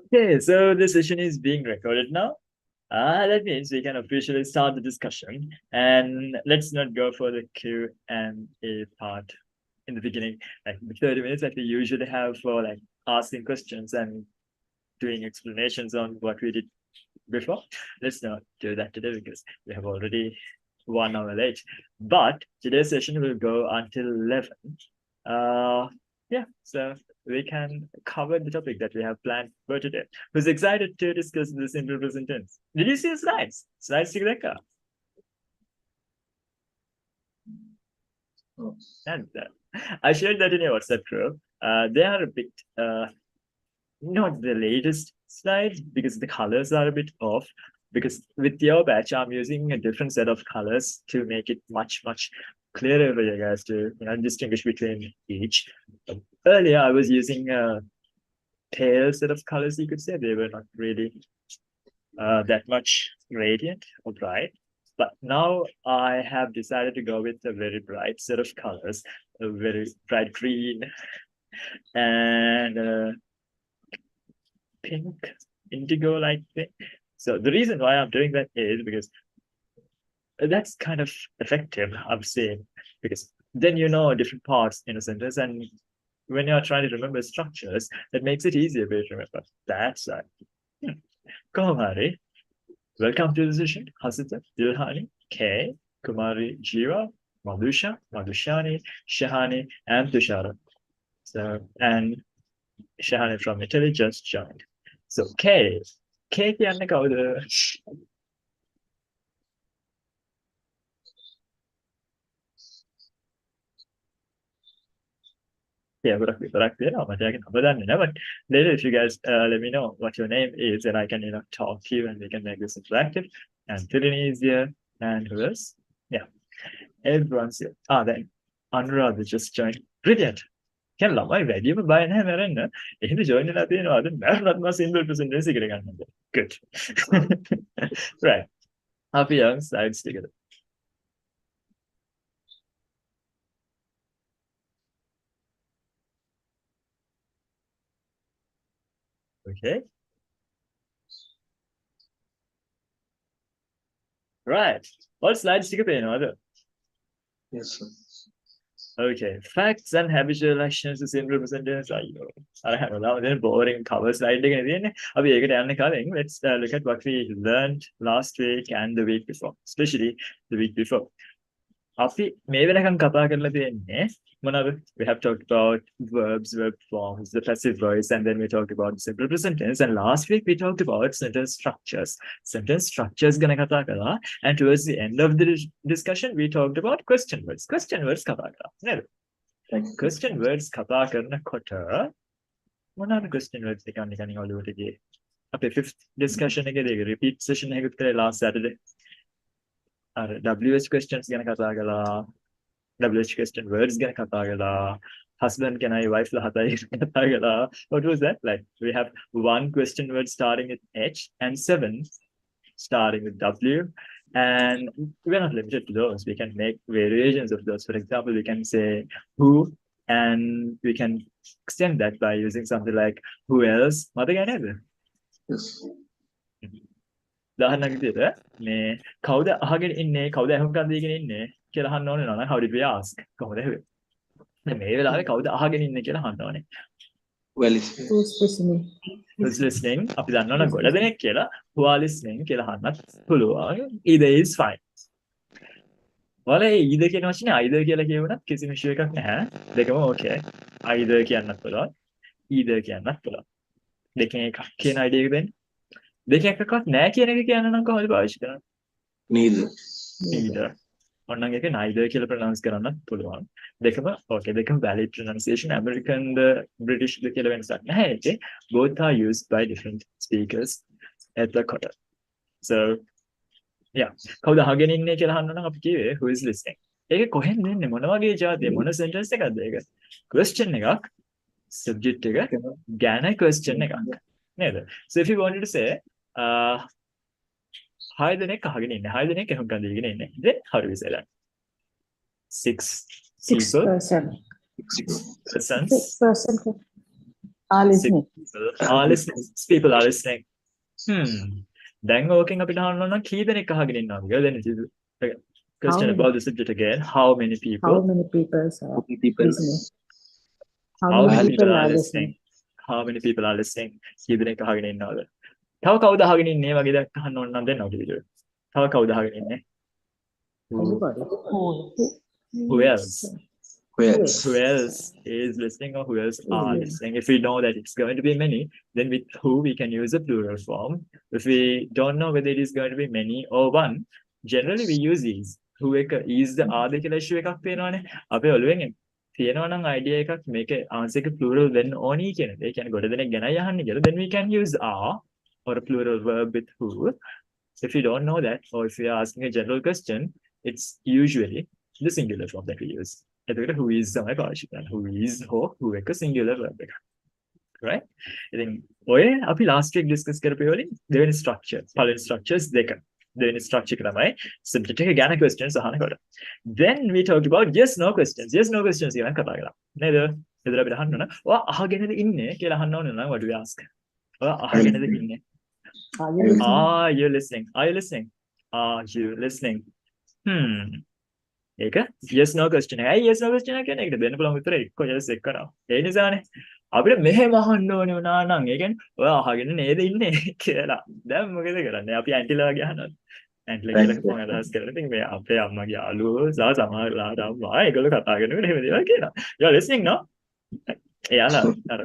Okay, so the session is being recorded now. That means we can officially start the discussion. And let's not go for the Q and A part in the beginning, like the 30 minutes that we usually have for like asking questions and doing explanations on what we did before. Let's not do that today because we have already 1 hour late. But today's session will go until 11. Uh, yeah, so we can cover the topic that we have planned for today. Who's excited to discuss the simple present tense? Did you see the slides? Slides together? And I shared that in your WhatsApp group. They are a bit not the latest slides because the colors are a bit off. Because with your batch, I'm using a different set of colors to make it much clearer for you guys to distinguish between each. Earlier, I was using a pale set of colors. You could say they were not really that much radiant or bright. But now I have decided to go with a very bright set of colors, a very bright green and pink, indigo like thing. So the reason why I'm doing that is because that's kind of effective, I've seen, because then you know different parts in a sentence, and when you're trying to remember structures, that makes it easier for you to remember. That's right. Kumari, welcome to the session. Hasita, Dilhani, Kay, Kumari, Jiva, Madhusha, Madhushani, Shahani, and Tushara. So, and Shahani from Italy just joined. So, Kay, Kay කියන්නේ කවුද? Yeah, ගොඩක් තියෙනවා. මට ඒකේ නම දන්නේ නැහැ. But later, if you guys let me know what your name is, and I can talk to you, and we can make this interactive. And Tunisia, and who else? Yeah, everyone's here. Then Anuradha just joined. Brilliant. Can ළමයි වැඩිම බය නැහැ මැරෙන්න. එහෙම join වෙලා තියෙනවා. අද මැරුණත් මම simple present ඉගෙන ගන්නවා. Good. Right. Happy young slides together. Okay. Right. What slides ටික පේනවද? Yes, sir. Okay, facts and habitual actions is in representatives. I have a lot of boring cover slide again. Let's look at what we learned last week and the week before, especially the week before. අපි මේ වෙනකන් කතා කරලා තියෙන්නේ මොනවද? We have talked about verbs, verb forms, the passive voice, and then we talked about simple present tense. And last week we talked about sentence structures. Sentence structures ගැන කතා කරා. And towards the end of the discussion, we talked about question words. Question words කතා කරා. නේද? Question words කතා කරනකොට මොනවාද question words එක නිකන් ඔළුවට ගියේ? අපේ 5th discussion එකේදී repeat session එකකුත් කරේ last Saturday. WH questions ගැන කතා කළා. WH question words ගැන කතා කළා. Husband can I wife ලා හතයි කතා කළා. What was that? Like we have one question word starting with H and 7 starting with W. And we're not limited to those. We can make variations of those. For example, we can say who, and we can extend that by using something like who else. Yes. උදාහරණයක් විදිහට මේ කවුද අහගෙන ඉන්නේ කවුද අහුම්කම් දීගෙන ඉන්නේ කියලා අහන්න ඕනේ නේද? How did we ask? කොහොමද ඇහුවේ? දැන් මේ වෙලාවේ කවුද අහගෙන ඉන්නේ කියලා අහන්න ඕනේ. Who's listening? Who's listening? අපි දන්නවනේ ගොඩ දෙනෙක් කියලා. Who are listening කියලා අහන්නත් පුළුවන්. Either is fine. ඔයාලා ඒ either කියන වචනේ either කියලා කියවුණත් කිසිම issue එකක් නැහැ. දෙකම okay. Either කියන්නත් පුළුවන්. Either කියන්නත් පුළුවන්. දෙකෙන් එකක් කියන idea එක දෙන්න. දෙකෙන් එකක්වත් නැහැ කියන එක කියන්න නම් කොහොමද පාවිච්චි කරන්නේ? Neither. ඔන්නන් එක neither කියලා pronounce කරන්නත් පුළුවන්. දෙකම okay දෙකම valid pronunciation. American British කියලා වෙනසක් නැහැ ඒකේ. Both are used by different speakers at the quarter. So yeah. කවුද අහගෙන ඉන්නේ කියලා අහන්න නම් අපි කිව්වේ who is listening. ඒක කොහෙන්ද එන්නේ මොන වගේ જાතිය මොන sentence එකක්ද ඒක? Question එකක් subject එක ගැන question එකක් නේද? So if you wanted to say හය දෙනෙක් අහගෙන ඉන්නේ. හය දෙනෙක් අහුම්කම් දීගෙන ඉන්නේ. Then how do we say that? Six people. Person. Six persons. Six person. Are listening. People are listening. People are listening. Then working up in Hanona, key the Nikahagan. Then it is a question many? about the subject again. How many How people? many people are People. listening? How How many many people people are are listening? listening? How many people are listening? Key the Nikahagan in order. How cow the Hagan in name again? Hanon, then not either. How cow the Hagan in Anybody? Who else? Who else? Who else is listening or who else are listening? If we know that it's going to be many, then with who we can use a plural form. If we don't know whether it is going to be many or one, generally we use is. Who is the are the කියලා issue එකක් පේනවනේ. අපේ ඔළුවෙන් තියෙනවා නම් idea එකක් මේක answer එක plural වෙන්න ඕනි කියන එක. ඒ කියන්නේ ගොඩ දෙනෙක් ගැනයි අහන්නේ කියලා. Then we can use are or a plural verb with who. If you don't know that, or if you are asking a general question, it's usually the singular form that we use. Who is තමයි පාවිච්චි කරන්නේ. Who is who එක singular verb එක. Right? ඉතින් ඔය අපි last week discuss කරපු වලින් දෙවෙනි structure. පළවෙනි structures දෙක. දෙවෙනි structure එක තමයි subject එක ගැන questions අහනකොට. Then we talked about yes no questions. Yes no questions ගැන කතා කරා. නේද? එතන අපිට අහන්න ඕන. ඔයා අහගෙනද ඉන්නේ කියලා අහන්න ඕන නම් what do we ask? ඔයා අහගෙනද ඉන්නේ? Are you listening? Are you listening? Are you listening? Are you listening? ඒක yes no question එකයි. ඇයි yes no question එක කියන්නේ? ඒකට දෙන්න පුළුවන් උත්තරේ එක්ක yes එක කරා. ඒ නිසානේ අපිට මෙහෙම අහන්න ඕනේ වුණා නම් ඒ කියන්නේ ඔයා අහගෙන නේද ඉන්නේ කියලා. දැන් මොකද කරන්නේ? අපි ඇන්ටිලා වගේ අහනවා. ඇන්ටිලා කියලා කොහොමද අදහස් කරන්නේ? ඉතින් මේ අපේ අම්මගේ යාළුවෝ සහ සමහරලාට අම්මා ඒගොල්ලෝ කතා කරනකොට එහෙම දේවල් කියනවා. You are listening no? එයාලා අර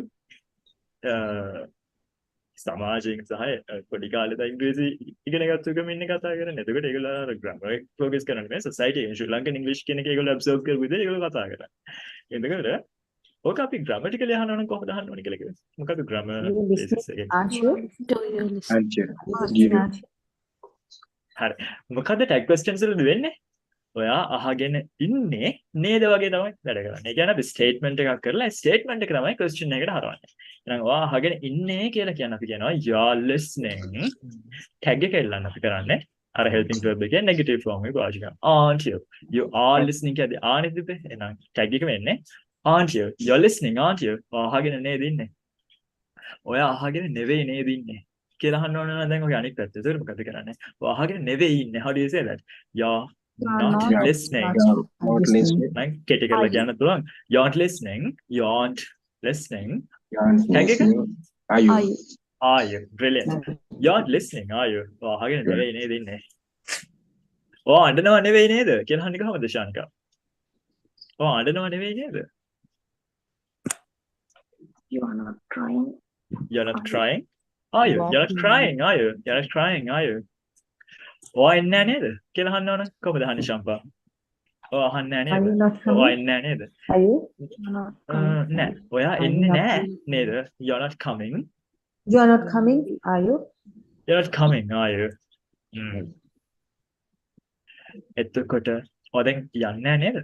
සමාජයෙන් සහ පොඩි කාලේ ඉඳන් ඉංග්‍රීසි ඉගෙන ගත්ත එකම ඉන්නේ කතා කරන්නේ. එතකොට ඒගොල්ලෝ අර grammar එක focus කරන්නේ නැහැ. society එකේ ශ්‍රී ලංකන් English කියන එක ඒගොල්ලෝ absorb කරපු විදිහට ඒගොල්ලෝ කතා කරන්නේ. එතකොට ඕක අපි grammatically අහනවා නම් කොහොමද අහන්න ඕනේ කියලා කිව්වේ. මොකද grammar basis එකේ. Aren't you? Do you listen? හරි. මොකද tag questions වලදී වෙන්නේ? ඔයා අහගෙන ඉන්නේ නේද වගේ තමයි වැඩ කරන්නේ. ඒ කියන්නේ අපි statement එකක් කරලා statement එක තමයි question එකකට හරවන්නේ. එහෙනම් ඔයා අහගෙන ඉන්නේ කියලා කියන්නේ අපි කියනවා you are listening. tag එක එල්ලන්න අපි කරන්නේ. අර helping verb එකේ negative form එක පාවිච්චි කරනවා. Aren't you? You are listening කියද්දී ආනෙත් ඉතින් එහෙනම් tag එක වෙන්නේ aren't you? You're listening aren't you? ඔයා අහගෙන නේද ඉන්නේ? ඔයා අහගෙන නෙවෙයි නේද ඉන්නේ? කියලා අහන්න ඕන නම් දැන් ඔගේ අනිත් පැත්ත. ඒක මොකද කරන්නේ? ඔයා අහගෙන නෙවෙයි ඉන්නේ. How do you say that? You're not listening. Not listening. Like කෙටි කරලා කියන්න පුළුවන්. You aren't listening. You aren't listening. You aren't Tag එක? listening. Are you? Are you? Brilliant. You aren't listening, are you? ඔයා අහගෙන නෙවෙයි නේද ඉන්නේ? ඔයා අඬනව නෙවෙයි නේද? කියලා අහන්නේ කොහොමද ශානිකා? ඔයා අඬනව නෙවෙයි නේද? You are not trying. You're not trying? Are you? You're not crying, are you? You're not crying, are you? ඔයා ඉන්නේ නැහැ නේද? කියලා අහන්න ඕන. කොහොමද අහන්නේ ශම්පා? ඔයා අහන්නේ නැහැ Are you නේද? not ඔයා coming? ඉන්නේ නැහැ නේද? Are you? නෑ. ඔයා Are you ඉන්නේ not නැහැ coming? නේද? You're not coming. You are not coming? Are you? You're not coming, are you? එතකොට ඔයා දැන් යන්නේ නැහැ නේද?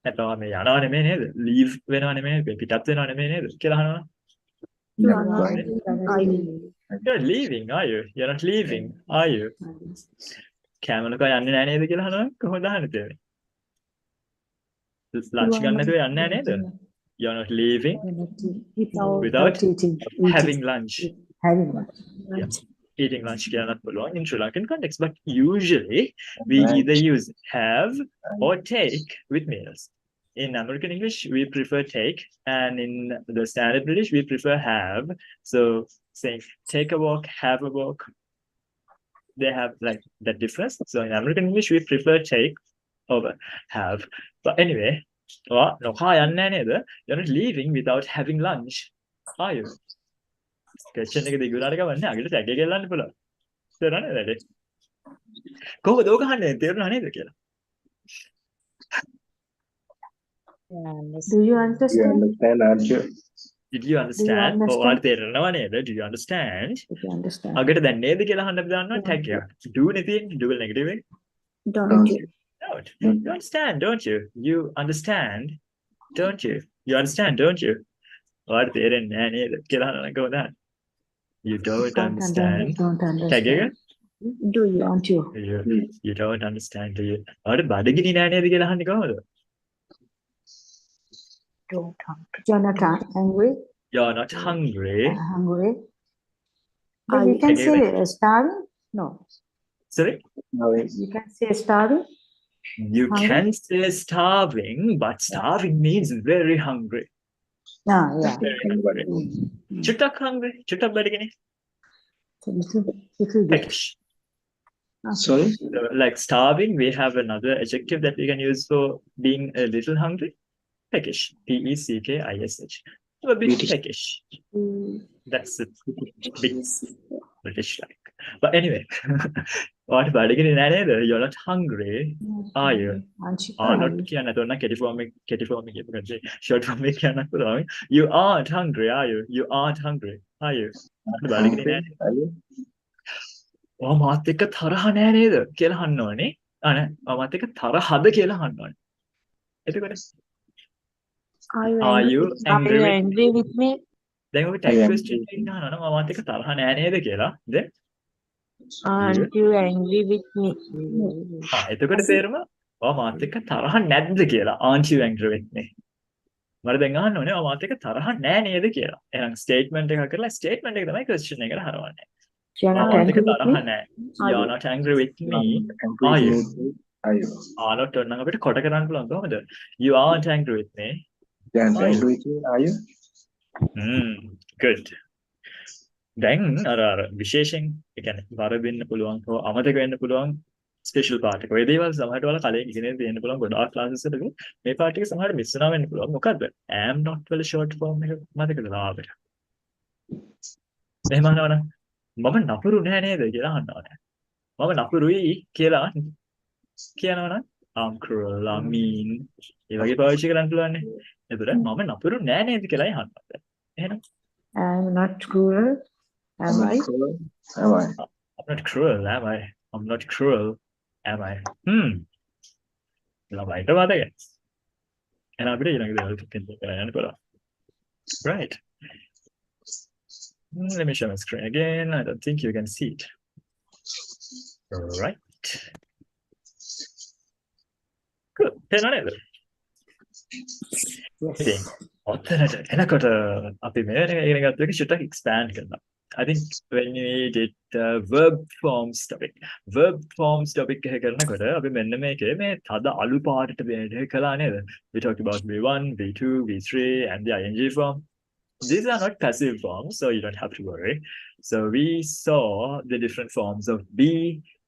නැත්නම් මේ යනවා නෙමෙයි නේද? leave වෙනවා නෙමෙයි නේද? පිටත් වෙනවා නෙමෙයි නේද? කියලා අහනවා. You Yeah, are not. right. Are you? You're leaving, are you? You're not leaving, are you? කැමලක යන්නේ නැහැ නේද කියලා අහනවා. කොහොමද අහන්නේ තේරෙන්නේ? lunch ගන්න නැතුව යන්නේ නැහැ නේද? You're not leaving without eating. having lunch. Having lunch. Yeah. Eating lunch cannot belong in Sri Lankan context, but usually we Right. either use have or take with meals. In American English, we prefer take, and in the standard British, we prefer have. So saying take a walk, have a walk, they have like that difference. So in American English, we prefer take over have. But anyway, no, you're not leaving without having lunch, are you? question එක දිගුණාට ගමන්නේ අගට tag එක එල්ලන්න පුළුවන්. තේරුණා නේද? කොහොමද ඕක අහන්නේ? තේරුණා නේද කියලා? Do you You understand? understand, aren't you? Did you understand? understand? ඔයාලට තේරෙනව නේද? Do you understand? If you understand. අගට දැන් නේද කියලා අහන්න අපි දාන්නවා tag එක. Do නේ තියෙන්නේ. Do negative එක. Don't you? Don't. You understand, don't you? You understand, don't you? You understand, don't you? ඔයාලට තේරෙන්නේ නැහැ නේද කියලා අහනවා කොහොමද? You don't understand. Don't tag එක. understand. Do you? Don't you? You don't understand, do you? ඔයාලට බඩගිනි නැහැ නේද කියලා අහන්නේ කොහොමද? Don't hunt. You're not angry? you're not hungry. Hungry. Are Then you you- can Again, say starving. No, Sorry? you can say starving. You Hungry? can say starving, but starving means very hungry. Ah, yeah. Very hungry. Chutak hungry. Chutak badigini. So little bit. Peckish. Sorry? So, like starving, we have another adjective that we can use for being a little hungry. Peckish. P-E-C-K-I-S-H. So a bit British. peckish. That's a bit British like. But anyway, what badigini නෑ නේද? You're not hungry, are you? Anshika, Are not කියන්න නැතුව නම් කෙටි form එක කියපු කද්දේ short form එක කියන්නත් පුළුවන්. You aren't hungry, are you? You aren't hungry, are you? badigini Hungry? නෑනේ. Are you? ඔයා මාත් එක්ක තරහ නෑ නේද කියලා අහන්න ඕනේ. නෑ ඔයා මාත් එක්ක තරහද කියලා අහන්න ඕනේ. එතකොට Are you are angry you with angry with me? me? Are you angry with me? දැන් ඔබ I tag am question එකකින් අහනවා නම් ඔයා මාත් එක්ක තරහ නෑ නේද කියලා. then Aren't you angry with me? එතකොට තේරුම ඔයා මාත් එක්ක තරහ නැද්ද කියලා. aren't you angry with me? මට දැන් අහන්න ඕනේ ඔයා මාත් එක්ක තරහ නෑ නේද කියලා. එහෙනම් statement එකක් කරලා statement එක තමයි question එකට හරවන්නේ. you're ඔයා not මාත් angry එක්ක with තරහ me. නෑ. Are You're you? not angry with me. Angry Are you? with me? Are you? are not නම් අපිට කොට කරන්න පුළුවන් කොහොමද? You aren't angry with me. You aren't Are you? angry with me? Are you? good. දැන් අර විශේෂයෙන් ඒ කියන්නේ වරදින්න පුළුවන් හෝ අමතක වෙන්න පුළුවන් ස්පෙෂල් පාර්ට් එක. ඔය දේවල් සමහරට ඔයාලා කලින් ඉගෙන තියෙන්න පුළුවන් ගොඩාක් ක්ලාසස් වලදී මේ පාර්ට් එක සමහරට මිස් වෙනවා වෙන්න පුළුවන්. මොකද්ද? am not වල short form එක මතකද තාමට? එහෙම අහනවනම් මම නපුරු නෑ නේද කියලා අහනවා. මම නපුරුයි කියලා කියනවනම් I'm cruel, I'm mean. ඒ වගේ පාවිච්චි කරන්න පුළුවන් නේ. එතකොට මම නපුරු නෑ නේද කියලායි අහනවා. එහෙනම් I'm not cruel. Am I? Cruel? Am I? I'm not cruel, am I? I'm not cruel, am I? ළමයිට මතකයි. එහෙනම් අපිට ඊළඟ දේවල් ටිකක් කරන්න යන්න පුළුවන්. Right. Let me share my screen again. I don't think you can see it. Right. Good. තේරෙනව නේද? ඉතින් ඔතනට එනකොට අපි මේ වෙන ඉගෙන ගත්ත එක චුට්ටක් expand කරනවා. I think when we did verb forms topic එක කරනකොට අපි මෙන්න මේකේ මේ තද අලු පාටට දෙන කළා නේද? We talked about V1, V2, V3 and the ing form. These are not passive forms, so you don't have to worry. So we saw the different forms of be.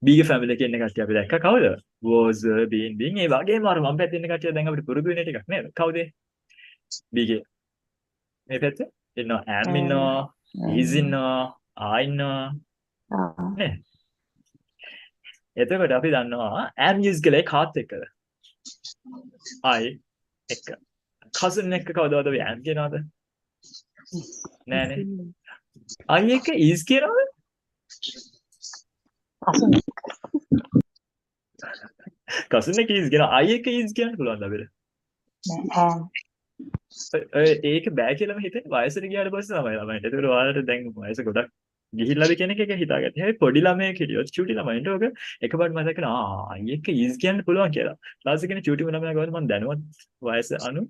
B family එකේ ඉන්න කට්ටිය අපි දැක්ක කවුද? Was, being. ඒ වගේම අර මම පැත්තේ ඉන්න කට්ටිය දැන් අපිට පුරුදු වෙන ටිකක් නේද? කවුද? B ගේ මේ පැත්තේ ඉන්නවා am ඉන්නවා, is ඉන්නවා, are ඉන්නවා. නේ? එතකොට අපි දන්නවා am use කළේ කාත් එක්කද? I එක්ක. cousin එක්ක කවදාද අපි am කියනවද? නෑනේ. I එක්ක is කියනවද? cousin එක is කියන I එක is කියන්න පුළුවන්ද අපිට? ඒක බෑ කියලාම හිතෙන්නේ වයසට ගියාට පස්සේ තමයි ළමයින්ට. ඒකට ඔයාලට දැන් වයස ගොඩක් ගිහිල්ලාද කියන එක හිතාගත්තා. හැබැයි පොඩි ළමයෙක් හිටියොත් චූටි ළමයින්ට ඔක එකපාරට මතක කරනවා I එක is කියන්න පුළුවන් කියලා. ක්ලාස් එකේ චූටි ළමයා ගාවට මම දැනුවත් වයස අනු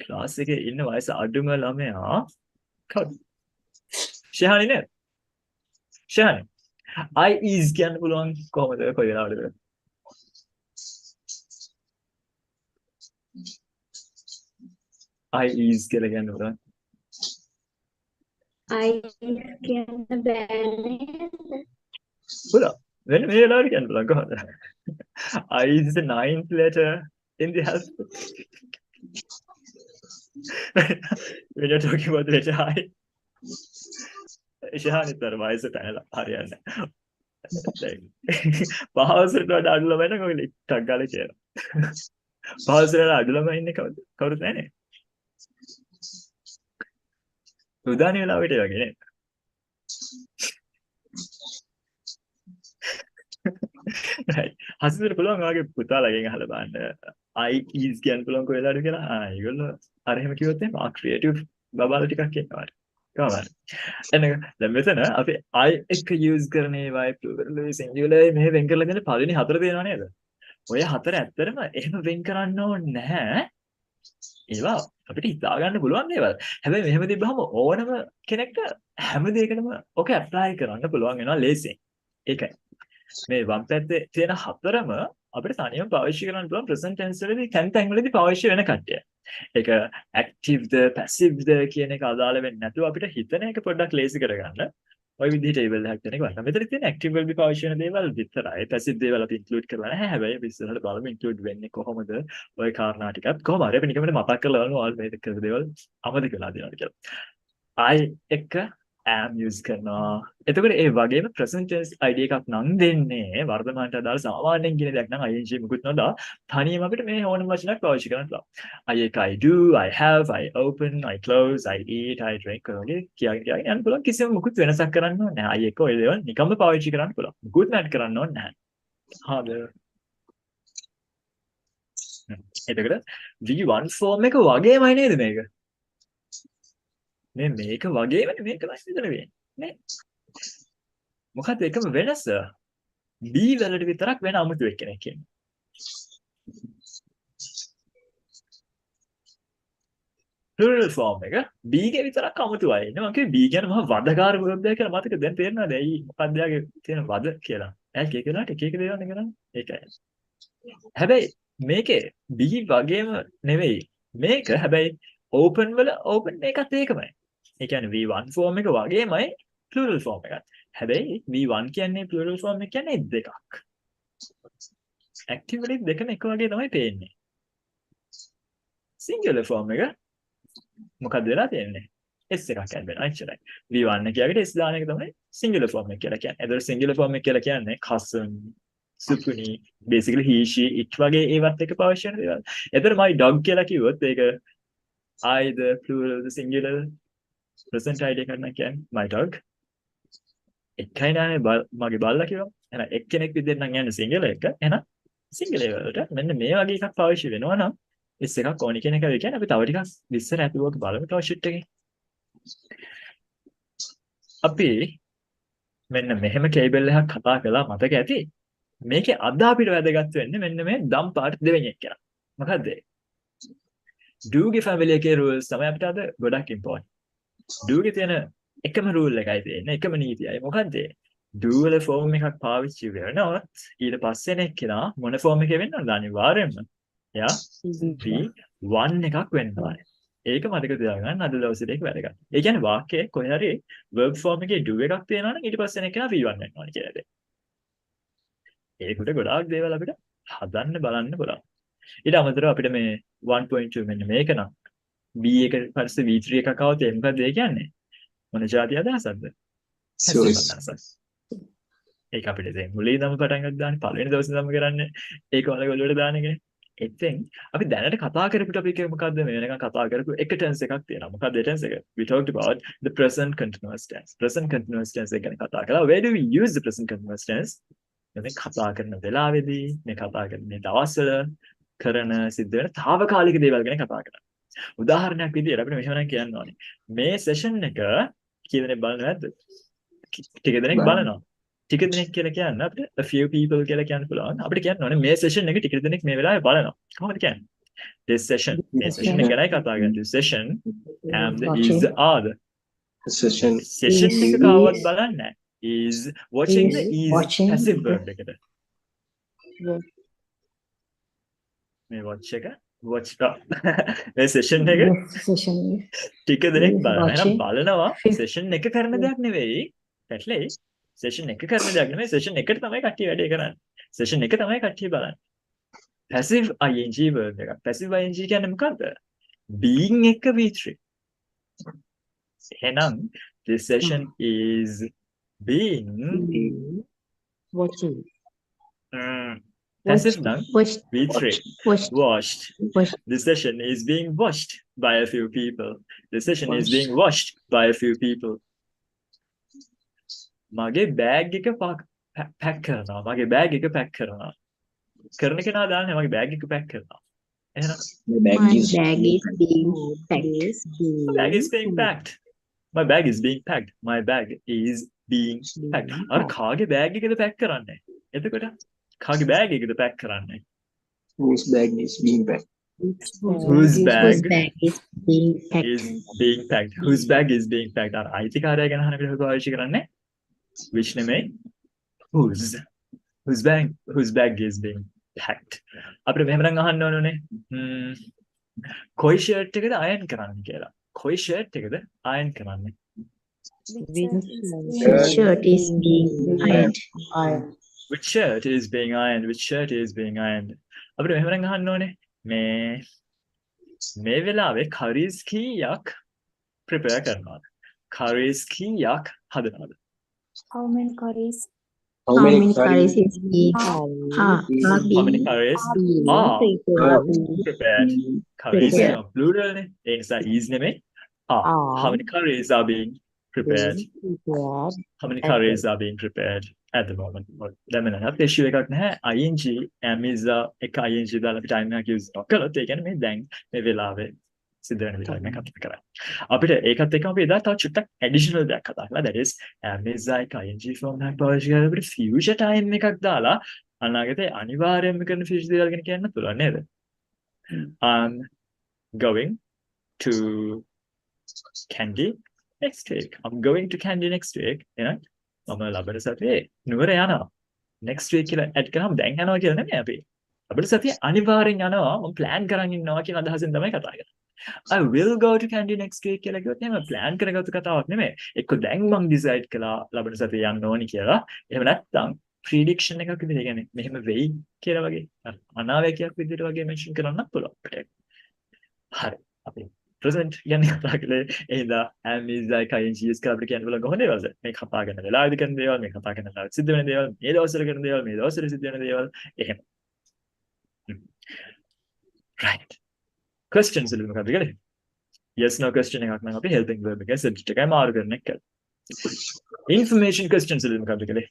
ක්ලාස් එකේ ඉන්න වයස අඩුම ළමයා කවුද? ශහානි නේද? ශහානි. I is කියන්න පුළුවන් කොහොමද කොයි වෙලාවටද? I is කියලා කියන්න පුළුවන්. I can balance. පුළුවන්. වෙන මේ වෙලාවට කියන්න පුළුවන් කොහොමද? I is the 9th letter in the alphabet. When you're talking about the letter I. ශහානිත් අර වයසට ඇනලා හරියන්නේ නැහැ. දැන් පහවසට වඩා අඩු ළමයි නම් ඔය ටක් ගාලා කියනවා. පහවසට වඩා අඩු ළමයි ඉන්නේ කවුද? කවුරුත් නැහැ නේ. උදානේ වෙලාවට ඒ වගේ නේද? right. හසිතට පුළුවන් ඔයාගේ පුතාලගෙන් අහලා බලන්න. I is කියන්න පුළුවන් කොයි වෙලාවද කියලා. ඒගොල්ලෝ අර එහෙම කිව්වොත් එහෙනම් ක්‍රියේටිව් බබාලා ටිකක් ඉන්නවා. කොහොමද? දැන් මෙතන අපි I එක use කරන ඒවායි plural singular මේ වෙන් කරලා දෙන පළවෙනි හතර දෙනවා නේද? ඔය හතර ඇත්තටම එහෙම වෙන් කරන්න ඕනේ නැහැ. ඒවා අපිට හිතා ගන්න පුළුවන් දේවල්. හැබැයි මෙහෙම තිබ්බහම ඕනම කෙනෙක්ට හැම දෙයකටම ඔක ඇප්ලයි කරන්න පුළුවන් වෙනවා ලේසියෙන්. ඒකයි. මේ වම් පැත්තේ තියෙන හතරම අපිට තනියම පාවිච්චි කරන්න පුළුවන් ප්‍රසන්ට් ටෙන්ස් වලදී තැන් වලදී පාවිච්චි වෙන කට්ටිය. ඒක ඇක්ටිව්ද පැසිව්ද කියන එක අදාළ වෙන්නේ නැතුව අපිට හිතන එක පොඩ්ඩක් ලේසි කරගන්න. ඔය විදිහට ටේබල් එකක් දෙන එක වන්න. මෙතන තියෙන ඇක්ටිව් වලදී පාවිච්චි වෙන දේවල් විතරයි. පැසිව් දේවල් අපි ඉන්ක්ලූඩ් කරලා නැහැ. හැබැයි අපි ඉස්සරහට බලමු ඉන්ක්ලූඩ් වෙන්නේ කොහොමද? ඔය කාරණා ටිකත් කොහොම හරි අපි නිකම්ම මතක් කරලා බලමු ආල් මේ කරන දේවල් අමතක වෙලා තියෙනවද කියලා. I එක am use කරනවා. එතකොට ඒ වගේම present tense ID එකක් නම් දෙන්නේ වර්තමානට අදාළ සාමාන්‍යයෙන් කියන දෙයක් නම් ing මුකුත් නොදා තනියම අපිට මේ ඕනම වචනයක් පාවිච්චි කරන්න පුළුවන්. I do, I have, I open, I close, I eat, I drink වගේ කියන්න යන්න පුළුවන්. කිසිම මුකුත් වෙනසක් කරන්න ඕනේ නැහැ. I එක ඔය දේවල් නිකම්ම පාවිච්චි කරන්න පුළුවන්. මුකුත් නැත් කරන්න ඕනේ නැහැ. හරිද? එතකොට V1 form එක වගේමයි නේද මේක? මේක වගේමනේ මේක විතර වෙන්නේ නේ. මොකද එකම වෙනස B වලට විතරක් වෙන අමුතු එක්කෙනෙක් කියන්නේ. plural form එක B ගේ විතරක් අමුතුයි. මම කිව්වේ B කියන්නේ මහා වදකාර වර්බයක් කියලා මතක දැන් තේරෙනවද? ඇයි මොකක්ද යාගේ තියෙන වද කියලා. එයා එක එකලාට එක එක දේවල් නේ කරන්නේ. ඒකයි. හැබැයි මේකේ B වගේම නෙවෙයි. මේක හැබැයි open වල open එකත් ඒකමයි. ඒ කියන්නේ V1 form එක වගේමයි plural form එකත්. හැබැයි V1 කියන්නේ plural form එක කියන්නේ දෙකක්. active වලින් දෙකම එක වගේ තමයි පේන්නේ. singular form එක මොකක්ද වෙලා තියෙන්නේ? S එකක් ඇඩ් වෙනවා එච්චරයි. V1 එක කියකට S දාන එක තමයි singular form එක කියලා කියන්නේ. ඒතර singular form එක කියලා කියන්නේ cousin, සුපුනි, basically he, she, it වගේ ඒවත් එක පාවිච්චි කරන දේවල්. ඒතර my dog කියලා කිව්වොත් ඒක either plural the singular present ID එකක් නම් කියන්නේ my dog. එකයි නෑනේ මගේ බල්ලා කිව්වා. එහෙනම් එක්කෙනෙක් විදිහට නම් යන්නේ singular එක. එහෙනම් singular වලට මෙන්න මේ වගේ එකක් පාවිච්චි වෙනවා නම් S එකක් ඕනි කියන එකයි කියන්නේ. අපි තව ටිකක් විස්තර ඇතුවක බලමු තව sheet එකේ. අපි මෙන්න මෙහෙම කේබල් එකක් කතා කළා මතක ඇති. මේකේ අද අපිට වැදගත් වෙන්නේ මෙන්න මේ දම් පාට දෙවෙනි එක කියලා. මොකද්ද? do ගේ family එකේ rules තමයි අපිට අද ගොඩක් important. do ගේ තියෙන එකම rule එකයි තියෙන්නේ එකම නීතියයි. මොකද්ද? do වල form එකක් පාවිච්චි කරනවත් ඊට පස්සේ නේ කෙනා මොන form එකේ වෙන්නවද? අනිවාර්යෙන්ම එයා V1 එකක් වෙන්න ඕනේ. ඒක මතක තියාගන්න අද දවසේ ඒක වැදගත්. ඒ කියන්නේ වාක්‍යයේ කොහේ හරි verb form එකේ do එකක් තියෙනවා නම් ඊට පස්සේ නේ කෙනා V1 වෙන්න ඕනේ කියලා. ඒකට ගොඩාක් දේවල් අපිට හදන්න බලන්න පුළුවන්. ඊට අමතරව අපිට මේ 1.2 මෙන්න මේක නම් B එක පස්සේ V3 එකක් આવත් ඒ මොකද ඒ කියන්නේ? මොන જાති අදහසක්ද? ඒක අපිට දැන් මුලින් ඉඳන්ම පටන් ගන්න දාන්නේ පළවෙනි දවසේ ඉඳන්ම කරන්නේ ඒක වල වලට දාන එකනේ. එතෙන් අපි දැනට කතා කරපු topic එක මොකද්ද? මේ වෙනකන් කතා කරපු එක tense එකක් තියෙනවා. මොකක්ද ඒ tense එක? We talked about the present continuous tense. Present continuous tense එක ගැන කතා කළා. Where do we use the present continuous tense? මේ කතා කරන වෙලාවේදී මේ කතා කරන මේ දවස්වල කරන සිද්ධ වෙන తాවකාලික දේවල් ගැන කතා කරනවා. උදාහරණයක් විදිහට අපිට මෙහෙම නම් කියන්න ඕනේ. මේ session එක කී දෙනෙක් බලනවද නැද්ද? ටික දෙනෙක් බලනවා. ටික දෙනෙක් කියලා කියන්නේ අපිට a few people කියලා කියන්න පුළුවන්. අපිට කියන්න ඕනේ මේ session එක ටික දෙනෙක් මේ වෙලාවේ බලනවා. කොහොමද කියන්නේ? This session. මේ session එක ගැනයි කතා කරන්නේ. This session and the is the other. session එක කවවත් බලන්නේ නැහැ. Is watching the is watching. passive verb එකට. මේ watch එක watch මේ session එක session ටික දෙනෙක් බලනවා. එහෙනම් watching. බලනවා session එක කරන දෙයක් නෙවෙයි. පැටලෙයි. session එක කරන දෙයක් නෙවෙයි. session එකට තමයි කට්ටිය වැඩේ කරන්නේ. session එක තමයි කට්ටිය බලන්නේ. passive ing verb එක. passive ing කියන්නේ මොකද්ද? being එක V3. එහෙනම් this session is being watching. passive නම් Watched. V3. Watched. Watched. Watched. This session is being watched by a few people. This session is being watched by a few people. මගේ bag එක pack කරනවා. මගේ bag එක pack කරනවා. කරන කෙනා දාන්නේ මගේ බෑග් එක පැක් කරනවා. එහෙනම් the bag My is bag is being packed. my bag is being packed. My bag is being packed. My bag is being packed. අර කාගේ බෑග් එකද පැක් කරන්නේ? එතකොට කාගේ බෑග් එකද පැක් කරන්නේ? whose bag is being packed Whose Whose bag bag is being packed? is being packed? Whose bag is being packed? අර අයිතිකාරය ගැන අහන විදිහ පාවිච්චි කරන්නේ which නෙමෙයි whose bag is being packed. අපිට මෙහෙම නම් අහන්න ඕනේ කොයි ෂර්ට් එකද අයන් කරන්නේ කියලා. කොයි ෂර්ට් එකද අයන් කරන්නේ? Which shirt is being ironed? Which shirt is being ironed? Which shirt is being ironed? අපිට මෙහෙම නම් අහන්න ඕනේ මේ වෙලාවේ curries කීයක් prepare කරනවද? curries කීයක් හදනවද? How many curries? How How many many curries is being How many curries are prepared? Curries Prepared. are plural නේ. ඒ නිසා is නෙමෙයි are. How many curries are being prepared? How many curries are being prepared at the moment? දැන් මම නත් issue එකක් නැහැ. ing am is එක ing දාලා අපි time එකක් use කරලා ඒ කියන්නේ මේ දැන් මේ වෙලාවේ සිද්ධ වෙන විදිහට මේ කතා කරන්නේ. අපිට ඒකත් එක්කම අපි එදා තව චුට්ටක් additional දෙයක් කතා කරලා that is am is එක ing form එකක් පාවිච්චි කරලා අපිට future time එකක් දාලා අනාගතේ අනිවාර්යයෙන්ම කරන future දේවල් ගැන කියන්න පුළුවන් නේද? I'm going to Kandy next week. I'm going to Kandy next week. මම ලබන සතියේ නුවර යනවා. next week කියලා add කරාම දැන් යනවා කියලා නෙමෙයි අපි. ලබන සතියේ අනිවාර්යෙන් යනවා. මම plan කරන් ඉන්නවා කියන අදහසෙන් තමයි කතා කරන්නේ. I will go to Kandy next week කියලා කිව්වොත් එහෙම plan කරගත්තු කතාවක් නෙමෙයි. එක්ක දැන් මම decide කළා ලබන සතියේ යන්න ඕනි කියලා. එහෙම නැත්නම් prediction එකක් විදිහට කියන්නේ මෙහෙම වෙයි කියලා වගේ අනාවැකියක් විදිහට වගේ mention කරන්නත් පුළුවන් අපිට. හරි. අපි present කියන්නේ කතා කළේ එහෙනම් am is like ing use කරලා අපිට කියන්න පුළුවන් කොහොමද ඒවද? මේ කතා කරන වෙලාවෙදි කරන දේවල්, මේ කතා කරන වෙලාවෙදි සිද්ධ වෙන දේවල්, මේ දවස්වල කරන දේවල්, මේ දවස්වල සිද්ධ වෙන දේවල් එහෙම. Right. Questions වලින් මොකක්ද කරන්නේ? Yes no question එකක් නම් අපි helping verb එකේ subject එකයි මාරු කරන එක කරනවා. Information questions වලින් මොකක්ද කරන්නේ?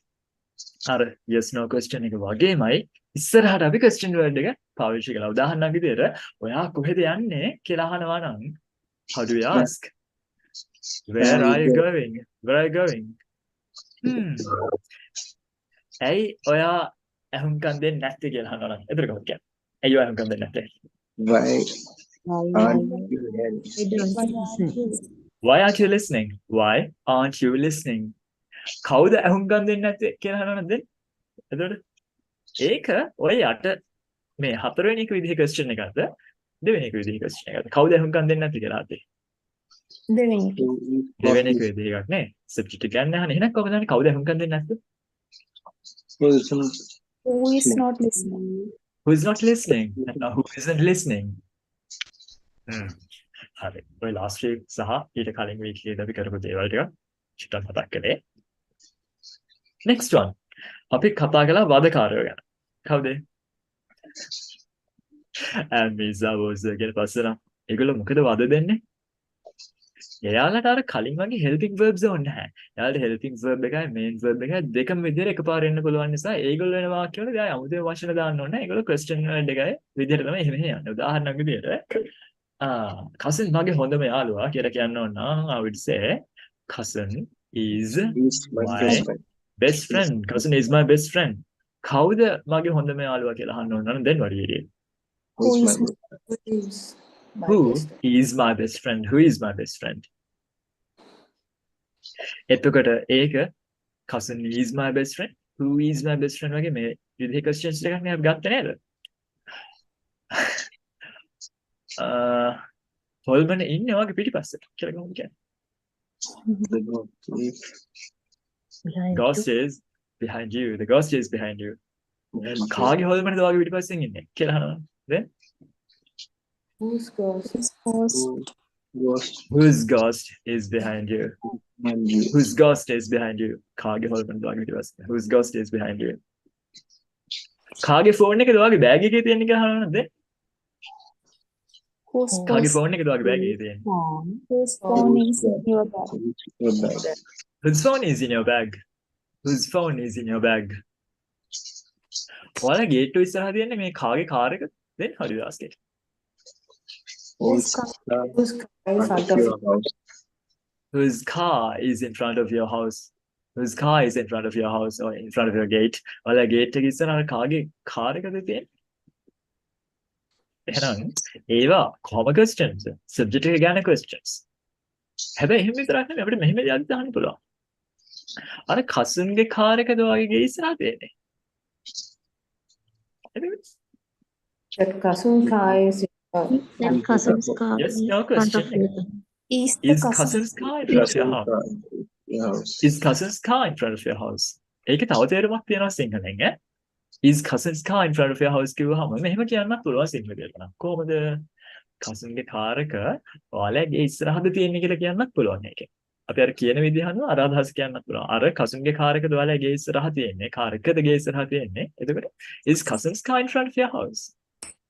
අර yes no question එක වගේමයි ඉස්සරහට අපි question word එක පාවිච්චි කළා. උදාහරණයක් විදිහට ඔයා කොහෙද යන්නේ කියලා අහනවා නම් how do we ask? Where are you going? Where are you going? ඇයි ඔයා අහුම්කම් දෙන්නේ නැත්තේ කියලා අහනවා නම් එතන කොහොමද කියන්නේ? ඇයි ඔයා අහුම්කම් දෙන්නේ නැත්තේ? Why aren't you hearing? Why aren't you listening? Why aren't you listening? කවුද අහුම්කම් දෙන්නේ නැත්තේ කියලා අහනවා නේද? එතකොට ඒක ඔය යට මේ හතරවෙනි එක විදිහේ question එකක්ද දෙවෙනි එක විදිහේ question එකක්ද කවුද අහුම්කම් දෙන්නේ නැත්තේ කියලා අහද්දී දෙවෙනි එක විදිහ එකක් නේ subject එක ගන්න අහන්නේ එහෙනම් කොහොමද දන්නේ කවුද අහුම්කම් දෙන්නේ නැත්තේ Who is not listening? who is not listening who isn't listening හරි ඔය last week සහ ඊට කලින් week එකේදී අපි කරපු දේවල් ටික චුට්ටක් මතක් කරේ next one අපි කතා කළා වදකාරයෝ ගැන කවුද Amisa was කියන පස්සෙන ඒගොල්ලෝ මොකද වද දෙන්නේ එයාලට අර කලින් වගේ helping verbs ඕනේ නැහැ එයාලට helping verb එකයි main verb එකයි දෙකම විදිහට එකපාර එන්න පුළුවන් නිසා ඒගොල්ලෝ වෙන වාක්‍යවල දැන් 아무දේ වචන දාන්න ඕනේ නැහැ ඒගොල්ලෝ question word එකයි විදිහට තමයි එහෙම යන්නේ උදාහරණයක් විදිහට cousin මගේ හොඳම යාළුවා කියලා කියන්න ඕන නම් I would say cousin is My my best friend. best friend cousin is my best friend කවුද මගේ හොඳම යාළුවා කියලා අහන්න ඕන නම් then what do you do Who is my who is my best friend who is my best friend එතකොට ඒක cousin is my best friend who is my best friend වගේ මේ විදිහේ questions එකක් නේ අපි ගත්තේ නේද හොල්මන් ඉන්නේ ඔයාගේ පිටිපස්සට කියලා කොහොමද කියන්නේ ghost is behind you the ghost is behind you කාගේ හොල්මන්ද ඔයාගේ පිටිපස්සෙන් ඉන්නේ කියලා අහනවා then Whose ghost? whose ghost is behind you And you. whose ghost is behind you කාගේ හොල්මන්ද ඔයාගේ පිටිපස්සෙන් whose ghost is behind you කාගේ ෆෝන් එකද ඔයාගේ බෑග් එකේ තියෙන්නේ කියලා අහනවා then Whose කාගේ phone? ෆෝන් එකද ඔයාගේ බෑග් එකේ තියෙන්නේ Whose phone is in your bag? Your bag. whose phone is in your bag whose phone is in your bag ඔයාලා ගේට්ටුව ඉස්සරහා තියෙන්නේ මේ කාගේ කාර් එක then how do you ask it Whose Whose car in front of your house? whose car is in front of your house whose car is in front of your house or in front of your gate ඔයාලා gate එක ඉස්සරහා කාගේ car එකද තියෙන්නේ එහෙනම් ඒවා කොහොම questions subject එක ගැන questions හැබැයි එහෙම විතරක් නෙමෙයි අපිට මෙහෙම දෙයක් දාන්න පුළුවන් අර කසුන්ගේ කාර් එකද වගේ ඉස්සරහ තියෙන්නේ That cousin car is That cousin's car Yes, in no front of question. you. is the Is cousin. cousin's car in front of your house? Is cousin's car in front of your house? ඒකේ තව තේරුමක් තියෙනවා සිංහලෙන් ඈ. Is cousin's car in front of your house කිව්වහම මෙහෙම කියන්නත් පුළුවන් සිංහලෙන්. කොහොමද? cousinගේ කාර් එක ඔයාලගේ ඉස්සරහද තියෙන්නේ කියලා කියන්නත් පුළුවන් ඒකේ. අපි අර කියන විදිහ අනුව අර අදහස් කියන්නත් පුළුවන්. අර cousinගේ කාර් එකද ඔයාලගේ ඉස්සරහ තියෙන්නේ. කාර් එකද ගේ ඉස්සරහ තියෙන්නේ. එතකොට is cousin's car in front of your house?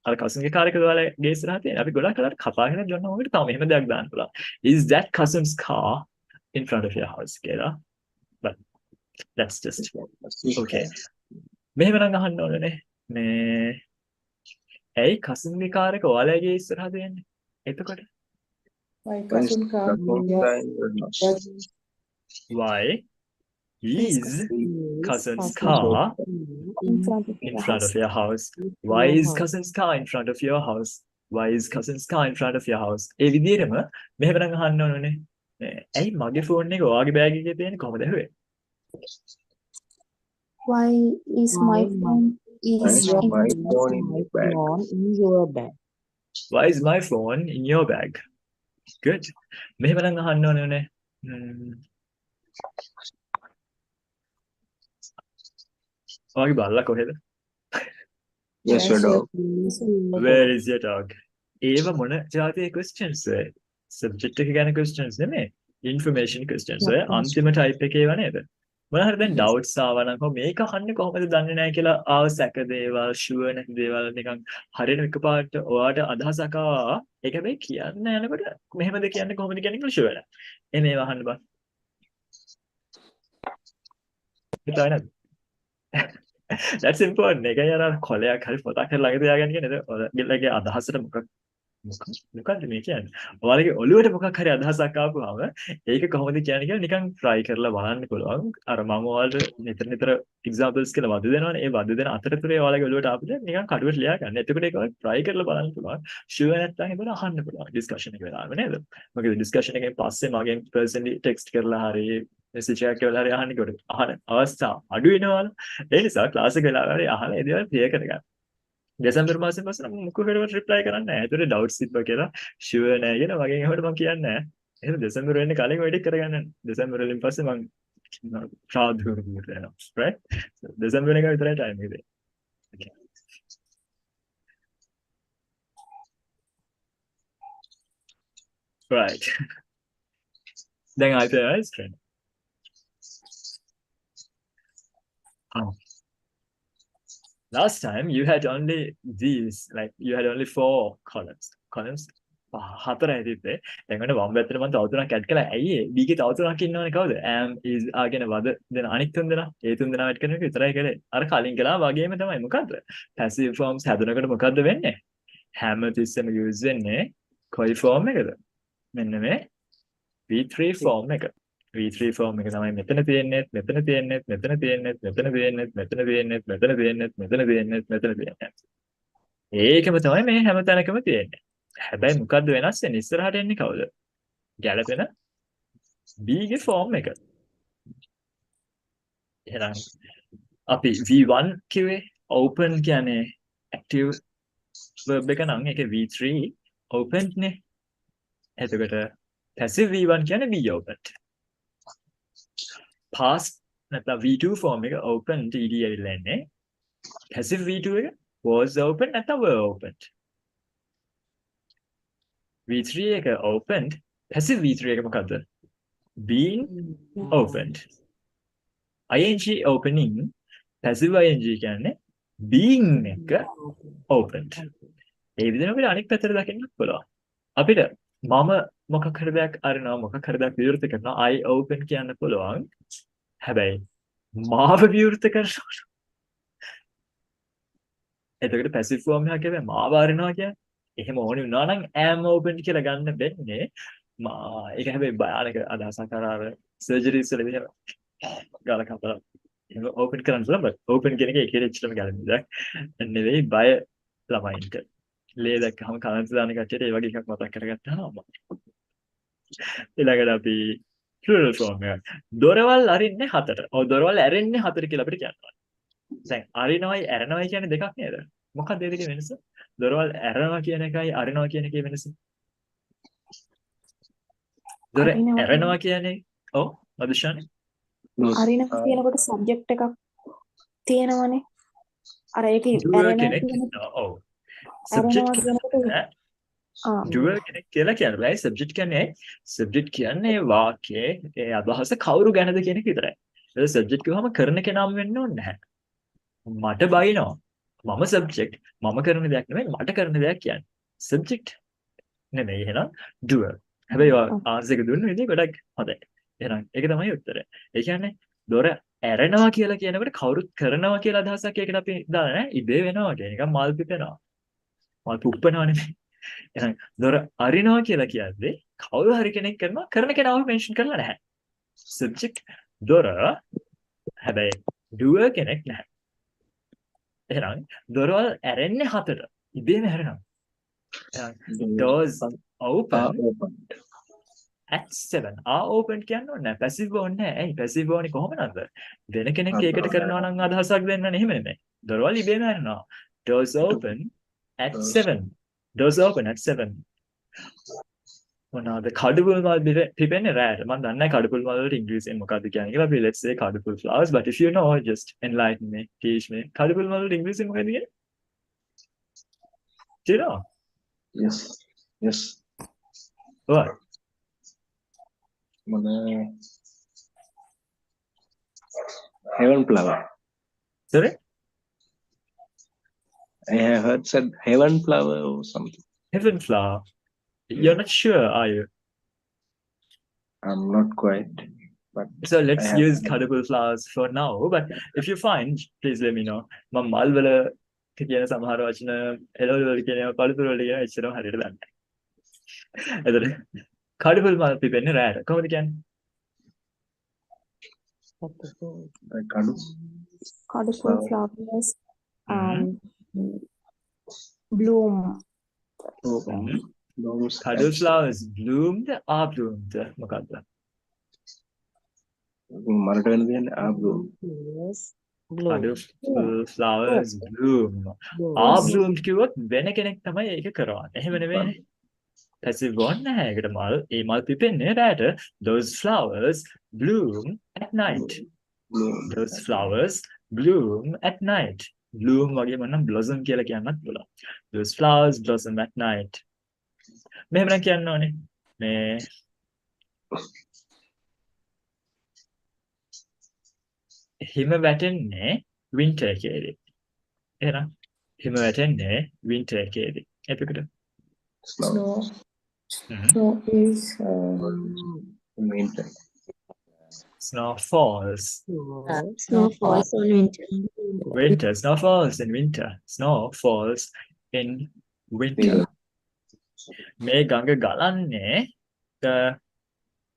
අර cousinගේ කාර් එකද ඔයාලගේ ඉස්සරහ තියෙන්නේ. අපි ගොඩක් වෙලාවට කතා කරන ජොන්න මොකට තව මෙහෙම දෙයක් දාන්න පුළුවන්. Is that cousin's car in front of your house කියලා. But that's just okay. මෙහෙම නම් අහන්න ඕනේ මේ ඇයි cousinගේ කාර් එක ඔයාලගේ ඉස්සරහ තියෙන්නේ? එතකොට My cousin car why is cousin's car in front of in the front house. of your house? Why is cousin's car in front of your house? Why is cousin's car in front of your house? ඒ විදිහටම මෙහෙම නම් අහන්න ඕනේ. ඇයි මගේ phone එක ඔයාගේ bag එකේ තියෙන්නේ කොහමද ඇහුවේ? Why is my phone is Why in my front of phone in My your bag? phone in your bag. Why is my phone in your bag? Good. මෙහෙම නම් අහන්න ඕනේ. ඔයාගේ බල්ලා කොහෙද? Yes, your dog. Where is your dog? ඒව මොන જાතියේ questions subject එක ගැන questions නෙමෙයි. Information questions. ඔය අන්තිම type එකේ ඒවා නේද? මොන හරි දැන් doubts ආවා නම් මේක අහන්නේ කොහොමද දන්නේ නැහැ කියලා ආව සැක දේවල් sure නැති දේවල් නිකන් හරියට එකපාරට ඔයාට අදහසක් ආවා. ඒක හැබැයි කියන්න යනකොට මෙහෙමද කියන්නේ කොහොමද කියන්නේ කියලා sure නැහැ. එනේ ඒවා අහන්න බෑ. හිතයි නැද්ද? That's important. ඒකයි අර කොලයක් හරි පොතක් හරි ළඟ තියාගන්න කියන්නේ. ඔයාලගේ අදහසට මොකක්ද මේ කියන්නේ? ඔයාලගේ ඔළුවට මොකක් හරි අදහසක් ආපුවාම ඒක කොහොමද කියන්නේ කියලා නිකන් try කරලා බලන්න පුළුවන්. අර මම ඔයාලට නිතර examples කියලා වද දෙනවනේ. ඒ වද දෙන අතරතුරේ ඔයාලගේ ඔළුවට ආපුද නිකන් කඩුවට ලියා ගන්න. එතකොට ඒක try කරලා බලන්න පුළුවන්. sure නැත්නම් ඒක අහන්න පුළුවන් discussion එක වෙලාවෙ නේද? මොකද discussion එකෙන් පස්සේ මගෙන් personally text කරලා හරි message එකක් කරලා හරි අහන්නකොට අහන අවස්ථා අඩු වෙනවලු. ඒ නිසා ක්ලාස් එක වෙලාවට අහලා ඒ දේවල් clear කරගන්න. දෙසැම්බර් මාසෙන් පස්සේ නම් මොකකටවත් reply කරන්නේ නැහැ. ඒතර doubts තිබ්බා කියලා sure නැහැ කියන මගෙන් එහෙමද මම කියන්නේ නැහැ. එහෙනම් දෙසැම්බර් වෙන්න කලින් වැඩි කරගන්න. දෙසැම්බර් වලින් පස්සේ මම ප්‍රාදූර කරනවා. right? දෙසැම්බර් එක විතරයි time එක. Okay. Right. දැන් ආයෙත් screen. Oh. Last time you had only these, like you had only 4 columns. Columns හතරයි තිබ්බේ. දැන් ඔන්න වම් පැත්තට මම තව තුනක් ඇඩ් කළා. ඇයි ඒ? B ගේ තව තුනක් ඉන්නවනේ කවුද? am is ආගෙන වද දෙන අනිත් තුන් දෙනා. ඒ තුන් දෙනා ඇඩ් කරන එක විතරයි කරේ. අර කලින් කළා වගේම තමයි. මොකද්ද? passive forms හැදෙනකොට මොකද්ද වෙන්නේ? හැම තිස්සෙම use වෙන්නේ කොයි form එකද? මෙන්න මේ V3 form එක. V3 form එක තමයි මෙතන තියෙන්නේ, මෙතන තියෙන්නේ, මෙතන තියෙන්නේ, මෙතන තියෙන්නේ, මෙතන තියෙන්නේ, මෙතන තියෙන්නේ, මෙතන තියෙන්නේ, මෙතන තියෙන්නේ. ඒකම තමයි මේ හැම තැනකම තියෙන්නේ. හැබැයි මොකද්ද වෙනස් වෙන්නේ? ඉස්සරහට එන්නේ කවුද? ගැලපෙන B ගේ form එක. එහෙනම් අපි V1 කිව්වේ open කියන්නේ active verb එක නම් ඒකේ V3 open නේ. එතකොට passive V1 කියන්නේ be opened. Past නැත්නම් V2 form එක open TD ඇවිල්ලා ඉන්නේ. Passive V2 එක was open නැත්නම් were opened. V3 එක opened. Passive V3 එක මොකද්ද? Been opened. ing opening. Passive ing කියන්නේ being එක opened. ඒ විදිහට අපිට අනිත් පැත්තට දකින්නත් පුළුවන්. අපිට මම මොකක් හරි දෙයක් අරිනවා මොකක් හරි දෙයක් විවෘත කරනවා I open කියන්න පුළුවන්. හැබැයි මාව විවෘත කරනවා. එතකොට passive form එකක් හැබැයි මාව අරිනවා කියන්නේ. එහෙම ඕනේ වුණා නම් am open කියලා ගන්න බැන්නේ. ඒක හැබැයි භයානක අදහසක් අර surgeries වල විදිහට ගාලා කපලා ඒක open කරන්න පුළුවන්. open කියන එක ඒකේ ඉච්චටම ගන්න දෙයක්. නෙවෙයි බය ළමයින්ට. ලේ දැක්කම කලන්ත දාන කච්චට ඒ වගේ එකක් මතක් කරගත්තාම ඊළඟට අපි plural form එක. දොරවල් අරින්නේ 4. ඔව් දොරවල් ඇරෙන්නේ 4 කියලා අපිට කියනවා. දැන් අරිනවයි ඇරනවයි කියන්නේ දෙකක් නේද? මොකක්ද ඒ දෙකේ වෙනස? දොරවල් ඇරනවා කියන එකයි අරිනවා කියන එකේ වෙනස. දොර අරිනවා ඇරනවා කියන්නේ ඔව් මදුෂානේ. අරිනවා කියනකොට සබ්ජෙක්ට් එකක් තියෙනවනේ. අර ඒකේ doer ඇරෙනවා කෙනෙක් කියන ඔව් ඇරෙනවා subject කියනකොට doer කෙනෙක් කියලා කියන්නේ බෑ subject කියන්නේ වාක්‍යයේ ඒ අදහස කවුරු ගැනද කියන එක විතරයි. ඒක subject කිව්වම කරන කෙනාම වෙන්න ඕනේ නැහැ. මට බයිනවා. මම subject මම කරන දෙයක් නෙමෙයි මට කරන දෙයක් කියන්නේ. subject නෙමෙයි එහෙනම් doer. හැබැයි ආන්සර් එක දුන්න විදිහ ගොඩක් හොඳයි. එහෙනම් ඒක තමයි උත්තරය. ඒ කියන්නේ දොර ඇරෙනවා කියලා කියනකොට කවුරුත් කරනවා කියලා අදහසක් ඒකට අපි දාලා නැහැ. ඉබේ වෙනවා කියන එක මල් පිපෙනවා. මල් පුප්පනවා නෙමෙයි. එහෙනම් දොර අරිනවා කියලා කියන්නේ කවුරු හරි කෙනෙක් කරනවා කරන කෙනාව මෙන්ෂන් කරලා නැහැ. subject දොර හැබැයි doer කෙනෙක් නැහැ. එහෙනම් දොරවල් ඇරෙන්නේ 4. ඉබේම හැරෙනවා. doors open at 7. open කියන්නේ නැහැ. passive ඕනේ නැහැ. ඇයි passive ඕනේ කොහොමද? වෙන කෙනෙක් ඒකට කරනවා නම් අදහසක් දෙන්න නෙමෙයි නෙමෙයි. දොරවල් ඉබේම හැරෙනවා. doors open at 7. doors open at 7. මොනවාද කඩපුල් මල් පිපෙන්නේ රැට. මම දන්නේ නැහැ කඩපුල් මල් වලට ඉංග්‍රීසියෙන් මොකක්ද කියන්නේ කියලා. අපි let's say කඩපුල් flowers but if you know just enlighten me, teach me. කඩපුල් මල් වලට ඉංග්‍රීසියෙන් මොකක්ද කියන්නේ? Do you know? Yes. What? Heaven flower. Sorry? I have heard said heaven flower or something. Heaven flower. You're not sure, are you? I'm not quite. But So let's I have use heard. cuttable flowers for now. But if you find, please let me know. මම මල් වල කියන සමහර වචන එළවලු වල කියන කඩපුල් වල කියන එච්චරම හරියට දන්නේ නැහැ. එතකොට කඩපුල් මල් පිපෙන්නේ රැට. කොහොමද කියන්නේ? colorful flowers bloom. Cuddle flowers bloomed are bloomed. මොකක්ද? මරට වෙන දෙන්නේ bloom. Yes. Cuddle flowers bloom. Bloom. are bloomed කිව්වොත් වෙන කෙනෙක් තමයි ඒක කරවන්නේ. එහෙම නෙවෙයි. passive one නැහැ. ඒකට මල් ඒ මල් පිපෙන්නේ රැට. Those flowers bloom at night. Those flowers bloom at night. Bloom වගේම නම් blossom කියලා කියන්නත් පුළුවන්. Those flowers blossom at night. මෙහෙම නම් කියන්න ඕනේ. මේ හිම වැටෙන්නේ winter එකේදී. එහෙනම් හිම වැටෙන්නේ winter එකේදී. එතකොට Snow. Mhm. Snow is Winter. Snow falls. Snow falls on winter. Winter. Snow falls in winter. Snow falls in winter. මේ ගඟ ගලන්නේ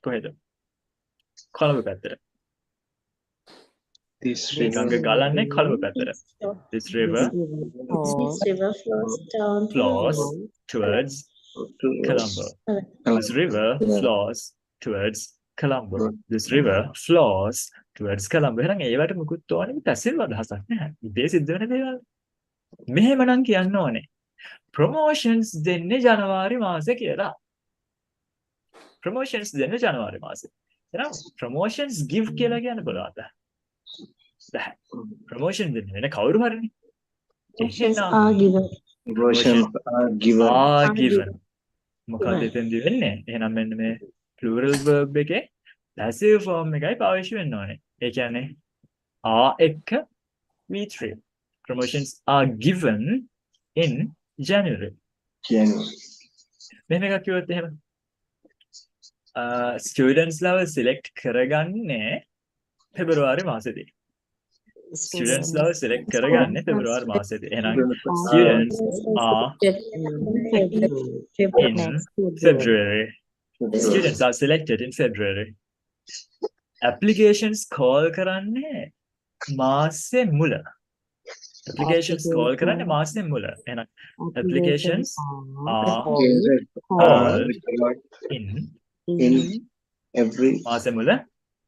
කොහෙද? කොළඹ පැත්තට. This මේ ගඟ ගලන්නේ කොළඹ පැත්තට. This river This river flows down flows towards Colombo. This river flows towards Colombo. This river flows towards Colombo. එහෙනම් ඒවට මුකුත් ඕනේ පැසිව් අදහසක් නැහැ. ඉබේ සිද්ධ වෙන දේවල්. මෙහෙමනම් කියන්න ඕනේ. promotions දෙන්නේ ජනවාරි මාසේ කියලා. promotions දෙන්නේ ජනවාරි මාසේ. එහෙනම් promotions give කියලා කියන්න බලන්න. බෑ. promotion දෙන්නේ වෙන කවුරු හරිනේ. Promotions are given. Promotions are given. are given. මොකක්ද එතෙන්දි වෙන්නේ? එහෙනම් මෙන්න මේ plural verb එකේ passive form එකයි පාවිච්චි වෙන්න ඕනේ. ඒ කියන්නේ are එක්ක V3. promotions are given in January. මෙහෙම එකක් කිව්වොත් එහෙම students ලව select කරගන්නේ පෙබරවාරි මාසෙදී. Students ලව select කරගන්නේ පෙබරවාරි මාසෙදී. එහෙනම් students are in February. Students are selected in February. Applications call කරන්නේ මාසේ මුල. applications call කරන්නේ මාසෙන් මුල. එහෙනම් applications are called in in every මාසෙ මුල,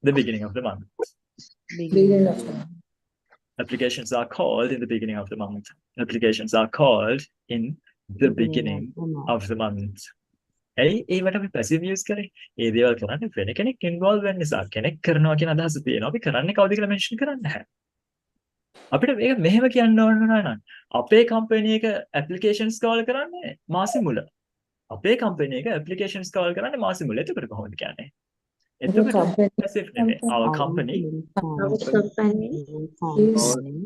the beginning of the month. Beginning of the Applications are called in the beginning of the month. Applications are called in the beginning of the month. ඇයි ඒවට අපි passive use කරේ? ඒ දේවල් කරන්නේ වෙන කෙනෙක් involve වෙන නිසා. කෙනෙක් කරනවා කියන අදහස තියෙනවා. අපි කරන්නේ කවුද කියලා mention කරන්නේ නැහැ. අපිට මේක මෙහෙම කියන්න ඕන නෑ. අපේ company එක applications call කරන්නේ මාසෙ මුල. අපේ company එක applications call කරන්නේ මාසෙ මුල. එතකොට කොහොමද කියන්නේ? එතකොට passive නෙමෙයි. Our company Our company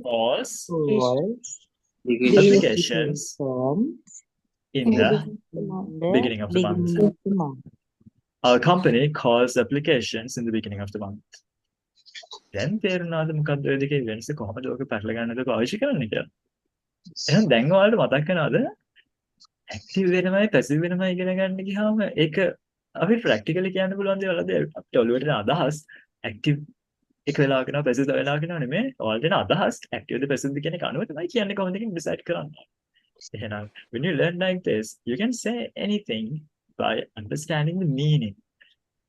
calls beginning applications in the beginning of the month. Our company calls applications in the beginning of the month. දැන් තේරුණාද මොකක්ද ඔය දෙකේ වෙනස කොහොමද ඔක පැටල ගන්නද පාවිච්චි කරන්නේ කියලා? එහෙනම් දැන් ඔයාලට මතක් වෙනවද? ඇක්ටිව් වෙනමයි පැසිව් වෙනමයි ඉගෙන ගන්න ගියාම ඒක අපි ප්‍රැක්ටිකලි කියන්න පුළුවන් දේවල් අද අපිට ඔළුවට එන අදහස් ඇක්ටිව් එක වෙලාවක නෝ පැසිව් වෙලාවක නෝ නෙමෙයි. ඔයාලට එන අදහස් ඇක්ටිව්ද පැසිව්ද කියන එක අනුව තමයි කියන්නේ කොහොමද කියන ඩිසයිඩ් කරන්නේ. එහෙනම් when you learn like this you can say anything by understanding the meaning.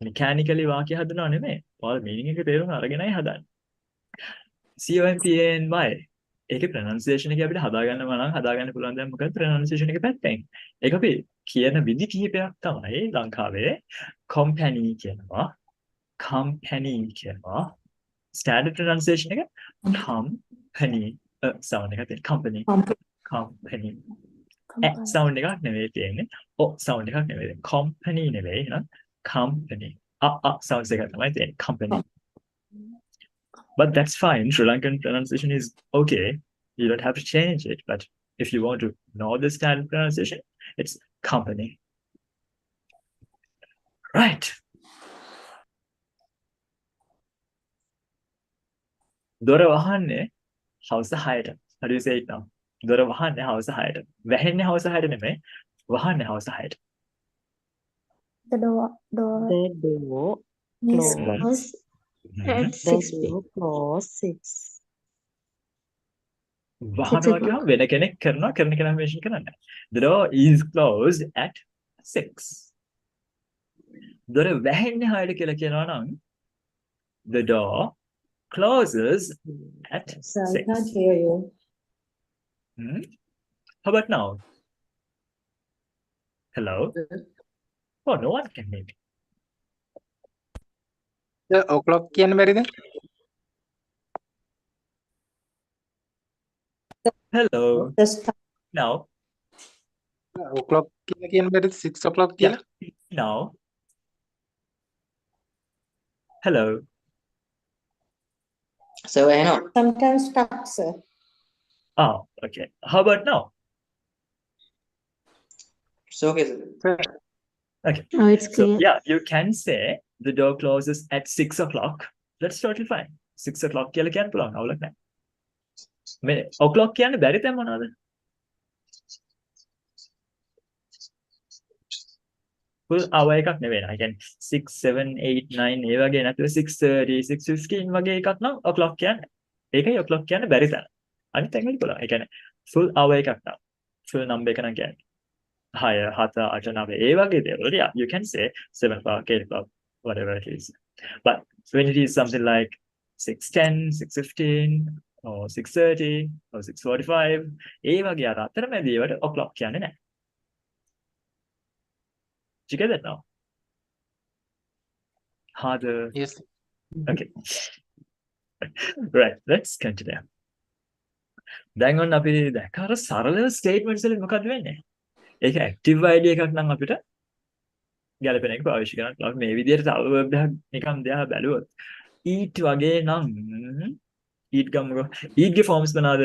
mechanically වාක්‍ය හදනව නෙමෙයි. ඔයාලා meaning එක තේරුම් අරගෙනයි හදන්නේ. COMPANY ඒකේ pronunciation එක අපිට හදාගන්නවා නම් හදාගන්න පුළුවන් දැන් මොකද pronunciation එක පැත්තෙන්. ඒක අපි කියන විදි කිහිපයක් තමයි ලංකාවේ company කියනවා. company කියනවා. standard pronunciation එක company sound එකක් තියෙන company. company sound එකක් නෙවෙයි තියෙන්නේ. sound එකක් නෙවෙයි. company නෙවෙයි නේද? company. sounds එකක් තමයි තියෙන්නේ. company. But that's fine. Sri Lankan pronunciation is okay. You don't have to change it. But if you want to know the standard pronunciation, it's company. Right. දොර වහන්නේ හවස 6ට. How do you say it now? දොර වහන්නේ හවස 6ට. වැහෙන්නේ හවස 6ට නෙමෙයි. වහන්නේ හවස 6ට. The door The door is close at the 6 p.m. door close 6. වහනවා කියවම වෙන කෙනෙක් කරනවා කරන කෙනා mention කරන්නේ. The door is closed at 6. දොර වැහෙන්නේ 6ට කියලා කියනවා නම් the door closes at 6. hear you. How about now? Hello? Oh, no one can hear me. The o'clock කියන්න බැරිද? Hello? Now? o'clock කියලා කියන්න බැරිද? 6 o'clock කියලා? Now? Hello? So I know. Sometimes stuck, sir. Oh, okay. How about now? It's okay, sir. Okay. Now it's So, clear. yeah, you can say the door closes at 6 o'clock. That's totally fine. 6 o'clock කියලා කියන්න පුළුවන්. අවුලක් නැහැ. මේ o'clock කියන්නේ බැරි තැන් මොනවද? full hour එකක් නෙවෙයි නේද? ඒ කියන්නේ 6 7 8 9 ඒ වගේ නැතුව 6:30 6:15 වගේ එකක් නම් o'clock කියන්නේ. ඒකයි o'clock කියන්නේ බැරි තැන. අනිත් තැන් වල පුළුවන්. ඒ කියන්නේ full hour එකක් නම් full number එක නම් කියන්නේ 6 7 8 9 ඒ වගේ දේවල්. Yeah, you can say 7 o'clock 8 o'clock whatever it is. But when it is something like 6:10 6:15 or 6:30 or 6:45 ඒ වගේ අර අතරමැදි ඒවට o'clock කියන්නේ නැහැ. Did you get that now? Harder. Yes. Okay. Right, let's continue. දැන් ඔන්න අපි දැක්ක අර සරල statements වලින් මොකද වෙන්නේ? ඒක active ID එකක් නම් අපිට ගැලපෙන එක පාවිච්චි කරන්න පුළුවන්. මේ විදිහට තව verb එකක් නිකන් දෙහා බැලුවොත් eat වගේ නම් eat ගමුකෝ. eat ගේ forms මොනවාද?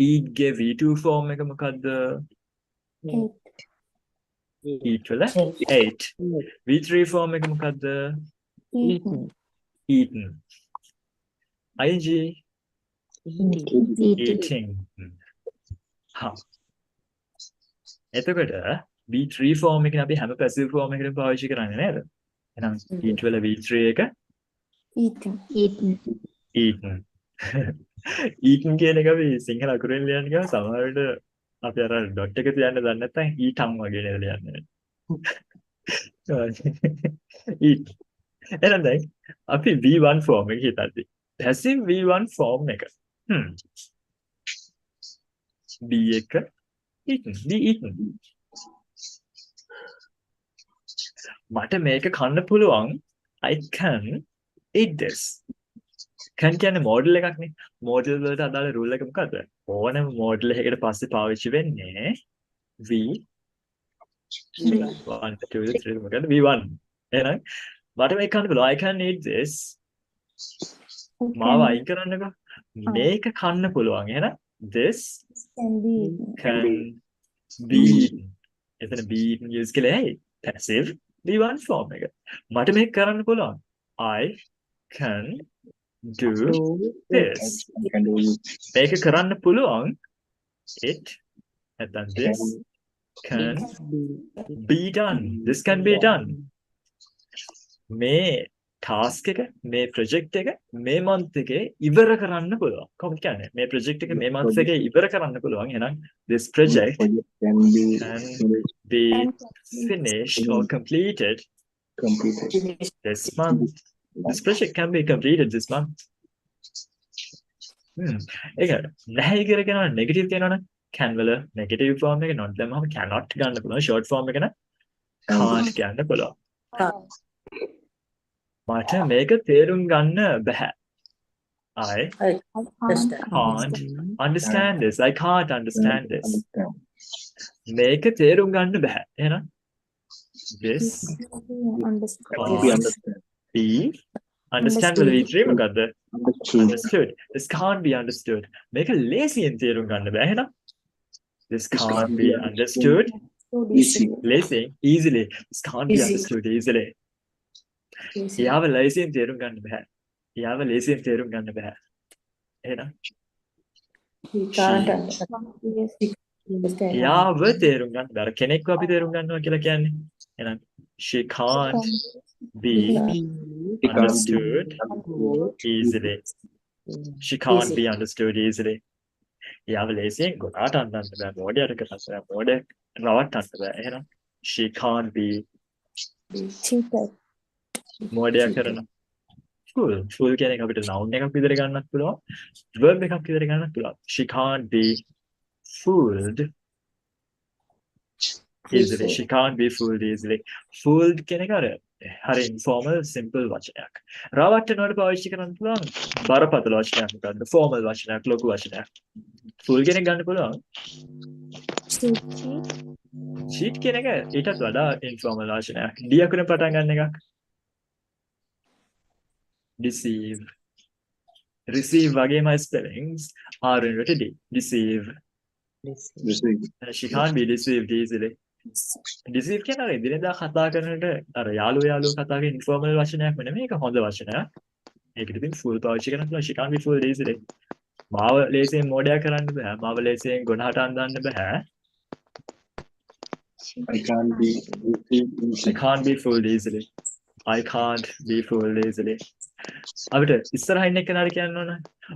eat ගේ V2 form එක මොකද්ද? eat වල 8. V3 form එක මොකද්ද? Eaten. eaten. ing eating. හා. එතකොට V3 form එකනේ අපි හැම passive form එකකටම පාවිච්චි කරන්නේ නේද? එහෙනම් eat වල V3 එක Eaten. Eaten. eaten. eaten කියන එක අපි සිංහල අකුරෙන් ලියන්න ගියාම සමහර විට අපි අර ඩොට් එක තියන්න දන්නේ නැත්නම් eaten වගේ නේද ලියන්නේ. eat. එහෙනම් දැන් අපි V1 form එක හිතද්දි passive V1 form එක. B එක eaten. B eaten. මට මේක කන්න පුළුවන්. I can eat this. can කියන්නේ මෝඩල් එකක් නේ. මෝඩල් වලට අදාළ රූල් එක මොකද්ද? ඕනම මෝඩල් එකකට පස්සේ පාවිච්චි වෙන්නේ V 1 2 3 මොකද V1. එහෙනම් මට මේක කන්න පුළුවන්. I can eat this. මාව අයින් කරන්නකෝ. මේක කන්න පුළුවන්. එහෙනම් this Can be. can be eaten. එතන be eaten use කළේ passive V1 form එක. මට මේක කරන්න පුළුවන්. I can do this. I can do it. මේක කරන්න පුළුවන්. It නැත්නම් this can be done. This can be done. මේ task එක මේ project එක මේ month එකේ ඉවර කරන්න පුළුවන්. කොහොමද කියන්නේ? මේ project එක මේ month එකේ ඉවර කරන්න පුළුවන්. එහෙනම් this project Project can be can be finished or completed completed. this month. This project can be completed this month. ඒක නැහැ කියලා කියනවා negative කියනවනේ. can වල negative form එක not දැම්මම cannot ගන්න පුළුවන්. short form එක නම් can't ගන්න පුළුවන්. මට මේක තේරුම් ගන්න බෑ. I can't understand this. I can't understand this. Understand. මේක තේරුම් ගන්න බෑ. එහෙනම් this Understand. Can be understand. be understand වල විතරේ මොකද්ද? Understood. Understood. This can't be understood. මේක ලේසියෙන් තේරුම් ගන්න බෑ. එහෙනම් this can't be understood Easy. ලේසියෙන් easily. This can't be understood easily. යාව ලේසියෙන් තේරුම් ගන්න බෑ. යාව ලේසියෙන් තේරුම් ගන්න බෑ. එහෙනම් යාව තේරුම් ගන්න බෑ. කෙනෙක්ව අපි තේරුම් ගන්නවා කියලා කියන්නේ. එහෙනම් she can't be understood easily. She can't be understood easily. යාව ලේසියෙන් ගොඩාට අඳන්න බෑ. මොඩයට කරන්න බෑ. මොඩ රවට්ටන්න බෑ. එහෙනම් she can't be Cheated. මොඩයක් කරනවා. full කියන එක අපිට noun එකක් විදිහට ගන්නත් පුළුවන්. verb එකක් විදිහට ගන්නත් පුළුවන්. She can't be fooled easily. She can't be fooled easily. Fooled කියන එක හරි informal simple වචනයක්. රවට්ටනවට පාවිච්චි කරන්න පුළුවන් බරපතල වචනයක් මොකද්ද? formal වචනයක්, ලොකු වචනයක්. fool කියන එක ගන්න පුළුවන්. cheat කියන එක ඊටත් වඩා informal වචනයක්. D අකුරෙන් පටන් ගන්න එකක්. deceive. receive වගේම spellings R වෙනුවට D. deceive. Receive. She can't be deceived easily. deceive කියන අර ඉදිරියදා කතා කරනට අර යාළුවෝ කතා කරන informal වචනයක් නෙමෙයි. මේක හොඳ වචනයක්. ඒකට ඉතින් full පාවිච්චි කරන්න පුළුවන්. She can't be fooled easily. මාව ලේසියෙන් මොඩයක් කරන්න බෑ. මාව ලේසියෙන් ගොනහට අඳන්න බෑ. I can't be deceived I easily. can't be fooled easily. I can't be fooled easily. අපිට ඉස්සරහින් එක්කනට කියන්න ඕන.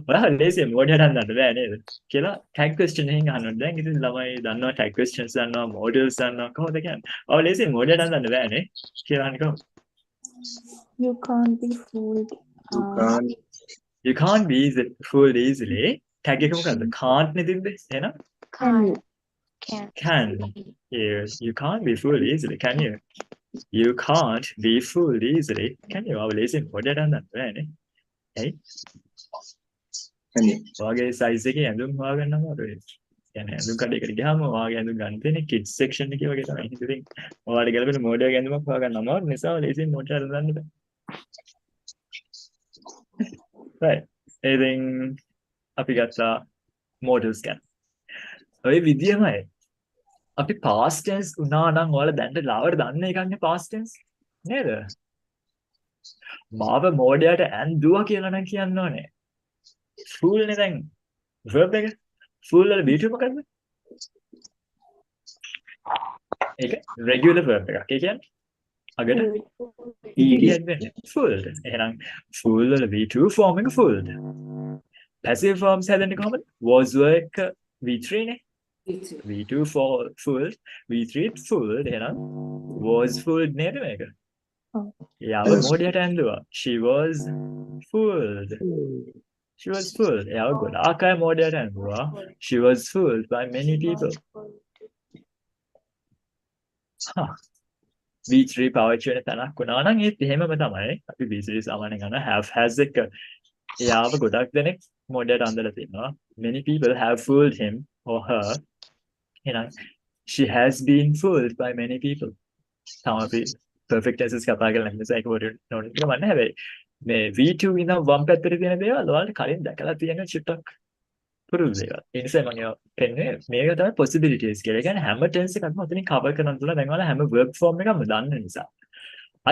ඔයා ලේසියෙන් මොඩයට අඳන්න බෑ නේද? කියලා tag question එකකින් අහනවා. දැන් ඉතින් ළමයි දන්නවා tag questions දන්නවා, models දන්නවා. කොහොමද කියන්නේ? ඔය ලේසියෙන් මොඩයට අඳන්න බෑනේ. කියලා අහන්නේ කොහොමද? You can't be fooled. You can't. You can't be fooled easily. tag එක මොකද්ද? can't නේ තිබ්බේ. එහෙනම් can. Yes, you can't be fooled easily, can you? You can't be fooled easily, can you? ඔය ලේසියෙන් මොඩයට අඳන්න බෑනේ. ඇයි? Can you? ඔයාගේ size එකේ ඇඳුම් හොයාගන්න අමාරුයි. කියන්නේ ඇඳුම් කඩේකට ගියාම ඔයාගේ ඇඳුම් ගන්න තියෙන්නේ kids section එකේ වගේ තමයි. ඉතින් ඔයාලට ගැලපෙන මොඩල් ඇඳුමක් හොයාගන්න අමාරු නිසා ලේසියෙන් මොඩල් අඳන්න බෑ. right. ඉතින් අපි ගත්තා models ගැන. ඔය විදියමයි. අපි past tense උනා නම් ඔයාලා දැන්ට ලාවට දන්න එකක් නේ past tense නේද? මාව මොඩයට ඇඳුවා කියලා නම් කියන්න ඕනේ. fool නේ දැන් verb එක. fool වල B2 මොකද්ද? ඒක regular verb එකක්. ඒ කියන්නේ අගට ed එකක් වෙන්නේ fooled. එහෙනම් fool වල B2 form එක fooled. passive forms හැදෙන්නේ කොහොමද? was work V3 නේ. V2 full V3 full එහෙනම් was full නේද මේක? ඔව්. යාව මොඩියට ඇඳුවා. She was fooled. She was fooled. යාව ගොඩාක් අය මොඩියට ඇඳුවා. She was fooled by many people. V3 පාවිච්චි වෙන තැනක් වුණා නම් ඒත් එහෙමම තමයි. අපි V3 සාමාන්‍යයෙන් ගන්න have has එක යාව ගොඩක් දෙනෙක් මොඩියට අඳලා තිනවා. Many people have fooled him or her. එහෙනම් she has been fooled by many people. තමයි අපි perfect tenses කතා කරලා නැහැ නිසා ඒක පොඩි නෝට් එකක් ගන්න හැබැයි මේ V2 ඉඳන් වම් පැත්තට තියෙන දේවල් ඔයාලට කලින් දැකලා තියෙන චුට්ටක් පුරුදු දේවල්. ඒ නිසා මම කියන්නේ මේක තමයි possibilities කියලා. ඒ කියන්නේ හැම tense එකක්ම ඔතනින් cover කරන්න තුන දැන් ඔයාලා හැම verb form එකක්ම දන්න නිසා.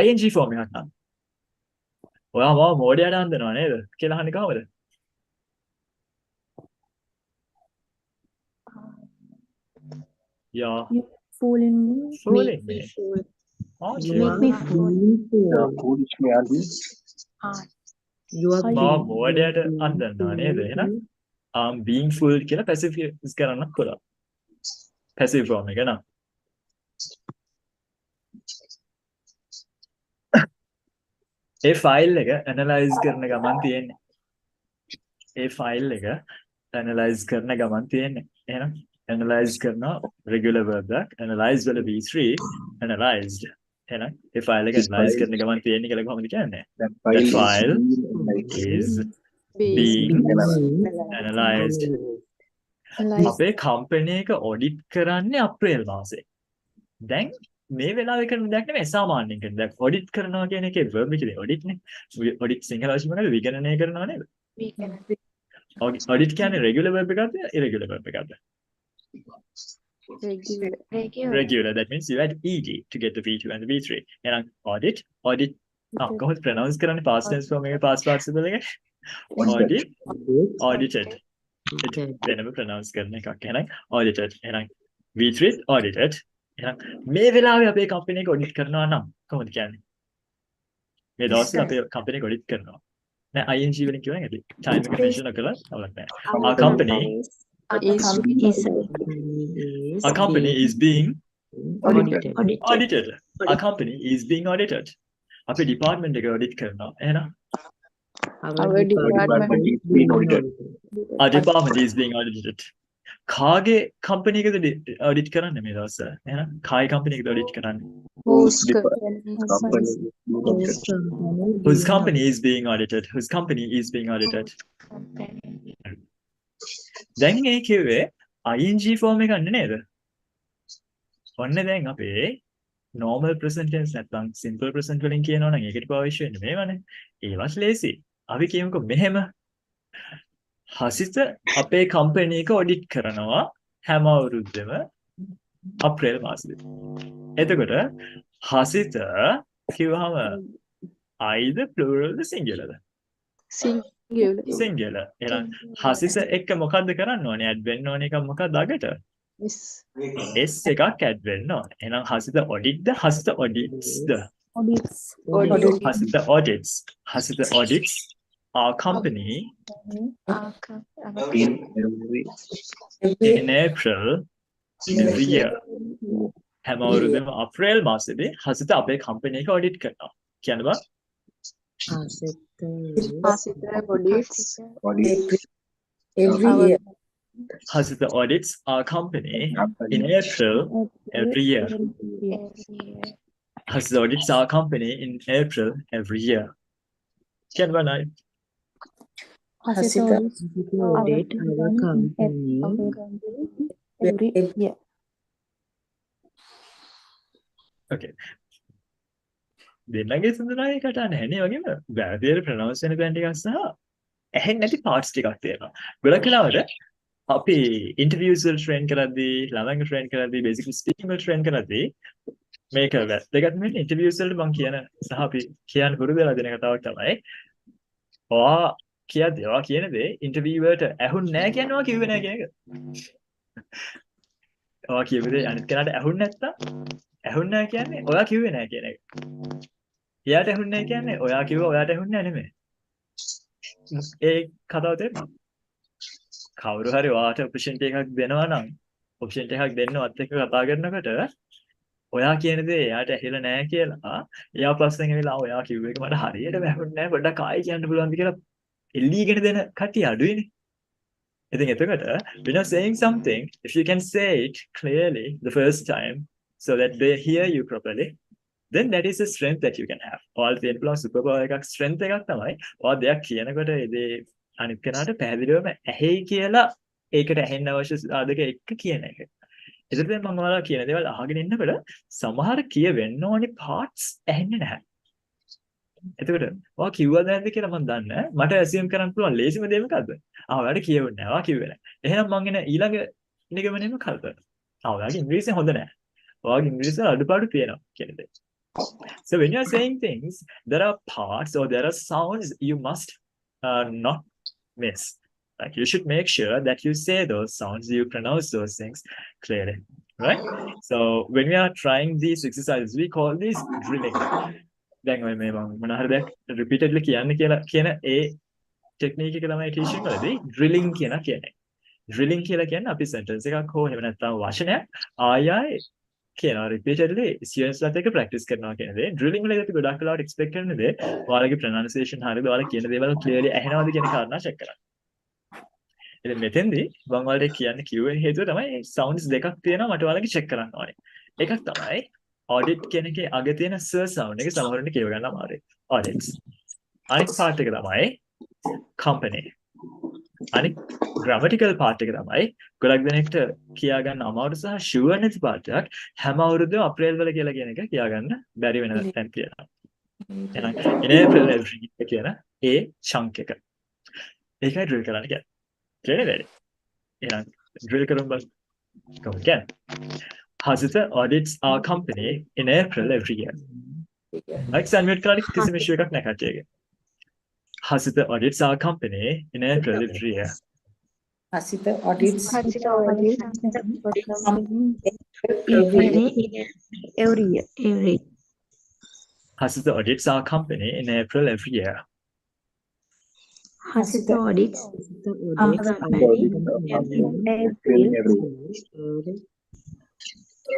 ing form එකක් නම් ඔයා මාව මොඩියට අඳිනවා නේද කියලා අහන්නේ කොහමද? Yeah, You fooling me. fooling me. You Okay. are foolish. foolish me are you? You are මාව being මොඩියට අඳිනවා නේද? එහෙනම් being fooled කියලා passive use කරන්න පුළුවන්. passive form එක නම් ඒ ෆයිල් එක ඇනලයිස් කරන ගමන් තියෙන්නේ. ඒ ෆයිල් එක ඇනලයිස් කරන ගමන් තියෙන්නේ. එහෙනම් ඇනලයිස් කරනවා regular verb එකක්. ඇනලයිස් වල V3 analyzed. එහෙනම් ඒ ෆයිල් එක ඇනලයිස් කරන ගමන් තියෙන්නේ කියලා කොහොමද කියන්නේ? That The file file is is being analyzed. Like අපේ කම්පැනි එක ඔඩිට් කරන්නේ අප්‍රේල් මාසේ. දැන් මේ වෙලාවේ කරන දෙයක් නෙමෙයි සාමාන්‍යයෙන් කරන දෙයක්. ඔඩිට් කරනවා කියන එකේ verb එකේ ඔඩිට් නේ. ඔඩිට් සිංහල වචන මොකද? විගණනය කරනවා නේද? ඔඩිට් කියන්නේ regular verb එකක්ද irregular verb එකක්ද? Regular. That means you add ed to get the V2 and the V3. එහෙනම් audit කොහොමද pronounce කරන්නේ past tense form එකේ past participle එක? Audit audited. වෙනම pronounce කරන එකක්. එහෙනම් audited. එහෙනම් V3 audited. එහෙනම් මේ වෙලාවේ අපේ කම්පැනි එක ඔඩිට් කරනවා නම් කොහොමද කියන්නේ? මේ දවස්වල අපේ කම්පැනි එක ඔඩිට් කරනවා. නෑ ing වලින් කියවන්නේ නැති. time එක mention කරලා අවුලක් නෑ. Our company is being audited. Our company is being audited. අපේ department එක audit කරනවා. එහෙනම් our department is being audited. our department is being audited. කාගේ කම්පැනි එකද ඔඩිට් කරන්නේ මේ දවස්වල? එහෙනම් කායි කම්පැනි එකද ඔඩිට් කරන්නේ? Whose company is being audited? Whose company is being audited? දැන් මේ කිව්වේ ing form එක ගන්න නේද? ඔන්න දැන් අපේ normal present tense නැත්නම් simple present වලින් කියනවා නම් ඒකට පාවිච්චි වෙන්නේ මේවනේ. ඒවත් ලේසි. අපි කියමුකෝ මෙහෙම හසිත අපේ කම්පැනි එක ඔඩිට් කරනවා හැම අවුරුද්දෙම අප්‍රේල් මාසෙදී. එතකොට හසිත කිව්වහම I'ද pluralද singularද? Singular. එහෙනම් හසිත එක්ක මොකද්ද කරන්න ඕනේ? add වෙන්න ඕනේ එක මොකක්ද අගට? S එකක් add වෙන්න ඕනේ. එහෙනම් Hasitha auditද? Hasitha auditsද? audits. Hasitha audits. Hasitha audits our company In every in April every year. හැම අවුරුද්දෙම අප්‍රේල් මාසෙදී හසිත අපේ කම්පැනි එක ඔඩිට් කරනවා. කියන්න බෑ? audit every year. Hasitha audits our company in April every year. Hasiත audits our company in April every year. කියන්න බෑ නයි? Hasita audit our company every year. Okay. දෙන්නගේ සුන්දරයි කතා නැහැ නේ වගේම වැරදියට ප්‍රොනවුන්ස් වෙන තැන් ටිකක් සහ ඇහෙන්නේ නැති පාර්ට්ස් ටිකක් තියෙනවා. ගොඩක් වෙලාවට අපි ඉන්ටර්වියුස් වල ට්‍රේන් කරද්දී ළමයින්ව ට්‍රේන් කරද්දී බේසික් ස්පීකින් වල ට්‍රේන් කරද්දී මේක වැදගත් වෙන්නේ ඉන්ටර්වියුස් වලට මම කියන සහ අපි කියන්න පුරුදු වෙලා දෙන කතාවක් තමයි ඔයා කියන දේ ඉන්ටර්වියුවර්ට ඇහුන්නේ නැහැ කියන්නේ ඔයා කිව්වේ නැහැ කියන එක. ඔයා කියපු දේ අනිත් කෙනාට ඇහුන්නේ නැත්තම් ඇහුන්නේ නැහැ කියන්නේ ඔයා කිව්වේ නැහැ කියන එක. එයාට ඇහුන්නේ නැහැ කියන්නේ ඔයා කිව්වා ඔයාට ඇහුන්නේ නැහැ නෙමෙයි. ඒ කතාව තේරෙනවද? කවුරු හරි ඔයාට opportunity එකක් දෙනවා නම් opportunity එකක් දෙන්නවත් එක්ක කතා කරනකොට ඔයා කියන දේ එයාට ඇහිලා නැහැ කියලා එයා ප්‍රශ්නෙන් ඇවිල්ලා ඔයා කිව්ව එක මට හරියට වැහුන්නේ නැහැ පොඩ්ඩක් ආයෙ කියන්න පුළුවන්ද කියලා එල්ලීගෙන දෙන කට්ටිය අඩුයිනේ. ඉතින් එතකොට when you're saying something if you can say it clearly the first time so that they hear you properly then that is a strength that you can have. ඔයාලා තියෙන පුළුවන් super power එකක් strength එකක් තමයි ඔයා දෙයක් කියනකොට ඒ අනිත් කෙනාට පැහැදිලිවම ඇහෙයි කියලා ඒකට ඇහෙන්න අවශ්‍ය සාධක එක්ක කියන එක. එතකොට මම ඔයාලා කියන දේවල් අහගෙන ඉන්නකොට සමහර කියවෙන්න ඕනි parts ඇහෙන්නේ නැහැ. එතකොට ඔයා කිව්වද නැද්ද කියලා මම දන්නේ නැහැ. මට assume කරන්න පුළුවන් ලේසිම දේ මොකද්ද? ඔයාලට කියවුන්නේ නැහැ. ඔයා කිව්වේ නැහැ. එහෙනම් මම එන ඊළඟ නිගමනය මොකක්ද? ඔයාලගේ ඉංග්‍රීසියෙන් හොඳ නැහැ. ඔයාගේ ඉංග්‍රීසියෙන් අඩුපාඩු තියෙනවා කියන දේ. So when you are saying things, there are parts or there are sounds you must not miss. Like you should make sure that you say those sounds, you pronounce those things clearly, right? So when we are trying these exercises, we call these drilling. Then ඔය මේ මොන හරි දෙයක් repeatedly කියන්න කියලා කියන ඒ technique එක තමයි teaching වලදී drilling කියන්නේ. Drilling කියලා කියන්නේ අපි sentence එකක් හෝ එහෙම නැත්නම් වචනයක් ආයෙ කියනවා repeatedly students ලාත් එක්ක practice කරනවා කියන දේ. drilling වලදී අපි ගොඩක් වෙලාවට expect කරන දේ ඔයාලගේ pronunciation හරියද ඔයාලා කියන දේවල් clearly ඇහෙනවද කියන කාරණා check කරන්න. ඉතින් මෙතෙන්දී මම ඔයාලට කියන්න කිව්වේ හේතුව තමයි sounds දෙකක් තියෙනවා මට ඔයාලගේ check කරන්න ඕනේ. එකක් තමයි audit කියන එකේ අග තියෙන s sound එක සමහරවිට කියව ගන්න අමාරුයි. audits. අනිත් part එක තමයි company. අනිත් grammatical part එක තමයි ගොඩක් දෙනෙක්ට කියා ගන්න අමාරු සහ sure නැති part එකක් හැම අවුරුද්දම අප්‍රේල් වල කියලා කියන එක කියා ගන්න බැරි වෙන තැන් තියෙනවා. එහෙනම් in April every year කියන ඒ chunk එක. ඒකයි drill කරන්න කියන්නේ. Clear ready? එහෙනම් drill කරමු බලන්න. Come again. Hasita audits our company in April every year. Next unmute කරලා කිසිම issue එකක් නැහැ කට්ටියගේ. Hasita audits our company in April every year. Hasita audits every year. Hasita audits our company in April every year. Hasita audits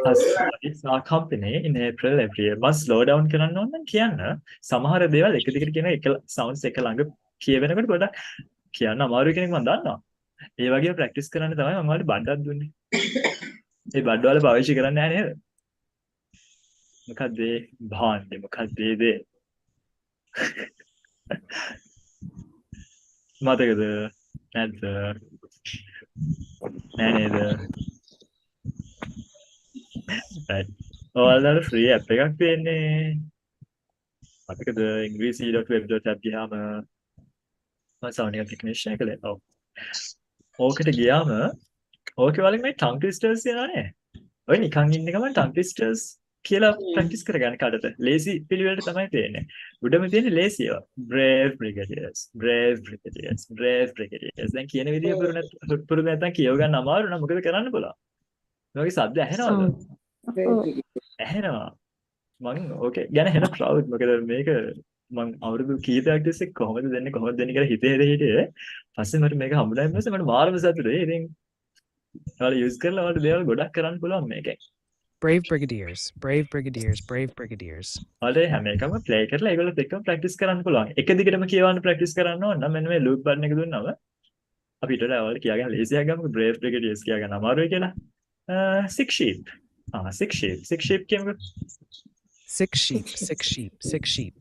Hasita audits our company in April every year. මම slow down කරන්න ඕන නම් කියන්න. සමහර දේවල් එක දිගට කියන එක sounds එක ළඟ කියවෙනකොට පොඩ්ඩක් කියන්න අමාරුයි කෙනෙක් මම දන්නවා. ඒ වගේ ප්‍රැක්ටිස් කරන්න තමයි මම ඔයාලට බඩක් දුන්නේ. ඒ බඩ වල පාවිච්චි කරන්නේ නැහැ නේද? මොකක්ද ඒ භාණ්ඩේ මොකක්ද ඒ දේ? මතකද නැද්ද? නෑ නේද? right. ඔයාලට free app එකක් තියෙන්නේ. මතකද english.web.app ගියාම මම sound එක technician එකලේ. ඔව්. ඕකට ගියාම ඕකේ වලින් මේ tongue twisters තියෙනවානේ. ඔය නිකන් ඉන්න ගමන් tongue twisters කියලා ප්‍රැක්ටිස් කරගන්න කඩට. lazy පිළිවෙලට තමයි තියෙන්නේ. උඩම තියෙන්නේ lazy ඒවා. brave brigadiers, brave brigadiers, brave brigadiers. දැන් කියන විදිය පුරුදු නැත්නම් කියව ගන්න අමාරු නම් මොකද කරන්න පුළුවන්? මේ වගේ සද්ද ඇහෙනවද? ඇහෙනවා. මම ඕකේ ගැන හෙන proud මොකද මේක මම අවුරුදු කීපයක් තිස්සේ කොහොමද දෙන්නේ කියලා හිතේ පස්සේ මට මේක හම්බුනාම පස්සේ මට මාරම සතුටුයි. ඉතින් ඔයාලා යූස් කරලා ඔයාලට දේවල් ගොඩක් කරන්න පුළුවන් මේකෙන්. Brave Brigadiers, Brave Brigadiers, Brave Brigadiers. ඔයාලා හැම එකම ප්ලේ කරලා ඒගොල්ලොත් එක්කම ප්‍රැක්ටිස් කරන්න පුළුවන්. එක දිගටම කියවන්න ප්‍රැක්ටිස් කරන්න ඕන නම් මෙන්න මේ ලූප් බටන් එක දුන්නම අපිට ඔයාලට කියාගන්න ලේසියක් ගමු Brave Brigadiers කියාගන්න අමාරුයි කියලා. Six sheep. Six sheep. Six sheep කියමුකෝ. Six sheep, six sheep, six sheep.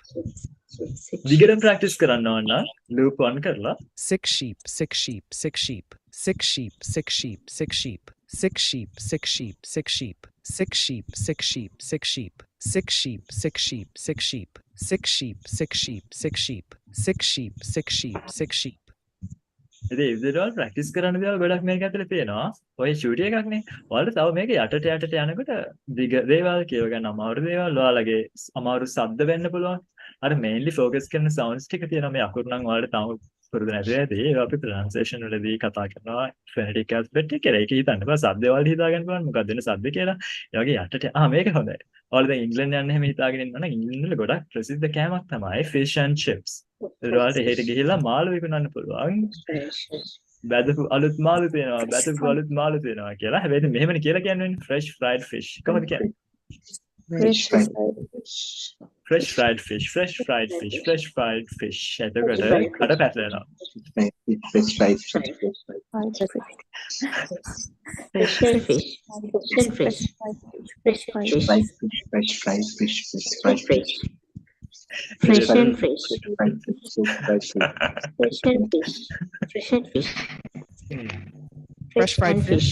දිගටම ප්‍රැක්ටිස් කරන්න ඕන නම් ලූප් on කරලා Six sheep, six sheep, six sheep. Six sheep, six sheep, six sheep. Six sheep, six sheep, six sheep. Six sheep, six sheep, six sheep. Six sheep, six sheep, six sheep. Six sheep, six sheep, six sheep. Six sheep, six sheep, six sheep. ඉතින් ඒ විදිහට practice කරන්න දේවල් ගොඩක් මේක ඇතුලේ තියෙනවා. ඔය ෂූටි එකක්නේ. ඔයාලට තව මේක යටට යනකොට දිග දේවල් කියව ගන්න අමාරු දේවල් ඔයාලගේ අමාරු ශබ්ද වෙන්න පුළුවන්. අර mainly focus කරන sounds ටික තියෙනවා මේ අකුරු නම් ඔයාලට තව පුරුදු නැති ඇති. ඒක අපි pronunciation වලදී කතා කරනවා phonetic aspect එක කියලා. ඒක හිතන්න බෑ. ශබ්ද වලට හිතා ගන්න පුළුවන් මොකක්ද වෙන ශබ්ද කියලා. ඒ වගේ යටට මේක හොඳයි. ඔයාලා දැන් ඉංග්‍රීසි යන්න හැම හිතාගෙන ඉන්නවා නම් ඉංග්‍රීසි වල ගොඩක් ප්‍රසිද්ධ කෑමක් තමයි fish and chips. ඒ වලට එහෙට ගිහිල්ලා මාළු විකුණන්න පුළුවන්. බැදපු අලුත් මාළු තියෙනවා බැදපු අලුත් මාළු තියෙනවා කියලා. හැබැයි ඉතින් මෙහෙමනේ කියලා කියන්නේ fresh fried fish. කොහොමද කියන්නේ? Fresh Fried fresh fried fish fresh fried fish fresh fried fish. එතකොට කඩ පැටලෙනවා. Fresh fried fish. fried fish. Fresh fish. Fresh fish. Fresh fish. Fried fish. Fresh fried fish. Fresh fried fish. Fresh and fish. Fried fish. Fried fish. Fresh and fish. Fresh and fish. Fresh fried and fish.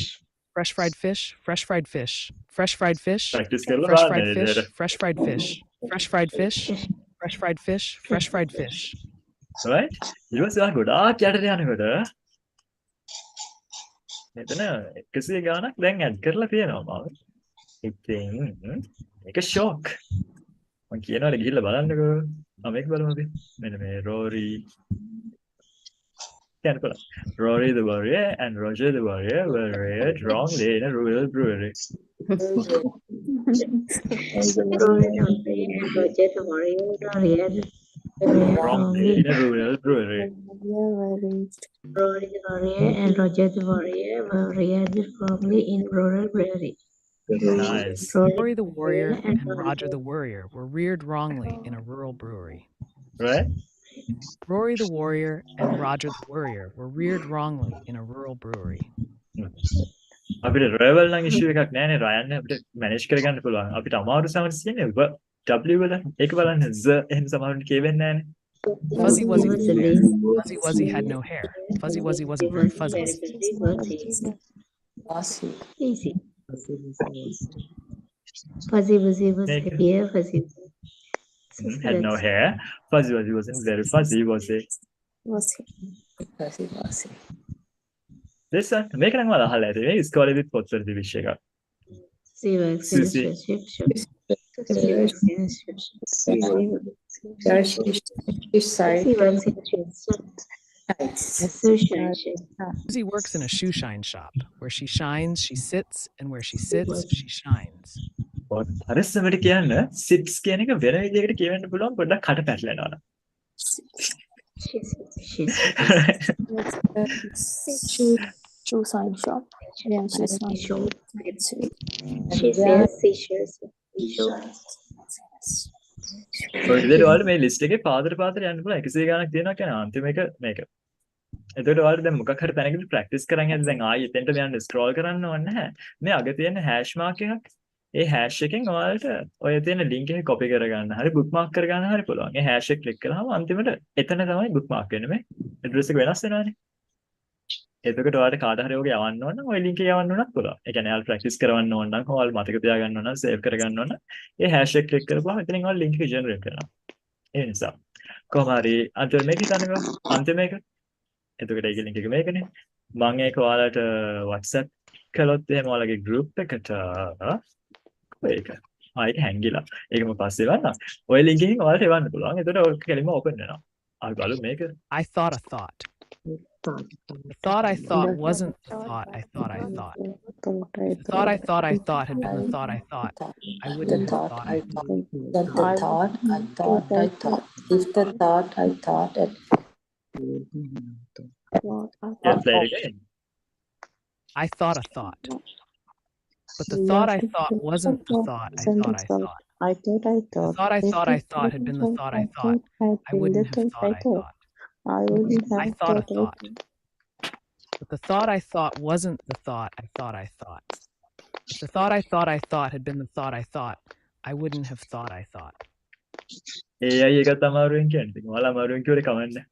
Fresh fried fish. Fresh fried fish. Fresh fried fish. practice කරලා Fresh බලන්න fried fish. එළියට. Fresh fried fish. Fresh fried fish. Fresh fried fish. Fresh fried fish. right ඊට පස්සේ ආ ගොඩාක් යටට යනකොට මෙතන 100 ගාණක් දැන් ඇඩ් කරලා තියෙනවා මම. ඉතින් ඒක ෂොක්. මම කියනවානේ ගිහිල්ලා බලන්නකෝ. මේක බලමු අපි. මෙන්න මේ Rory කියන්න බලන්න. Rory the Warrior and Roger the Warrior were reared wrongly in a rural brewery. Roger the warrior were reared Wrongly in a rural brewery. Rory the warrior and Roger the warrior were reared wrongly in rural brewery. Nice. Rory the warrior and Roger the warrior were reared wrongly in a rural brewery. Right? Rory the warrior and Roger the warrior were reared wrongly in a rural brewery. අපිට රෙවල් නම් ඉෂුව එකක් නැහැ නේ Ryan අපිට manage කරගන්න පුළුවන්. අපිට අමාරු සමහරවිට කියන්නේ W වල ඒක බලන්න Z එහෙම සමහරවිට කියවෙන්නේ නැහැ නේ. Fuzzy Wuzzy had no hair. Fuzzy Wuzzy wasn't very fuzzy. Bossy. Easy. Fuzzy Wuzzy was Thank you. happier. Fuzzy Had no hair. Fuzzy Wuzzy wasn't very fuzzy, was it? Bossy. Bossy. This one මේක නම් මම අහලා ඇති. මේ ඉස්කෝලේදීත් පොත්වලදී විශ්ය එකක්. She works in a Susie. ship shop. She works in a ship shop. Fish side. She works in a ship shop. A sushi shop. Susie works in a shoe shine shop. Where she shines, she sits, and where she sits, she shines. පරිස්සමට කියන්න sits කියන එක වෙන විදිහකට කියවෙන්න පුළුවන් පොඩ්ඩක් කට පැටලෙනවා. She's Shoe sign shop. Yeah, she's not show. sure. She sells seashells. ඔය විදිහට ඔයාලට මේ ලිස්ට් එකේ පාදට යන්න පුළුවන් 100 ගණක් තියෙනවා කියන අන්තිම එක මේක. එතකොට ඔයාලට දැන් මොකක් හරි තැනකදී ප්‍රැක්ටිස් කරන් යද්දි දැන් ආයෙ එතෙන්ට යන්න ස්ක්‍රෝල් කරන්න ඕනේ නැහැ. මේ අග තියෙන හැෂ් මාක් එකක්. ඒ හැෂ් එකෙන් ඔයාලට ඔය තියෙන ලින්ක් එක කොපි කරගන්න හරි බුක්මාක් කරගන්න හරි පුළුවන්. ඒ හැෂ් එක ක්ලික් කළාම අන්තිමට එතන තමයි බුක්මාක් වෙන්නේ මේ. ඇඩ්‍රස් එක වෙනස් වෙනවානේ. එතකොට ඔයාලට කාට හරි ඔගේ යවන්න ඕන නම් ওই ලින්ක් එක යවන්න උනත් පුළුවන්. ඒ කියන්නේ ඔයාලා ප්‍රැක්ටිස් කරවන්න ඕන නම් ඔයාලා මතක තියාගන්න ඕන නම් සේව් කරගන්න ඕන නම් ඒ හැෂ් එක ක්ලික් කරපුවම එතනින් ඔයාලා ලින්ක් එක ජෙනරේට් කරනවා. ඒ නිසා කොහොම හරි අන්තිම මේක හිතන්නකෝ අන්තිම එක. එතකොට ඒක ලින්ක් එක මේකනේ. මම ඒක ඔයාලට WhatsApp කළොත් එහෙම ඔයාලගේ group එකට ඒක ආයෙත් හැංගිලා. ඒකම පස්සේ වන්නා. ඔය ලින්ක් එකෙන් ඔයාලට එවන්න පුළුවන්. එතකොට ඔක කෙලින්ම ඕපන් වෙනවා. අපි බලමු මේක. I thought a thought. The thought I thought wasn't the thought I thought I thought. The thought I thought I thought had been the thought I thought. I wouldn't have thought I thought. The thought I thought. If the thought I thought it. Yeah, play it again. I thought a thought. But the thought I thought wasn't the thought I thought I thought. I thought The thought I thought I thought had been the thought I thought. I wouldn't have thought I thought. I wouldn't have I thought a thought. But the thought I thought wasn't the thought I thought I thought. If the thought I thought had been the thought I thought, I wouldn't have thought I thought. AI එකත් අමාරුවෙන් කියන්නේ. ඉතින් ඔයාලා අමාරුවෙන් කියුවේ කමන්නේ.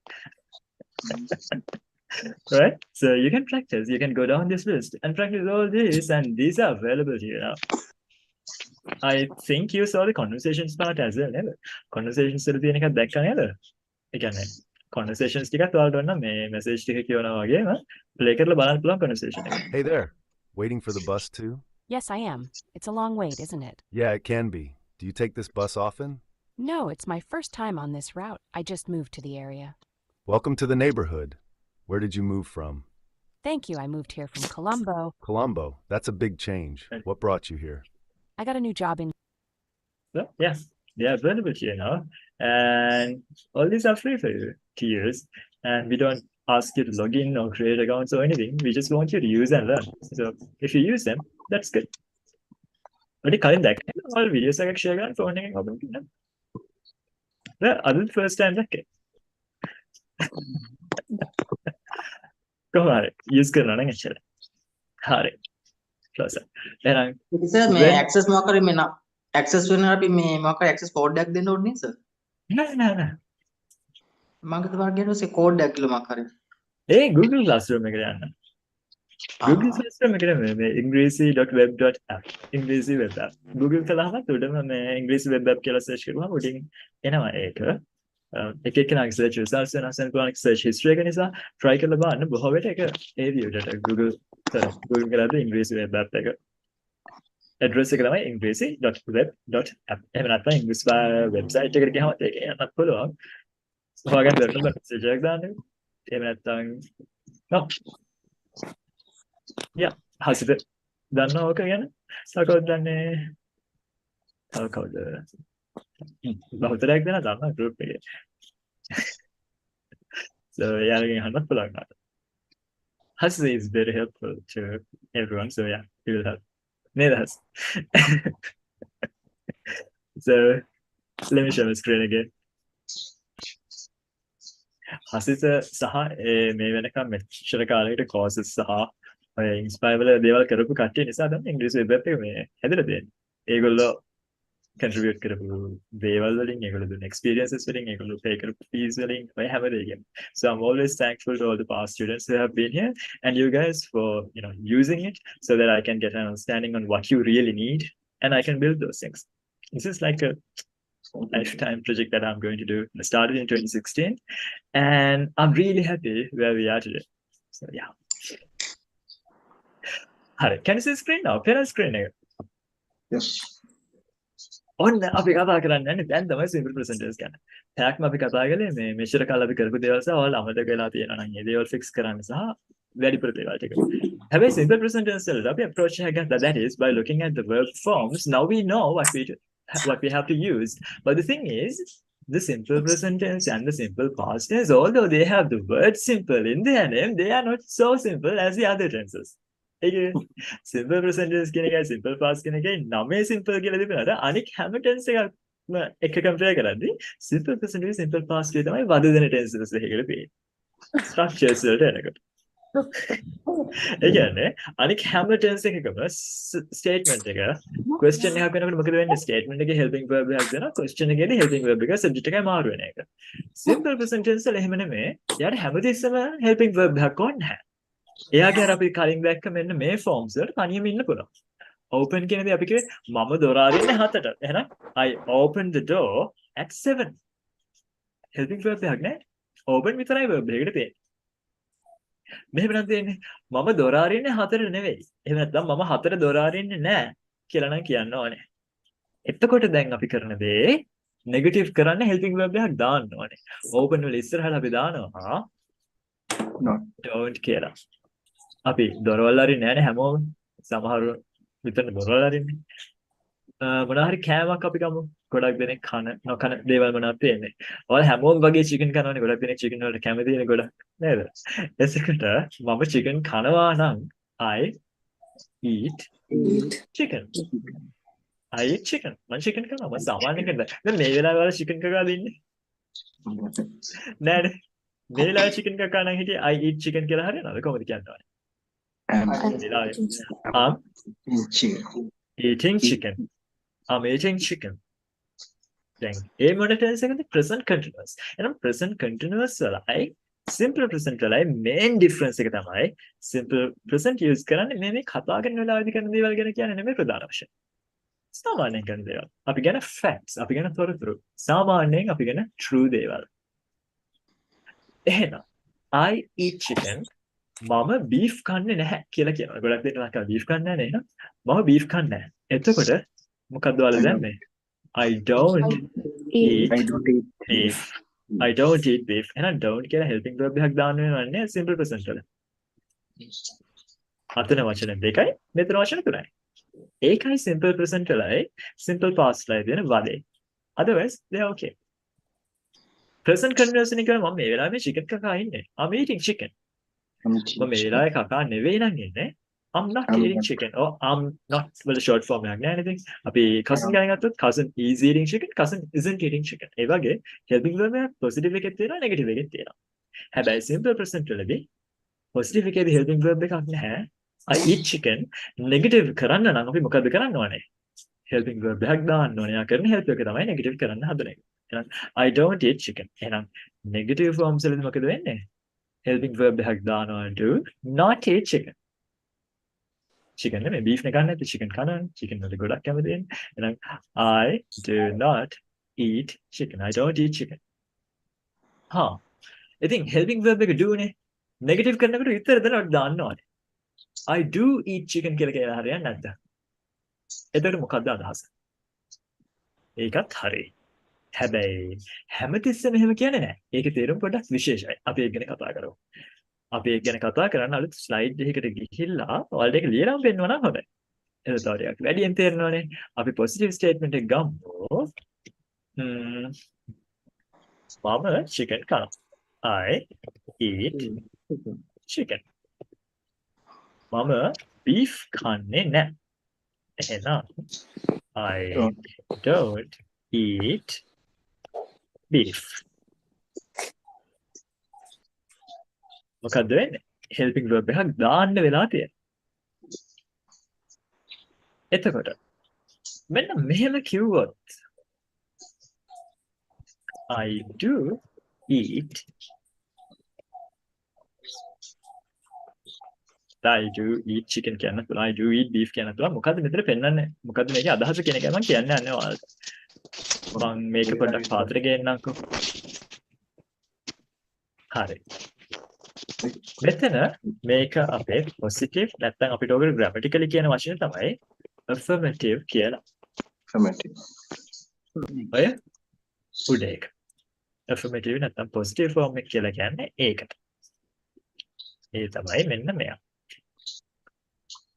Right? So you can practice. You can go down this list and practice all these, and these are available here now. I think you saw the conversations part as well, never. Conversations වල තියෙන එකක් දැක්කා නේද? ඒ කියන්නේ conversations ටිකත් ඔයාලට ඕන නම් මේ message ටික කියවනවා වගේම play කරලා බලන්න පුළුවන් conversation එක. Hey there. Waiting for the bus too? Yes, I am. It's a long wait, isn't it? Yeah, it can be. Do you take this bus often? No, it's my first time on this route. I just moved to the area. Welcome to the neighborhood. Where did you move from? Thank you. I moved here from Colombo. Colombo. That's a big change. What brought you here? I got a new job in. So, yeah, they are available here now. And all these are free for you to use. And we don't ask you to log in or create accounts or anything. We just want you to use and learn. So if you use them, that's good. But කලින් දැක්කේ all videos එකක් share කරන්න phone එකෙන් open කරන්න. අද first time දැක්කේ. කොහොම හරි use කරනවා නම් එච්චරයි. හරි. close. එහෙනම් සර් මේ access මොකක් කරේ මේ access වෙනවා අපි මේ මොකක් හරි access code එකක් දෙන්න ඕනේ සර්. නෑ. මම හිතුවා කියනවා code එකක් කියලා මොකක් හරි. ඒ Google Classroom එකට යන්න. Google Classroom එකට මේ ingreasy.web.app ingreasy web app Google කළාම උඩම මේ ingreasy web app කියලා search කරුවම උඩින් එනවා ඒක. එක කෙනාගේ search results වෙනස් වෙනවා search history එක නිසා try කරලා බලන්න බොහෝ වෙලට ඒක ඒ විදිහට Google කරලා ingreasy web app එක address එක තමයි ingreasy.web.app එහෙම නැත්නම් English website එකට ගියාම ඒක යන්නත් පුළුවන්. හොයාගන්න බැරි නම් search එකක් දාන්න. එහෙම නැත්නම් හසිත දන්නවා ඕක ගැන? සකෝත් දන්නේ? කවුද? බහුතරයක් දෙනා දන්නවා group එකේ. So යාළුවෝ අහන්නත් පුළුවන් නේද? Hasid is very helpful to everyone, so yeah, he will help. නේද Hasid? So let me share my screen again. Hasid සහ මේ වෙනකම් මෙච්චර කාලයකට courses සහ inspire වල දේවල් කරපු කට්ටිය නිසා දැන් ඉංග්‍රීසි වෙබ් එක මේ හැදලා තියෙන්නේ. ඒගොල්ලෝ contribute කරපු දේවල් වලින් ඒගොල්ලෝ දුන්න experiences වලින් ඒගොල්ලෝ pay කරපු fees වලින් ඔය හැම දෙයකින්. So I'm always thankful to all the past students who have been here and you guys for using it so that I can get an understanding on what you really need and I can build those things. This is like a lifetime project that I'm going to do. I started in 2016 and I'm really happy where we are today. So yeah. Hi, can you see the screen now? Parent screen එක. Yes. ඔන්න අපි කතා කරන්නේ දැන් තමයි simple presenters ගැන. ටැග්ම අපි කතා කළේ මේ මෙච්චර කාලෙ අපි කරපු දේවල් සහ ඔයාලා අමතක වෙලා තියෙනවා නම් ඒ දේවල් fix කරන්න සහ වැඩිපුර දේවල් ටික. හැබැයි simple presenters වලට අපි approach එක ගත්තා that is by looking at the verb forms. Now we know what we have to use. But the thing is the simple present tense and the simple past tense, although they have the word simple in their name, they are not so simple as the other tenses. Simple present tense කියන එකයි simple past කියන එකයි නමේ simple කියලා තිබුණාට අනික හැම tense එකක්ම එක compare කරද්දී simple present tense simple past එක තමයි වද දෙන tenses එකකට තියෙන්නේ. Structures වලට එනකොට. ඒ කියන්නේ අනික හැම tense එකකම statement එක question එකක් වෙනකොට මොකද වෙන්නේ statement එකේ helping verb එකක් දෙනවා question එකේදී helping verb එක subject එකයි මාරු වෙන එක. Simple present tense වල එහෙම නෙමෙයි. යාට හැමතිස්සෙම helping verb එකක් ඕනේ නැහැ. එයාගේ අර අපි කලින් දැක්ක මෙන්න මේ forms වලට තනියම ඉන්න පුළුවන්. Open කියන දේ අපි කිව්වේ මම දොර අරින්නේ 7ට. එහෙනම් I opened the door at 7. helping verb එකක් නෑ. Open විතරයි verb එකකට තියෙන්නේ. මෙහෙම නම් තියෙන්නේ මම දොර අරින්නේ 4ට නෙවෙයි. එහෙම නැත්නම් මම 4ට දොර අරින්නේ නෑ කියලා නම් කියන්න ඕනේ. එතකොට දැන් අපි කරන දේ negative කරන්න helping verb එකක් දාන්න ඕනේ. Open වල ඉස්සරහට අපි දානවා don't කියලා. අපි දොරවල් අරින්නේ නැහැ නේ හැමෝම. සමහරව විතර දොරවල් අරින්නේ. මොනවා හරි කෑමක් අපි ගමු. ගොඩක් දෙනෙක් කන නොකන දේවල් මොනවද තියෙන්නේ. ඔයාලා හැමෝම වගේ chicken කනවනේ. ගොඩක් දෙනෙක් chicken වලට කැමති නේ ගොඩක්. නේද? එසකට මම chicken කනවා නම් I eat chicken. I eat chicken. මම chicken කනවා. මම සාමාන්‍යයෙන් කරනවා. දැන් මේ වෙලාවේ ඔයාලා chicken කකාද ඉන්නේ? නෑනේ. මේ වෙලාවේ chicken කකා නම් හිටියේ I eat chicken කියලා හරියනවද? කොහොමද කියන්නේ? I'm eating chicken. I'm eating chicken. දැන් ඒ මොන tense එකද? present continuous. එහෙනම් present continuous වලයි simple present වලයි main difference එක තමයි simple present use කරන්නේ මේ කතා කරන වෙලාවේදී කරන දේවල් ගැන කියන්නේ නෙමෙයි ප්‍රධාන වශයෙන්. සාමාන්‍යයෙන් කරන දේවල්. අපි ගැන facts, අපි ගැන තොරතුරු. සාමාන්‍යයෙන් අපි ගැන true දේවල්. එහෙනම් I eat chicken මම beef කන්නේ නැහැ කියලා කියනවා. ගොඩක් දෙනෙක් ලංකාව beef කන්නේ නැහැ නේද? මම beef කන්නේ නැහැ. එතකොට මොකක්ද ඔයාලා දන්නේ? I don't eat beef. I don't eat beef. එහෙනම් don't කියලා helping verb එකක් දාන්න වෙනවන්නේ simple present වල. අතන වචන දෙකයි, මෙතන වචන තුනයි. ඒකයි simple present වලයි simple past වලයි දෙන වදේ. Otherwise they are okay. present continuous එක මම මේ වෙලාවේ chicken කකා ඉන්නේ. I'm eating chicken. මම මේ වෙලාවේ කකා නෙවෙයි නම් ඉන්නේ. I'm not eating chicken or I'm not well short form එකක් නෑ නේද? අපි cousin ගණන් ගත්තොත් cousin is eating chicken, cousin isn't eating chicken. ඒ වගේ helping verb එකක් positive එකක් තියෙනවා negative එකක් තියෙනවා. හැබැයි simple present වලදී positive එකේදී helping verb එකක් නැහැ. I eat chicken negative කරන්න නම් අපි මොකද කරන්න ඕනේ? helping verb එකක් දාන්න ඕනේ. යා කරන help එක තමයි negative කරන්න හදන එක. එහෙනම් I don't eat chicken. එහෙනම් negative forms වලදී මොකද වෙන්නේ? helping verb එකක් දානවා do not eat chicken. chicken නෙමෙයි beef නේ ගන්න නැත්නම් chicken කනවා. chicken වලට ගොඩක් කැමති වෙන්නේ. එහෙනම් I do not eat chicken. I don't eat chicken. හා ඉතින් helping verb එක do නේ negative කරනකොට විතර දෙනවට දාන්න ඕනේ. I do eat chicken කියලා කියලා හරියන්නේ නැද්ද? එතකොට මොකක්ද අදහස? ඒකත් හරි. හැබැයි හැමතිස්සෙම එහෙම කියන්නේ නැහැ. ඒකේ තේරුම පොඩ්ඩක් විශේෂයි. අපි ඒක ගැන කතා කරමු. අපි ඒක ගැන කතා කරන්න අලුත් ස්ලයිඩ් එකකට ගිහිල්ලා ඔයාලට ඒක ලියලා පෙන්නනවා නම් හොඳයි. ඒක තව ටිකක් වැඩියෙන් තේරෙනවනේ. අපි පොසිටිව් ස්ටේට්මන්ට් එක ගමු. මම chicken කනවා. I eat chicken. මම beef කන්නේ නැහැ. එහෙනම් I don't eat beef. මොකද්ද වෙන්නේ? helping verb එකක් දාන්න වෙලා තියෙනවා. එතකොට මෙන්න මෙහෙම කිව්වොත් I do eat chicken කියන්න පුළුවන්. I do eat beef කියන්න පුළුවන්. මොකද්ද මෙතන පෙන්වන්නේ? මොකද්ද මේකේ අදහස කියන එක මම කියන්න යන්නේ ඔයාලට. මම මේක පොඩ්ඩක් පාත්‍රෙ ගේන්නම්කෝ. හරි. මෙතන මේක අපේ positive නැත්නම් අපිට ඔක grammatically කියන වචනේ තමයි affirmative කියලා. affirmative. ඔය උඩේක. affirmative නැත්නම් positive form එක කියලා කියන්නේ ඒකට. ඒ තමයි මෙන්න මෙයා.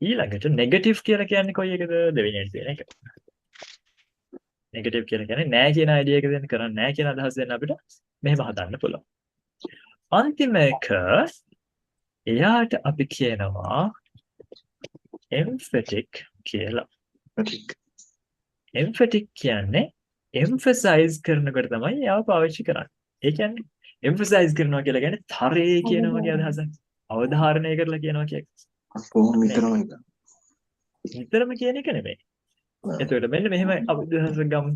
ඊළඟට negative කියලා කියන්නේ කොයි එකද? දෙවෙනියට තියෙන එක. negative කියලා කියන්නේ නෑ කියන idea එක දෙන්න කරන්නේ නෑ කියන අදහස දෙන්න අපිට මෙහෙම හදන්න පුළුවන්. අන්තිම එක එයාට අපි කියනවා emphatic කියලා. emphatic කියන්නේ emphasize කරනකොට තමයි එයාව පාවිච්චි කරන්නේ. ඒ කියන්නේ emphasize කරනවා කියලා කියන්නේ තරේ කියන වගේ අදහසක්. අවධාරණය කරලා කියනවා කියන්නේ. කොහොම නිතරම කියන එක නෙමෙයි. එතකොට මෙන්න මෙහෙම අදහස ගමු.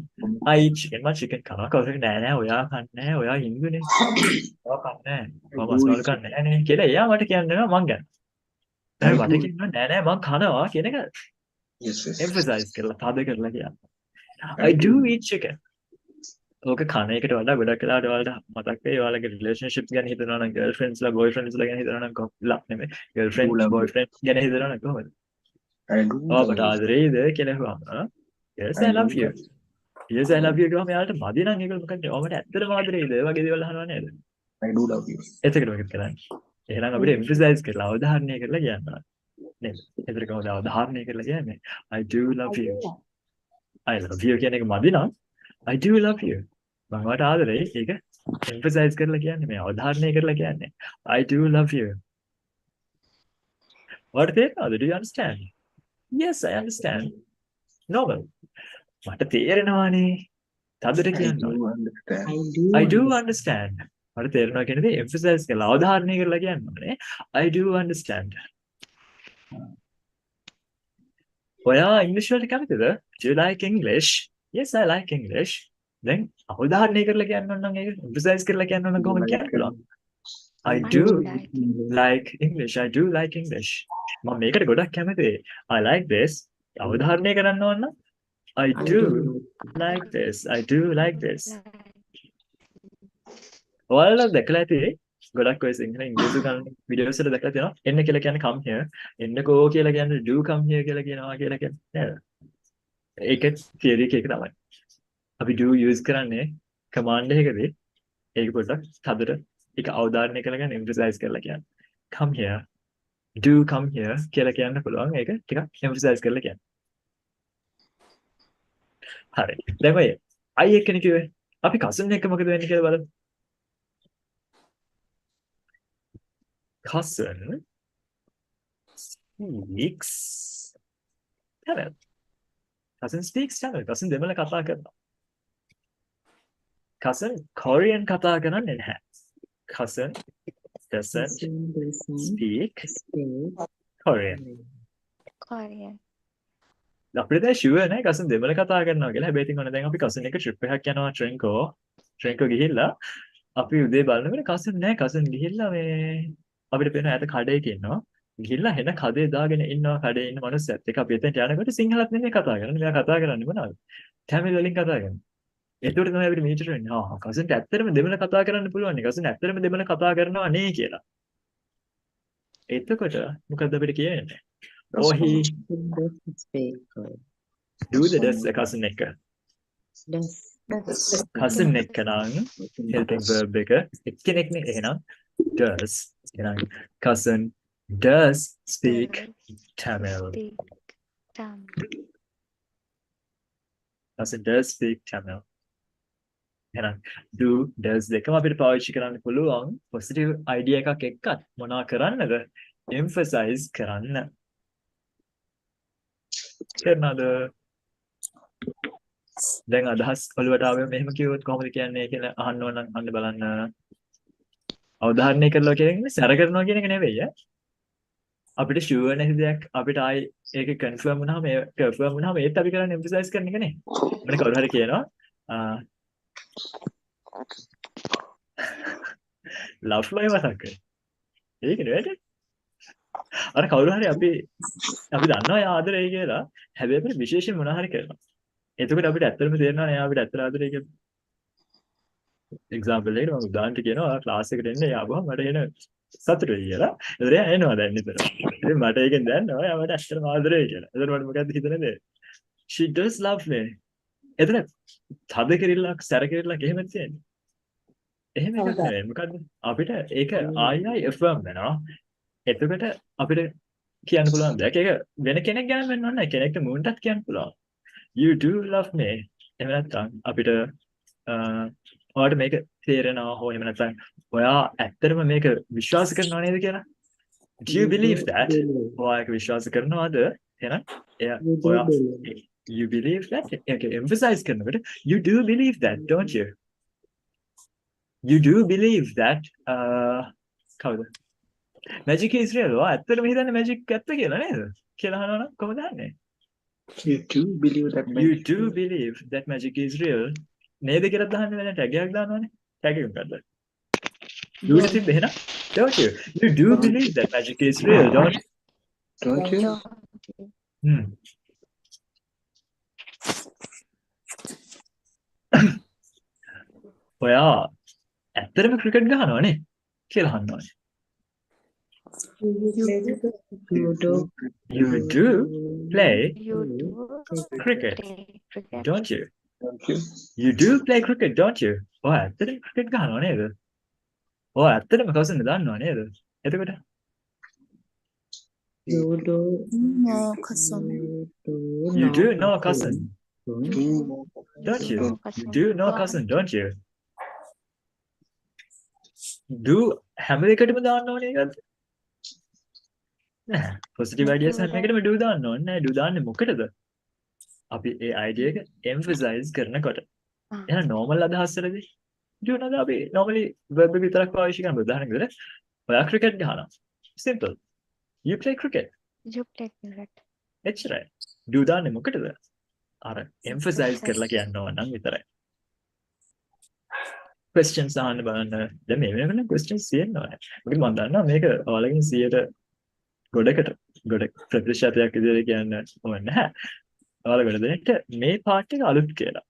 I eat chicken. මම chicken කනවා. කවුරුත් නෑ ඔයා කන්නේ නෑ. ඔයා හින්දුනේ. ඔයා කන්නේ නෑ. මම මස්වල කන්නේ නෑ නේ කියලා එයා මට කියනවා මං ගැන. දැන් මට කියනවා නෑ මං කනවා කියන එක. emphasize කරලා තද කරලා කියනවා. I do eat chicken. ඕක කන එකට වඩා ගොඩක් වෙලාවට ඔයාලට මතක් වෙයි ඔයාලගේ රිලේෂන්ෂිප්ස් ගැන හිතනවා නම් ගර්ල්ෆ්‍රෙන්ඩ්ස්ලා බොයිෆ්‍රෙන්ඩ්ස්ලා ගැන හිතනවා නම් කොහොමද නෙමෙයි ගර්ල්ෆ්‍රෙන්ඩ් බොයිෆ්‍රෙන්ඩ් ගැන හිතනවා නම් කොහොමද ඔබට ආදරේද කියලා අහුවම yes I love you yes I love you කියවම යාලට මදි නම් ඒක මොකක්ද ඔබට ඇත්තටම ආදරේද ඒ වගේ දේවල් අහනවා නේද I do love you එතකොට මොකද කරන්නේ එහෙනම් අපිට emphasize කරලා අවධාරණය කරලා කියන්න නේද එතකොට කොහොමද අවධාරණය කරලා කියන්නේ I do love you I love you කියන එක මදි නම් I do love you මම වට ආදරේ ඒක emphasize කරලා කියන්නේ මේ අවධාරණය කරලා කියන්නේ I do love you what තේරෙනවද do you understand yes I understand normal මට තේරෙනවානේ තදට කියනවා I do understand මට තේරෙනවා කියන්නේ emphasize කරලා අවධාරණය කරලා කියන්නේ I do understand ඔයා ඉංග්‍රීසි වලට කැමතිද do you like English yes I like English දැන් අවධාරණය කරලා කියන්න ඕන නම් ඒක emphasize කරලා කියන්න ඕන නම් කොහොමද කියන්න පුළුවන් I do like English I do like English මම මේකට ගොඩක් කැමතියි I like this අවධාරණය කරන්න ඕන නම් I do like this I do like this ඔයාලා දැකලා ඇති ගොඩක් ඔය සිංහල ඉංග්‍රීසි ගන්න වීඩියෝස් වල දැකලා තියෙනවා එන්න කියලා කියන්නේ come here එන්නකෝ කියලා කියන්නේ do come here කියලා කියනවා කියලා කියන්නේ නේද ඒක theory එකක තමයි අපි do use කරන්නේ command එකකදී ඒක පොඩ්ඩක් හදට ඒක අවධාරණය කරලා emphasize කරලා කියන්නේ come here do come here කියලා කියන්න පුළුවන් ඒක ටිකක් emphasize කරලා කියන්නේ හරි දැන් ඔය I එක්කනේ කිව්වේ අපි cousin එක මොකද වෙන්නේ කියලා බලමු cousin speaks Tamil. Cousin speaks Tamil. cousin දෙමළ කතා කරනවා. cousin Korean කතා කරන්නේ නැහැ. cousin doesn't speak Korean. Korean. අපිට දැන් ෂුවර් නෑ cousin දෙමළ කතා කරනවා කියලා. හැබැයි ඉතින් ඔන්න දැන් අපි cousin එක trip එකක් යනවා Trenco ගිහිල්ලා අපි උදේ බලනකොට cousin නෑ cousin ගිහිල්ලා මේ අපිට පේන ඈත කඩේක ඉන්නවා. ගිහිල්ලා හෙන කඩේ දාගෙන ඉන්නවා කඩේ ඉන්න මනුස්සයත් එක්ක අපි එතනට යනකොට සිංහලත් නෙමෙයි කතා කරන්නේ. මෙයා කතා කරන්නේ මොනවද? තමිල් වලින් කතා කරන්නේ. ඒකට තමයි අපිට මීටර වෙන්නේ. cousin ඇත්තටම දෙමළ කතා කරන්න පුළුවන් නේ. cousin ඇත්තටම දෙමළ කතා කරනවා නේ කියලා. එතකොට මොකද්ද අපිට කියන්නේ? Oh he do the does cousin එක. cousin එක නම් helping verb එක එක්කෙනෙක් නේ එහෙනම් does එහෙනම් cousin does speak Tamil. cousin does speak Tamil. එහෙනම් do does දෙකම අපිට පාවිච්චි කරන්න පුළුවන් positive idea එකක් එක්කත් මොනවා කරන්නද emphasize කරන්න. තේරුණාද? දැන් අදහස් ඔළුවට ආවෙම මෙහෙම කිව්වොත් කොහොමද කියන්නේ කියලා අහන්න ඕන නම් අන්න බලන්න. අවධාරණය කරලා කියන්නේ සැර කරනවා කියන එක නෙවෙයි ඈ. අපිට ෂුවර් නැති දෙයක් අපිට ආයි ඒක කන්ෆර්ම් වුණාම ඒත් අපි කරන්නේ එම්ෆසයිස් කරන එක නේ. මොන කවුරු හරි කියනවා ලව් ලයි වසක්. ඒක නෙවෙයි. අර කවුරු හරි අපි දන්නවා යා ආදරේ කියලා. හැබැයි අපිට විශේෂයෙන් මොනවා හරි කරනවා. එතකොට අපිට ඇත්තටම තේරෙනවා නේ අපිට ඇත්තට ආදරේ කියලා. එක්සැම්පල් එකකට මම උදාහරණයක් කියනවා ක්ලාස් එකට එන්න යාවම මට එන සතුටුයි කියලා. ඒතර එනවා දැන් නිතර. ඉතින් මට ඒකෙන් දැනනවා යා මට ඇත්තටම ආදරේ කියලා. එතකොට මට මොකද්ද හිතන්නේ? She does love me. එතන තද කිරිල්ලක් සැර කිරිල්ලක් එහෙම තියෙන්නේ. එහෙම එකක් නෙවෙයි. මොකද්ද? අපිට ඒක ආයි affirm වෙනවා. එතකොට අපිට කියන්න පුළුවන් දෙයක්. ඒක වෙන කෙනෙක් ගැන වෙන්න ඕනේ නැහැ. කෙනෙක්ට මූණටත් කියන්න පුළුවන්. You do love me. එහෙම නැත්නම් අපිට ඔයාලට මේක තේරෙනවා හෝ එහෙම නැත්නම් ඔයා ඇත්තටම මේක විශ්වාස කරනව නේද කියලා? Do you believe that? ඔයා ඒක විශ්වාස කරනවද? එහෙනම් ඔයා you believe that? ඒක emphasize කරනකොට you do believe that, don't you? You do believe that කවුද? Magic is real. ඔයා ඇත්තටම හිතන්නේ magic ඇත්ත කියලා නේද? කියලා අහනවනම් කොහොමද දන්නේ? You do believe that You do believe that magic is real. නේද කියලා දාන්න වෙන ටැග් එකක් දානවනේ. ටැග් එක මොකද්ද? Do you think එහෙනම්? Don't you? You do believe that magic is real, don't you? don't you? ඔයා ඇත්තටම ක්‍රිකට් ගහනවනේ කියලා අහනවනේ. You do play cricket, don't you? You do play cricket, don't you? ඔයා ඇත්තටම cricket ගහනව නේද? ඔයා ඇත්තටම cousin දන්නව නේද? එතකොට No cousin. you do know cousin, don't you? You do know cousin, don't you? Do හැම එකටම දාන්න ඕනේ නේද? නෑ. positive ideas හැම එකටම do දාන්න ඕනේ නෑ. do දාන්නේ මොකටද? අපි ඒ idea එක emphasize කරනකොට. එහෙනම් normal අදහස් වලදී do නේද අපි normally verb එක විතරක් පාවිච්චි කරන උදාහරණයකට ඔයා cricket ගහනවා. simple. You play cricket. You play cricket. එච්චරයි. do දාන්නේ මොකටද? අර emphasize කරලා කියන්න ඕන නම් විතරයි. questions අහන්න බලන්න. දැන් මේ වෙනකන් questions තියෙනවා. මොකද මම දන්නවා මේක ඔයාලගෙන් 100ට ගොඩ ප්‍රතිශතයක් විදිහට කියන්න ඕනේ නැහැ. ඔයාලා ගොඩ දෙනෙක්ට මේ part එක අලුත් කියලා.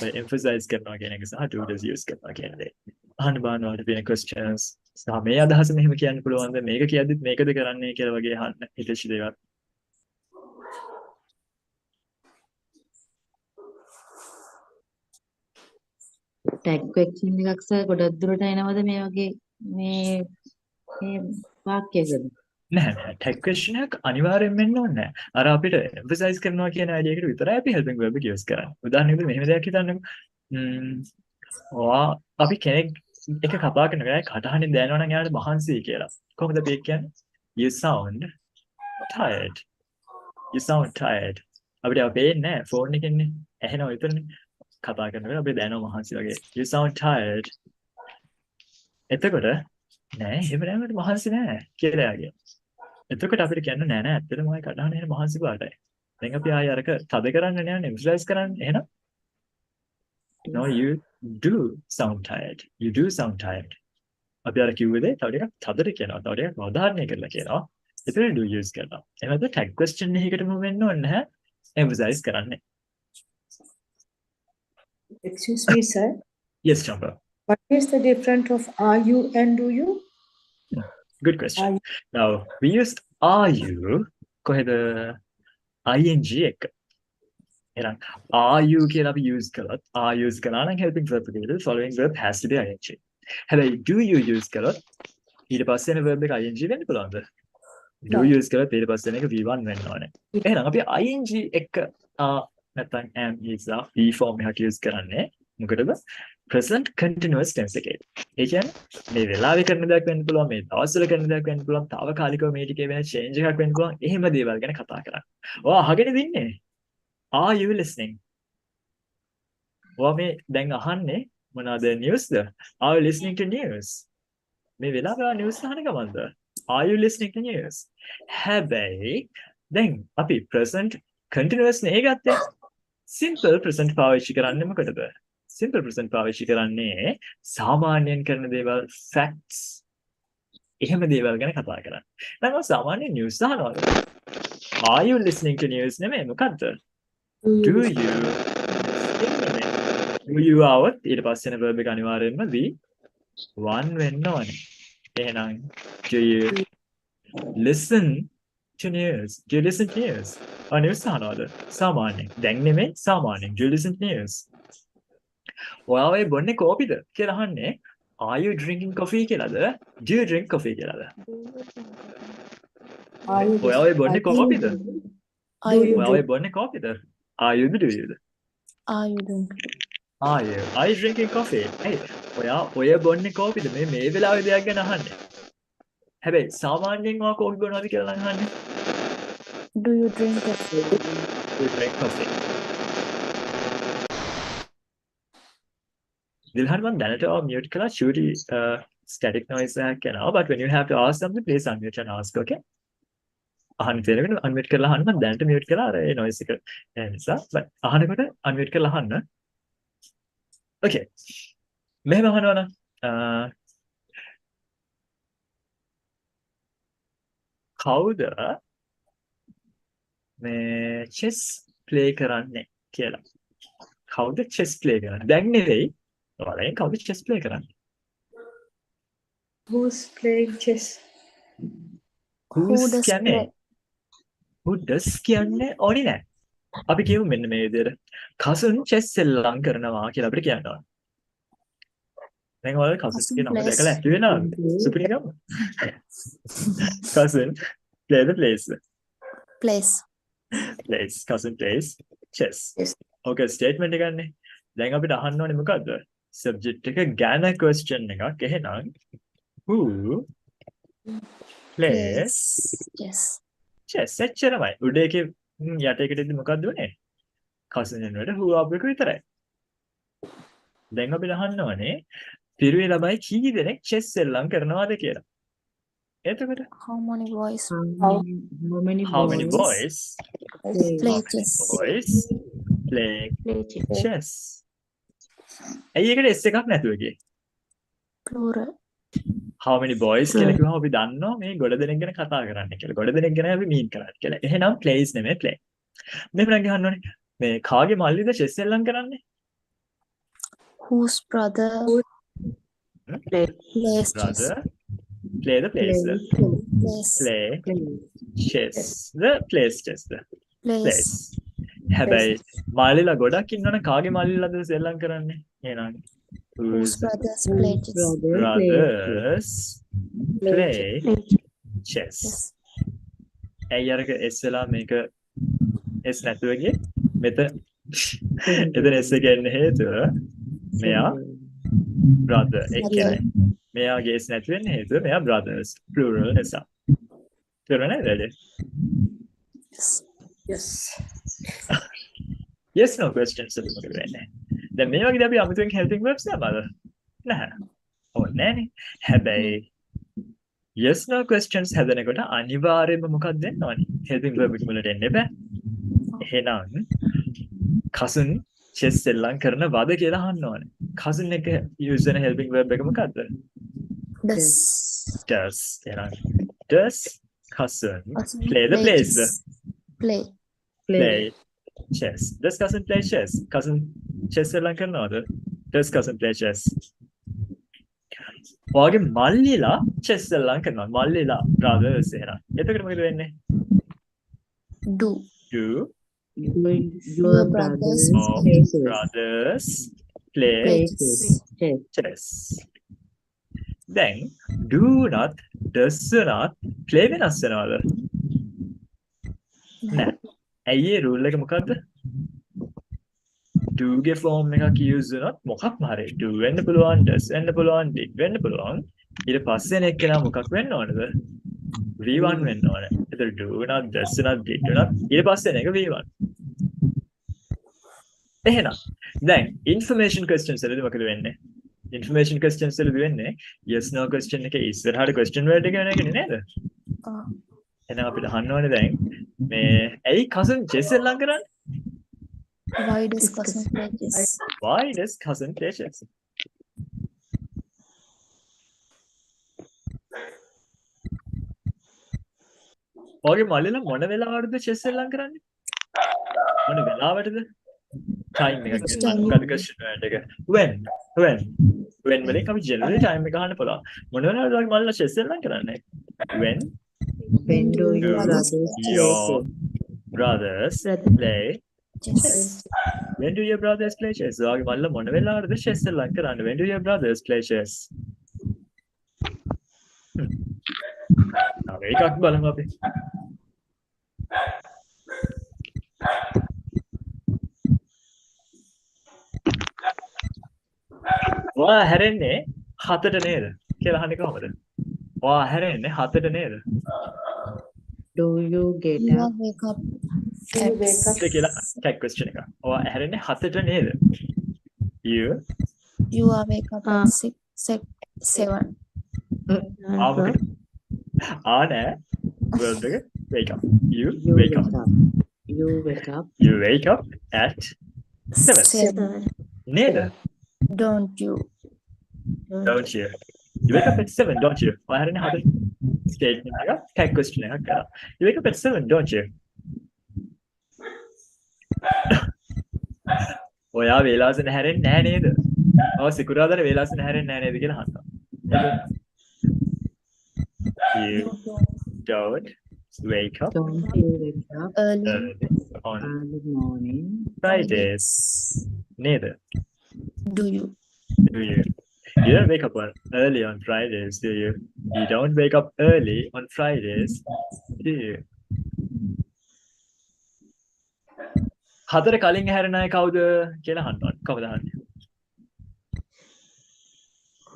ඔය emphasize කරනවා කියන එක සහ do does use කරනවා කියන දේ. අහන්න බලන්න ඔයාලට තියෙන questions. සහ මේ අදහස මෙහෙම කියන්න පුළුවන්ද? මේක කියද්දිත් මේකද කරන්නේ කියලා වගේ අහන්න හිතෙච්ච දේවල්. ටැග් question එකක් සර් ගොඩක් දුරට එනවද මේ වගේ මේ වාක්‍යයකද? නැහැ tag question එකක් අනිවාර්යෙන් වෙන්න ඕනේ නැහැ. අර අපිට emphasize කරනවා කියන idea එකට විතරයි අපි helping verb එක use කරන්නේ. උදාහරණයකට මෙහෙම දෙයක් හිතන්නකෝ. අපි කෙනෙක් එක කතා කරනකොට කටහඬින් දැනනවා නම් එයාට මහන්සියි කියලා. කොහොමද අපි කියන්නේ? You sound tired. You sound tired. අපිට පේන්නේ නැහැ ෆෝන් එකෙන්නේ. ඇහෙනවා විතරනේ. කතා කරනකොට අපිට දැනෙනවා මහන්සි වගේ. You sound tired. එතකොට නෑ එහෙම නෑ මට මහන්සි නෑ කියලා යාගේ. එතකොට අපිට කියන්න නෑ නෑ ඇත්තටම මම කඩහන එහෙම මහන්සි පාටයි. දැන් අපි ආයෙ අරක තද කරන්න නෑ emphasize කරන්න එහෙනම්. No you do sound tired. You do sound tired. අපි අර කිව්වේ දේ තව ටිකක් තදට කියනවා. තව ටිකක් අවධාරණය කරලා කියනවා. එතන do use කරනවා. එහෙනම් tag question එකකටම වෙන්න ඕනේ නැහැ. emphasize කරන්නේ. Excuse me, sir. Yes, Chandra. What is the difference of are you and do you? Good question. Now, we used are you කොහෙද ing එක. එහෙනම් are you කියලා අපි use කළොත් are use කළා නම් helping verb එකේදී following verb has to be ing. හැබැයි do you use කළොත් ඊට පස්සේ එන verb එක ing වෙන්න පුළුවන්ද? do use කළොත් ඊට පස්සේ එන එක v1 වෙන්න ඕනේ. එහෙනම් අපි ing එක නැත්නම් am is v form එකක් use කරන්නේ මොකටද? present continuous tense එකේ. ඒ කියන්නේ මේ වෙලාවේ කරන දෙයක් වෙන්න පුළුවන්, මේ දවස්වල කරන දෙයක් වෙන්න පුළුවන්, తాවකාලිකව මේ ටිකේ වෙන change එකක් වෙන්න පුළුවන්. එහෙම දේවල් ගැන කතා කරන්නේ. ඔයා අහගෙන ඉන්නේ. Are you listening? ඔයා මේ දැන් අහන්නේ මොනවාද newsද? Are you listening to news? මේ වෙලාවේ news අහන ගමන්ද? Are you listening to news? හැබැයි දැන් අපි present continuous නේ ගත්තේ. simple present පාවිච්චි කරන්නේ මොකටද? simple present පාවිච්චි කරන්නේ සාමාන්‍යයෙන් කරන දේවල් facts එහෙම දේවල් ගැන කතා කරන්නේ. දැන් ඔය සාමාන්‍ය news අහනවාද? Are you listening to news නෙමෙයි මොකද්ද? Do you આવત ඊට පස්සේ එන verb එක අනිවාර්යෙන්ම be one වෙන්න ඕනේ. එහෙනම් do you listen to news? Do you listen to news? news අහනවාද? සාමාන්‍යයෙන්. දැන් නෙමෙයි සාමාන්‍යයෙන්. Do you listen to news? ඔයා ඔය බොන්නේ කෝපිද කියලා අහන්නේ are you drinking coffee කියලාද? Do you drink coffee කියලාද? ඔයා ඔය බොන්නේ කෝපිද? ඔයා ඔය බොන්නේ කෝපිද? Are you do you? Are you doing? Are you drinking coffee? Hey, ඔය බොන්නේ කෝපිද? මේ වෙලාවේ දෙයක් ගැන අහන්නේ. හැබැයි සාමාන්‍යයෙන් ඔයා කෝපි බොනවද කියලා නම් අහන්නේ. Do you drink coffee? Do you drink coffee? Dilhan man දැනට mute කළා shooty static noise එකක් යනවා but when you have to ask something please unmute and ask okay අහන්න තේරෙන්නේ unmute කරලා අහන්න මම දැනට mute කළා අර ඒ noise එක නිසා but අහනකොට unmute කරලා අහන්න okay මෙහෙම අහනවා නම් කවුද මේ chess play කරන්නේ කියලා කවුද chess play කරන්නේ දැන් නෙවෙයි ඔයාලා කවුද chess play කරන්නේ? Who's playing chess? Who does කියන්නේ ඕනේ නැහැ. අපි කියමු මෙන්න මේ විදිහට. කසුන් chess සෙල්ලම් කරනවා කියලා අපිට කියන්න ඕන. දැන් ඔයාලා කසුන් කියන නම දැකලා ඇති වෙනවද? සුපිරි නම. Kasun play the place. Place. Cousin plays chess. Okay, statement එක ගන්න. දැන් අපිට අහන්න ඕනේ මොකද්ද? Subject එක ගැන question එකක්. එහෙනම් who plays chess? එච්චරමයි. උඩ එකේ යට එකටදී මොකද්ද උනේ? cousin වෙනුවට who ආපු එක විතරයි. දැන් අපිට අහන්න ඕනේ පිරුවේ ළමයි කී දෙනෙක් chess සෙල්ලම් කරනවද කියලා. එතකොට how many boys how many boys play chess? Boys play chess. ඇයි ඒකට S එකක් නැතුව ගියේ? Plural. How many boys කියලා කිව්වම අපි දන්නවා මේ ගොඩ දෙනෙක් ගැන කතා කරන්න කියලා. ගොඩ දෙනෙක් ගැන අපි mean කරන්නේ කියලා. එහෙනම් plays නෙමෙයි play. මෙහෙම නම් ගහන්න ඕනේ. මේ කාගේ මල්ලිද chess සෙල්ලම් කරන්නේ? Whose brother plays chess? Play the plays. Play chess. The plays chess. Plays. හැබැයි මාළිලා ගොඩක් ඉන්නවනේ කාගේ මාළිලාද සෙල්ලම් කරන්නේ? එහෙනම් whose brothers play chess? Brothers play chess. ඇයි අරක S වෙලා මේක S නැතුව ගියේ? මෙතන S එක එන්න හේතුව මෙයා brother එක්කෙනෙක්. මෙයාගේ s නැති වෙන්නේ හේතුව මෙයා brothers plural නිසා. තේරුණා නේද? Yes. Yes no questions වලින් මොකද වෙන්නේ? දැන් මේ වගේ අපි අමුතුවෙන් helping verbs නෑමද? නැහැ. ඕනේ නෑනේ. හැබැයි yes no questions හදනකොට අනිවාර්යයෙන්ම මොකක්ද දෙන්න ඕනේ? helping verb එක වලට එන්න එපා. එහෙනම් cousin chess සෙල්ලම් කරන වද කියලා අහන්න ඕනේ. cousin එක use වෙන helping verb එක මොකක්ද? Does. Does. එහෙනම් does cousin play the plays? Play. Play chess. Does cousin play chess? Cousin chess සෙල්ලම් කරනවද? Does cousin play chess? ඔයාගේ මල්ලිලා chess සෙල්ලම් කරනවා. මල්ලිලා brothers එහෙනම්. එතකොට මොකද වෙන්නේ? Do. Do Your brothers brothers play chess. Then do not does not play වෙනස් වෙනවද? නෑ. ඇයි ඒ rule එක මොකද්ද? do ගේ form එකක් use වුණොත් මොකක්ම හරි do වෙන්න පුළුවන් does වෙන්න පුළුවන් did වෙන්න පුළුවන් ඊට පස්සේ එක්කෙනා මොකක් වෙන්න ඕනද? v1 වෙන්න ඕනේ. ඒතර do not does not did not ඊට පස්සේ එක v1. එහෙනම් දැන් information questions වලදී මොකද වෙන්නේ? information questions වලදී වෙන්නේ yes no question එක ඉස්සරහට question word එක වෙන එකනේ නේද? එහෙනම් අපිට අහන්න ඕනේ දැන් මේ ඇයි cousin chess සෙල්ලම් කරන්නේ? Why does cousin play chess? Why does cousin play chess? ඔයාගේ මල්ලිලා මොන වෙලාවටද chess සෙල්ලම් කරන්නේ? මොන වෙලාවටද? time එකක් මොකද question word එක? when වලින් අපි generally time එක ගන්න පුළුවන්. මොන වෙලාවටද ඔයාගේ මල්ලිලා chess සෙල්ලම් කරන්නේ? when do your brothers play Chess. when do your brothers play chess? ඔයාගේ මල්ලිලා මොන වෙලාවටද chess සෙල්ලම් කරන්නේ? when do your brothers play chess? එකක් බලමු අපි. ඔයා හැරෙන්නේ 7ට නේද? කියලා අහන්නේ කොහමද? ඔයා හැරෙන්නේ 7ට නේද? Do you get You up? wake up You wake up. කියලා tag question එක. ඔයා හැරෙන්නේ 7ට නේද? You You are wake up at 7. ආවද? නෑ. verb එක wake up. You wake up. You wake up. You wake up at 7. 7. නේද? Don't you? Don't you? You wake up at 7, don't you? ඔයා හැරෙන්නේ 7ට. statement එක tag question එකක් කරා. You wake up at 7, don't you? ඔයා වේලාසන හැරෙන්නේ නැහැ නේද? ඔය සිකුරාදාට වේලාසන හැරෙන්නේ නැහැ නේද කියලා අහනවා. You don't wake up Don't you wake up Early. on early morning? Fridays. Neither. Do you? Do you? You don't wake up early on Fridays, do you? You don't wake up early on Fridays, do you? හතර කලින් හැරෙන අය කවුද කියලා අහනවා. කවුද අහන්නේ?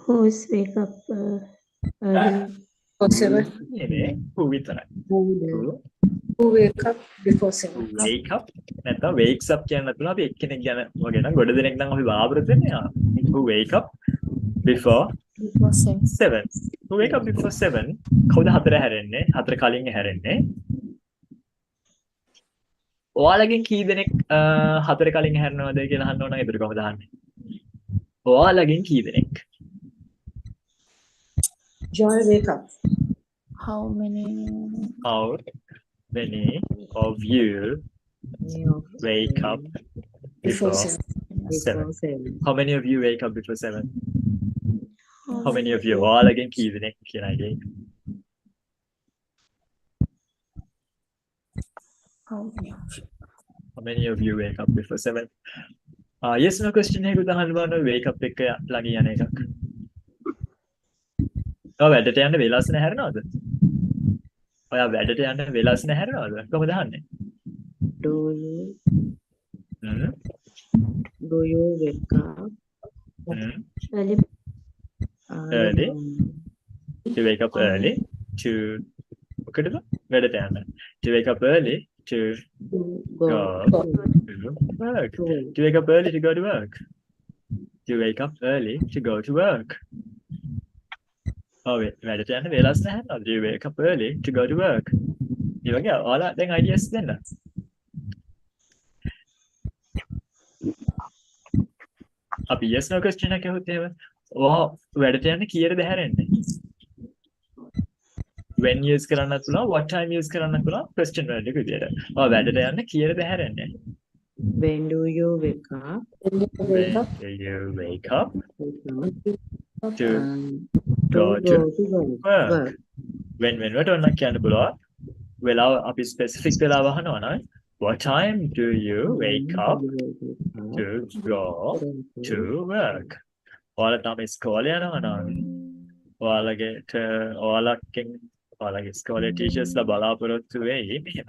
Who's wake up early? Before 7. නෙමෙයි. Who විතරයි. Who Who wake up before 7? Wake up නැත්නම් wakes up කියන්න පුළුවන් අපි එක්කෙනෙක් ගැන වගේ නම් ගොඩ දෙනෙක් නම් අපි බාබරත වෙන්නේ. Who wake up before Before 7. 7. Who wake up before 7? කවුද හතර හැරෙන්නේ? හතර කලින් හැරෙන්නේ. ඔයාලගෙන් කී දෙනෙක් හතර කලින් හැරෙනවද කියලා අහන්න ඕන නම් ඒකට කොහොමද අහන්නේ? ඔයාලගෙන් කී දෙනෙක්? Joy wake up. How many? How many of you wake up before 7? before 7? How many of you wake up before 7? How many of you? ඔයාලගෙන් කී දෙනෙක් කියන එකයි. How many? How many of you wake up before 7? Yes no question එකකට අහන්න බලන්න wake up එක ළඟින් යන එකක්. ඔයා වැඩට යන්න වෙලාසන හැරෙනවද? ඔයා වැඩට යන්න වෙලාසන හැරෙනවද? කොහොමද අහන්නේ? Do you wake up Early. Early. To wake up early to මොකටද වැඩට යන්න. To wake up early to go to work. To wake up early to go to work. To wake up early to go to work. Oh, වැඩට යන්න වෙලාස් නැහැ. Do you wake up early to go to work? ඒ වගේ ඔයාලා දැන් ideas දෙන්න. අපි yes no question එකක් අහුවොත් එහෙම ඔයා වැඩට යන්න කීයටද හැරෙන්නේ? When use කරන්නත් පුළුවන්, what time use කරන්නත් පුළුවන් question වලට විදියට. ඔයා වැඩට යන්න කීයටද හැරෙන්නේ? When do you wake up? When do you wake up to go to work? When වලට ඔන්න කියන්න පුළුවන්. වෙලාව අපි specific වෙලාව අහනවා නම් what time do you wake up to go to work? ඔයාලා තමයි ඉස්කෝලේ යනවා නම් ඔයාලගේ ඉස්කෝලේ teachersලා බලාපොරොත්තු වෙයි මෙහෙම.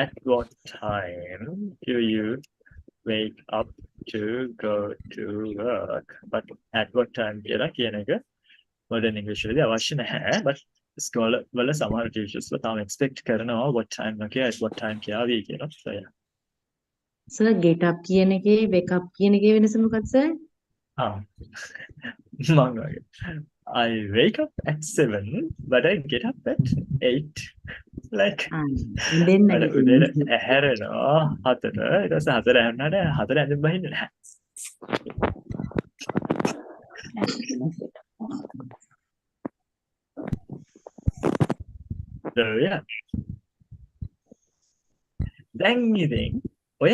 At what time do you wake up to go to work? But at what time කියලා කියන එක modern English වලදී අවශ්‍ය නැහැ. But ස්කෝල වල සමහර ටීචර්ස්ලා තාම එක්ස්පෙක්ට් කරනවා what time එකේ at what time කියාවි කියලා. So yeah. Sir, get up කියන එකේ wake up කියන එකේ වෙනස මොකක්ද sir? මම වගේ. I wake up at 7 but I get up at 8. Like then උදේට ඇහැරෙනවා 4. ඊට පස්සේ 4 ඇහැරුණාට 4 ඇඳන් බහින්නේ නැහැ. So yeah. දැන් ඉතින් ඔය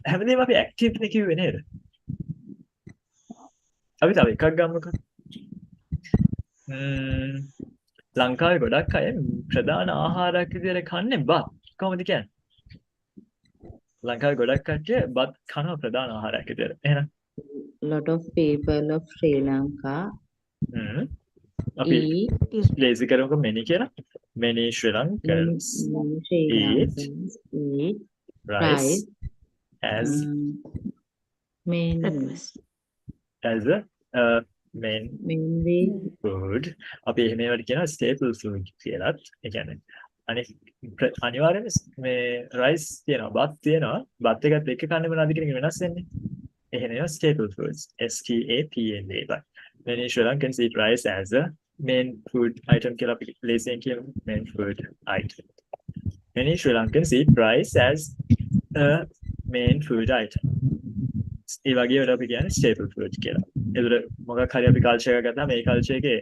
හැමදේම අපි ඇක්ටිව් නේ කිව්වේ නේද? අපි තව එකක් ගමුකෝ. ලංකාවේ ගොඩක් අය ප්‍රධාන ආහාරයක් විදිහට කන්නේ බත්. කොහොමද කියන්නේ? ලංකාවේ ගොඩක් කට්ටිය බත් කනවා ප්‍රධාන ආහාරයක් විදිහට. එහෙනම් lot of people of Sri Lanka අපි ලේසි කරමුකෝ many කියලා. Many Sri Lankans eat rice as main food. අපි එහෙම ඒවට කියනවා staple food කියලා. ඒ කියන්නේ අනිවාර්යයෙන්ම මේ rice තියෙනවා, බත් තියෙනවා. බත් එකත් එක්ක කන්නේ මොනවද කියන එක වෙනස් වෙන්නේ. එහෙනම් ඒවා staple foods. STAPLA. But many Sri Lankans eat rice as a main food item කියලා අපි ලේසියෙන් කියමු. Main food item. Many Sri Lankans eat rice as a main food item. ඒ වගේ වල අපි කියන්නේ staple food කියලා. ඒතර මොකක් හරි අපි කල්චර් එකක් ගත්තාම මේ කල්චර් එකේ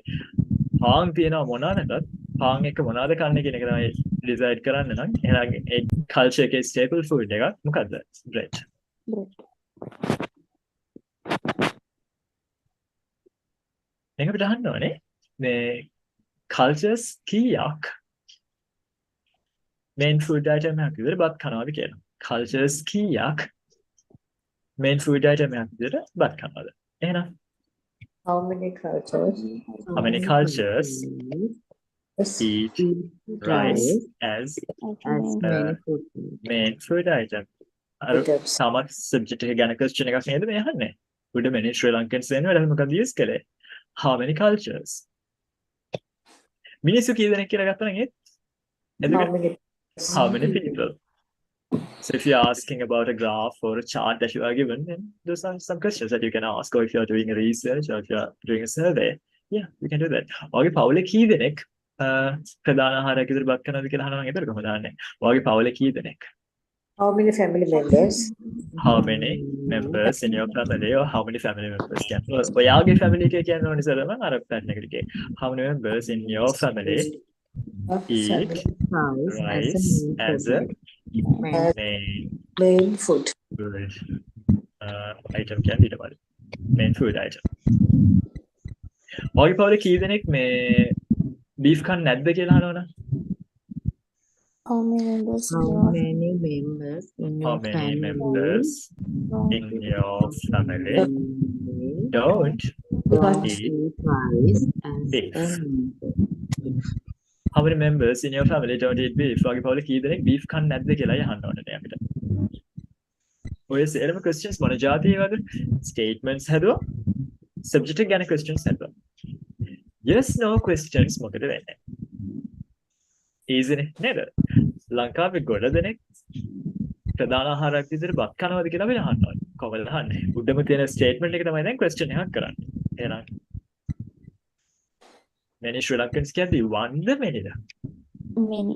පාන් තියෙනවා මොනවාද? පාන් එක මොනවාද කන්නේ කියන එක තමයි ඩිසයිඩ් කරන්න නම් එහෙනම් ඒ කල්චර් එකේ staple food එක මොකද්ද? bread. මේක අපිට අහන්න ඕනේ මේ කල්චර්ස් කීයක් main food item එකක් විදිහට බත් කනවාද කියලා. කල්චර්ස් කීයක් main food item එකක් විදිහට බත් කනවාද? එහෙනම් how many cultures eat rice as main food item? අර සමත් සබ්ජෙක්ට් එක ගැන ක්වෙස්චන් එකක් නේද මේ අහන්නේ? උඩ many Sri Lankans වෙනවා මොකද use කළේ? How many cultures? මිනිස්සු කී දෙනෙක් කියලා ගත්තා නම් how many people? So if you're asking about a graph or a chart that you are given, then those are some questions that you can ask, or if you're doing a research or if you're doing a survey, yeah, you can do that. ඔයාගේ පවුලේ කී දෙනෙක් ප්‍රධාන ආහාරයක් විදිහට බත් කනවද කියලා අහනවා නම් එතකොට කොහොමද අහන්නේ? ඔයාගේ පවුලේ කී දෙනෙක්? how many family members How many members in your family, or how many family members can ඔයාගේ family එක කියන්න ඕනේ සරම අර පැටර්න් එකට ගියේ. How many members in your family eat rice as a main food item can be divided. Main food item. ඔයාගේ පවුලේ කී දෙනෙක් මේ beef කන්නේ නැද්ද කියලා අහනවනේ. How many members in your family don't eat beef? How many members in your family don't eat beef? ඔයාගේ පවුලේ කී දෙනෙක් beef කන්නේ නැද්ද කියලා අහන්න ඕනේ අපිට. ඔය සේරම questions මොන જાතියේවද? Statements හැදුවා. subject ගැන questions හදනවා. yes no questions මොකද වෙන්නේ? easy නේද? ලංකාවේ ගොඩ දෙනෙක් ප්‍රධාන ආහාරයක් විදිහට බත් කනවද කියලා අපි අහනවා. කොහොමද අහන්නේ? උඩම තියෙන statement එක තමයි දැන් question එකක් කරන්නේ. එහෙනම් many Sri Lankans කියද්දී one ද many ද? Many.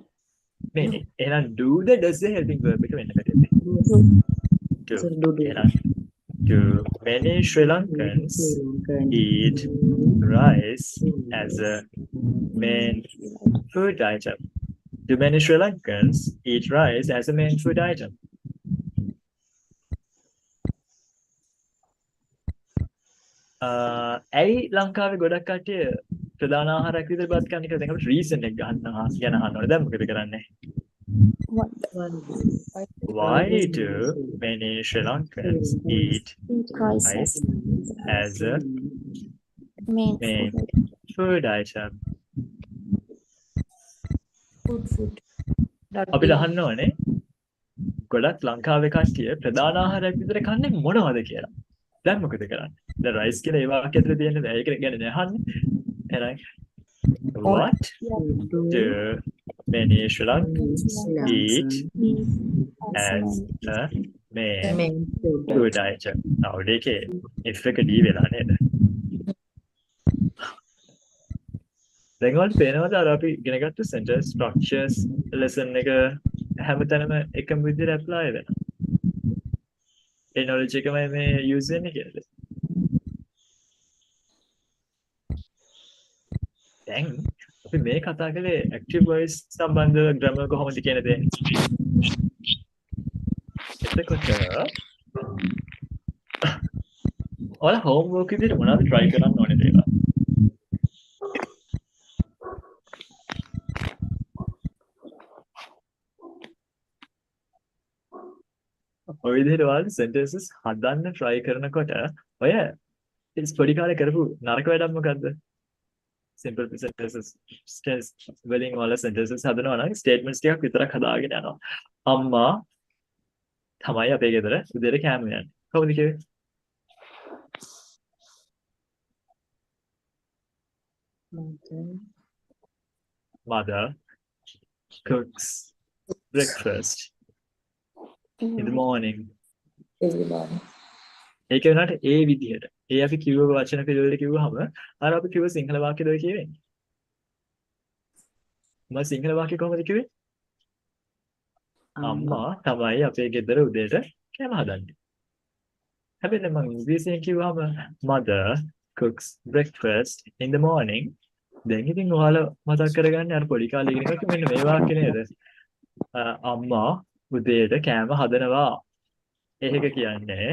many. එහෙනම් do the does the helping verb එක වෙන්න කටියද? do. එහෙනම් do many Sri Lankans eat rice as a main food item? Do many Sri Lankans eat rice as a main food item? ඇයි ලංකාවේ ගොඩක් කට්ටිය ප්‍රධාන ආහාරයක් විදිහට බත් කන්නේ කියලා දැන් අපි රීසන් එක ගන්නවා ගැන අහනවනේ. දැන් මොකද කරන්නේ? Why do many Sri Lankans eat rice as a main food item? food. අපිට අහන්න ඕනේ ගොඩක් ලංකාවේ කට්ටිය ප්‍රධාන ආහාරයක් විදිහට කන්නේ මොනවද කියලා. දැන් මොකද කරන්නේ? දැන් රයිස් කියලා ඒ වාක්‍යය ඇතුලේ තියෙන්නේ ඒක ගැන නේ අහන්නේ. එහෙනම් what do many Sri Lankans eat as a main food item? now දෙකේ if එක D වෙලා නේද? දැන් වලට පේනවද අර අපි ඉගෙන ගත්ත sentence structures lesson එක හැමතැනම එකම විදිහට apply වෙනවා. ඒ knowledge එකමයි මේ use වෙන්නේ කියලා. දැන් අපි මේ කතා කළේ active voice සම්බන්ධව grammar කොහොමද කියන දේ. එතකොට ඔයාලා homework විදිහට මොනවද try කරන්න ඕනේ දේවල්? ඔය විදිහට ඔයාලා sentences හදන්න try කරනකොට ඔය පොඩි කාලේ කරපු නරක වැඩක් මොකද්ද? simple sentences වලින් ඔයාලා sentences හදනවා නම් statements ටිකක් විතරක් හදාගෙන යනවා. අම්මා තමයි අපේ ගෙදර උදේට කෑම යන්නේ. කොහොමද කිව්වේ? Mother cooks breakfast in the morning. Every morning. ඒක වෙනාට ඒ විදිහට. ඒ අපි කිව්ව වචන පිළිවෙල කිව්වහම අර අපි කිව්ව සිංහල වාක්‍යද ඔය කියවෙන්නේ. මම සිංහල වාක්‍ය කොහොමද කිව්වේ? අම්මා තමයි අපේ ගෙදර උදේට කෑම හදන්නේ. හැබැයි මම ඉංග්‍රීසියෙන් කිව්වහම mother cooks breakfast in the morning. දැන් ඉතින් ඔයාලා මතක් කරගන්නේ අර පොඩි කාලේ ඉගෙන ගත්ත මෙන්න මේ වාක්‍ය නේද? අම්මා උදේට කෑම හදනවා. ඒක කියන්නේ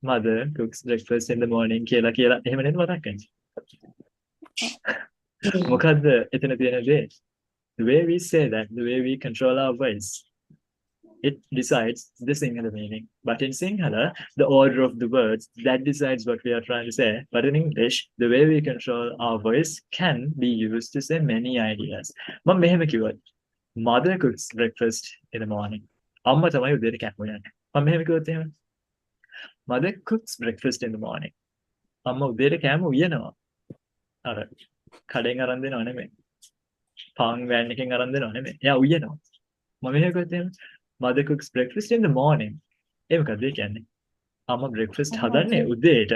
mother cooks breakfast in the morning කියලා එහෙම නේද මතක් කරන්නේ? මොකද්ද එතන තියෙන දේ? The way we say that, the way we control our voice, it decides the Sinhala meaning. But in Sinhala, the order of the words, that decides what we are trying to say. But in English, the way we control our voice can be used to say many ideas. මම මෙහෙම කිව්වොත් mother cooks breakfast in the morning. අම්මා තමයි උදේට කෑම උයන්නේ. මම මෙහෙම කිව්වොත් එහෙම mother cooks breakfast in the morning. අම්මා උදේට කෑම උයනවා. අර කඩෙන් අරන් දෙනව නෙමෙයි. පාන් වෑන් එකෙන් අරන් දෙනව නෙමෙයි. එයා උයනවා. මම මෙහෙම කිව්වොත් එහෙම mother cooks breakfast in the morning. ඒ මොකද ඒ කියන්නේ? අම්මා breakfast හදන්නේ උදේට.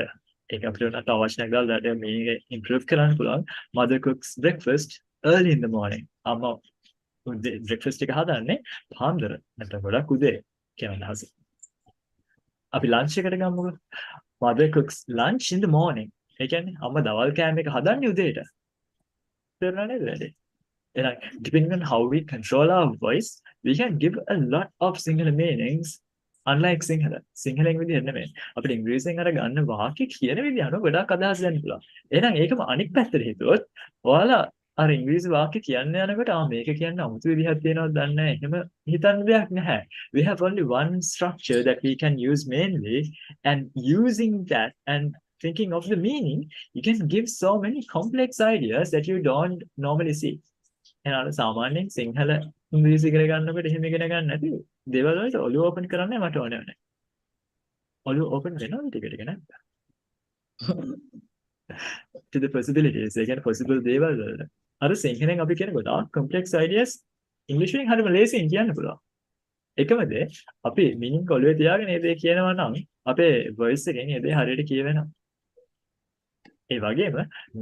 ඒක අපිට උනත් අවශ්‍යයක් දාලා මේක improve කරන්න පුළුවන්. Mother cooks breakfast early in the morning. අම්මා උදේ breakfast එක හදන්නේ පාන්දර නැත්නම් ගොඩක් උදේ කියන අදහස. අපි lunch එකට ගමුකෝ. Mother cooks lunch in the morning. ඒ කියන්නේ අම්මා දවල් කෑම එක හදන්නේ උදේට. තේරුණා නේද වැඩේ? And depending on how we control our voice, we can give a lot of Sinhala meanings, unlike Sinhala. Sinhala විදිහට නෙමෙයි. අපිට ඉංග්‍රීසියෙන් අර ගන්න වාක්‍ය කියන විදිහ අනුව ගොඩක් අදහස් ගන්න පුළුවන්. එහෙනම් ඒකම අනිත් පැත්තට හිතුවොත් ඔයාලා අර ඉංග්‍රීසි වාක්‍ය කියන්න යනකොට මේක කියන්න අමුතු විදිහක් තියෙනවද දන්නේ නැහැ. එහෙම හිතන්න දෙයක් නැහැ. We have only one structure that we can use mainly, and using that and thinking of the meaning, you can give so many complex ideas that you don't normally see. එහෙනම් සාමාන්‍යයෙන් සිංහල ඉංග්‍රීසි ඉගෙන ගන්නකොට එහෙම ඉගෙන ගන්න නැති දේවල් වලට ඔළුව ඕපන් කරන්න මට ඕනේ නැහැ. ඔළුව ඕපන් වෙනවා ටික ටික නේද? to the possibilities. ඒ කියන්නේ possible දේවල් වලට. අර සිංහලෙන් අපි කියන ගොඩාක් complex ideas ඉංග්‍රීසි වලින් හරිම ලේසියෙන් කියන්න පුළුවන්. එකම දේ අපි meaning ඔළුවේ තියාගෙන මේ දේ කියනවා නම් අපේ voice එකෙන් මේ දේ හරියට කියවෙනවා. ඒ වගේම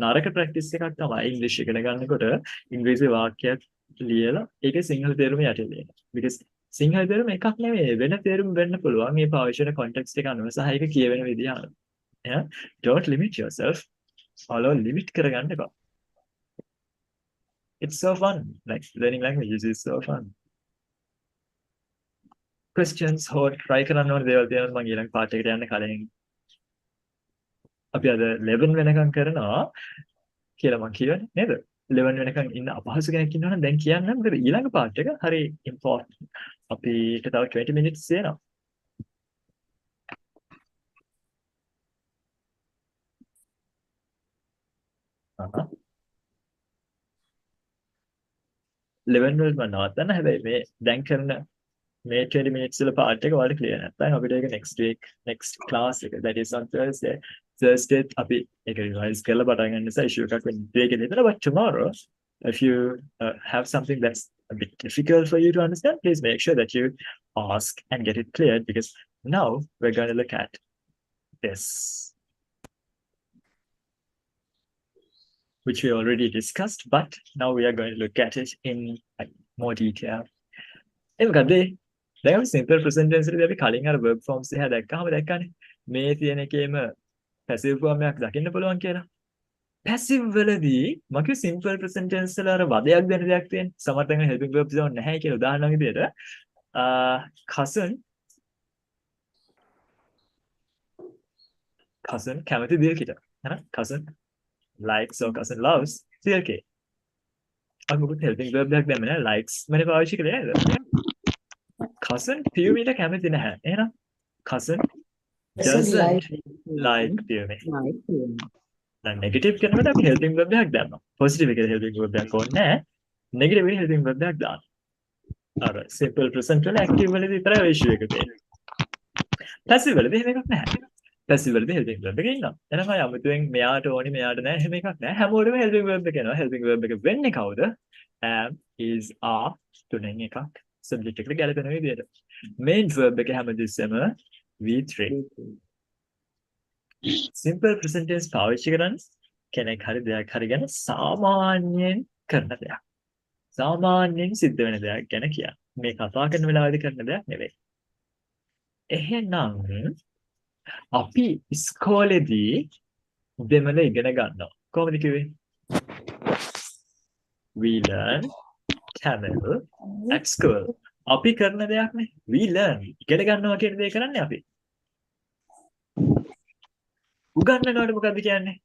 නරක ප්‍රැක්ටිස් එකක් තමයි ඉංග්‍රීසි ඉගෙන ගන්නකොට ඉංග්‍රීසි වාක්‍යයක් ලියලා ඒකේ සිංහල තේරුම යටින් ලියන. because සිංහල තේරුම එකක් නෙමෙයි වෙන තේරුම වෙන්න පුළුවන් මේ පාවිච්චි කරන context එක අනුව සහ ඒක කියවෙන විදිහ අනුව. Yeah, don't limit yourself. Follow limit කරගන්න එපා. It's so fun. Like learning languages is so fun. Questions or try කරන්න ඕන දේවල් තියෙනවා මම ඊළඟ පාඩ එකට යන්න කලින් අපි අද 11 වෙනකම් කරනවා කියලා මම කියවනේ නේද? 11 වෙනකම් ඉන්න අපහසු කෙනෙක් ඉන්නවා නම් දැන් කියන්න මොකද ඊළඟ පාඩ එක හරි important. අපිට තව 20 minutes තියෙනවා. අහහ 11 වල මම නවත්තන්න හැබැයි මේ දැන් කරන මේ 20 minutes වල part එක වලට clear නැත්නම් අපිට ඒක next week next class එක that is on Thursday අපි ඒක revise කරලා පටන් ගන්න නිසා issue එකක් වෙන්න දෙයක දෙතර but tomorrow if you have something that's a bit difficult for you to understand please make sure that you ask and get it cleared because now we're going to look at this which we already discussed but now we are going to look at it in like, more detail දැන් අපි simple present tense එකේදී අපි කලින් අර verb forms එක දැක්කම දැක්කනේ මේ තියෙන එකේම passive form එකක් දකින්න පුළුවන් කියලා. passive වලදී මම කිව්ව simple present tense වල අර වදයක් දෙන දෙයක් තියෙන. සමහර තැන් වල helping verbs ඕනේ නැහැ කියලා උදාහරණයක් විදියට cousin කැමති දෙයකට. හරි cousin likes or cousin loves CLK. අර මොකද helping verb එකක් දැම්මේ නැහැ likes මම පාවිච්චි කළේ නේද? cousin පියුමීට කැමති නැහැ. එහෙනම් cousin doesn't like පියුමී. දැන් negative කරනකොට අපි helping verb එකක් දානවා. positive එකේ helping verb එකක් ඕනේ නැහැ. negative එකේ helping verb එකක් දානවා. අර simple present වල active වලදී විතරයි issue එක තියෙන්නේ. passive වලදී එහෙම එකක් නැහැ. passive වලදී helping verb එක ඉන්නවා. එහෙනම් අය අමුතුවෙන් මෙයාට ඕනි මෙයාට නැහැ එහෙම එකක් නැහැ. හැමෝටම helping verb එක එනවා. helping verb එක වෙන්නේ කවුද? am is are තුනෙන් එකක්. subject එකට ගැලපෙන විදියට. main verb එක හැමදෙස්සෙම V3. simple present tense පාවිච්චි කරන්නේ කෙනෙක් හරි දෙයක් හරි ගැන සාමාන්‍යයෙන් කරන දෙයක්. සාමාන්‍යයෙන් සිද්ධ වෙන දෙයක් ගැන කියන්නේ. මේ කතා කරන වෙලාවේදී කරන දෙයක් නෙවෙයි. එහෙනම් අපි ඉස්කෝලේදී දෙමළ ඉගෙන ගන්නවා. කොහොමද කිව්වේ? We learn Tamil at school. අපි කරන දෙයක් නේ. We learn. ඉගෙන ගන්නවා කියන දේ කරන්නේ අපි. උගන්වනවට මොකද්ද කියන්නේ?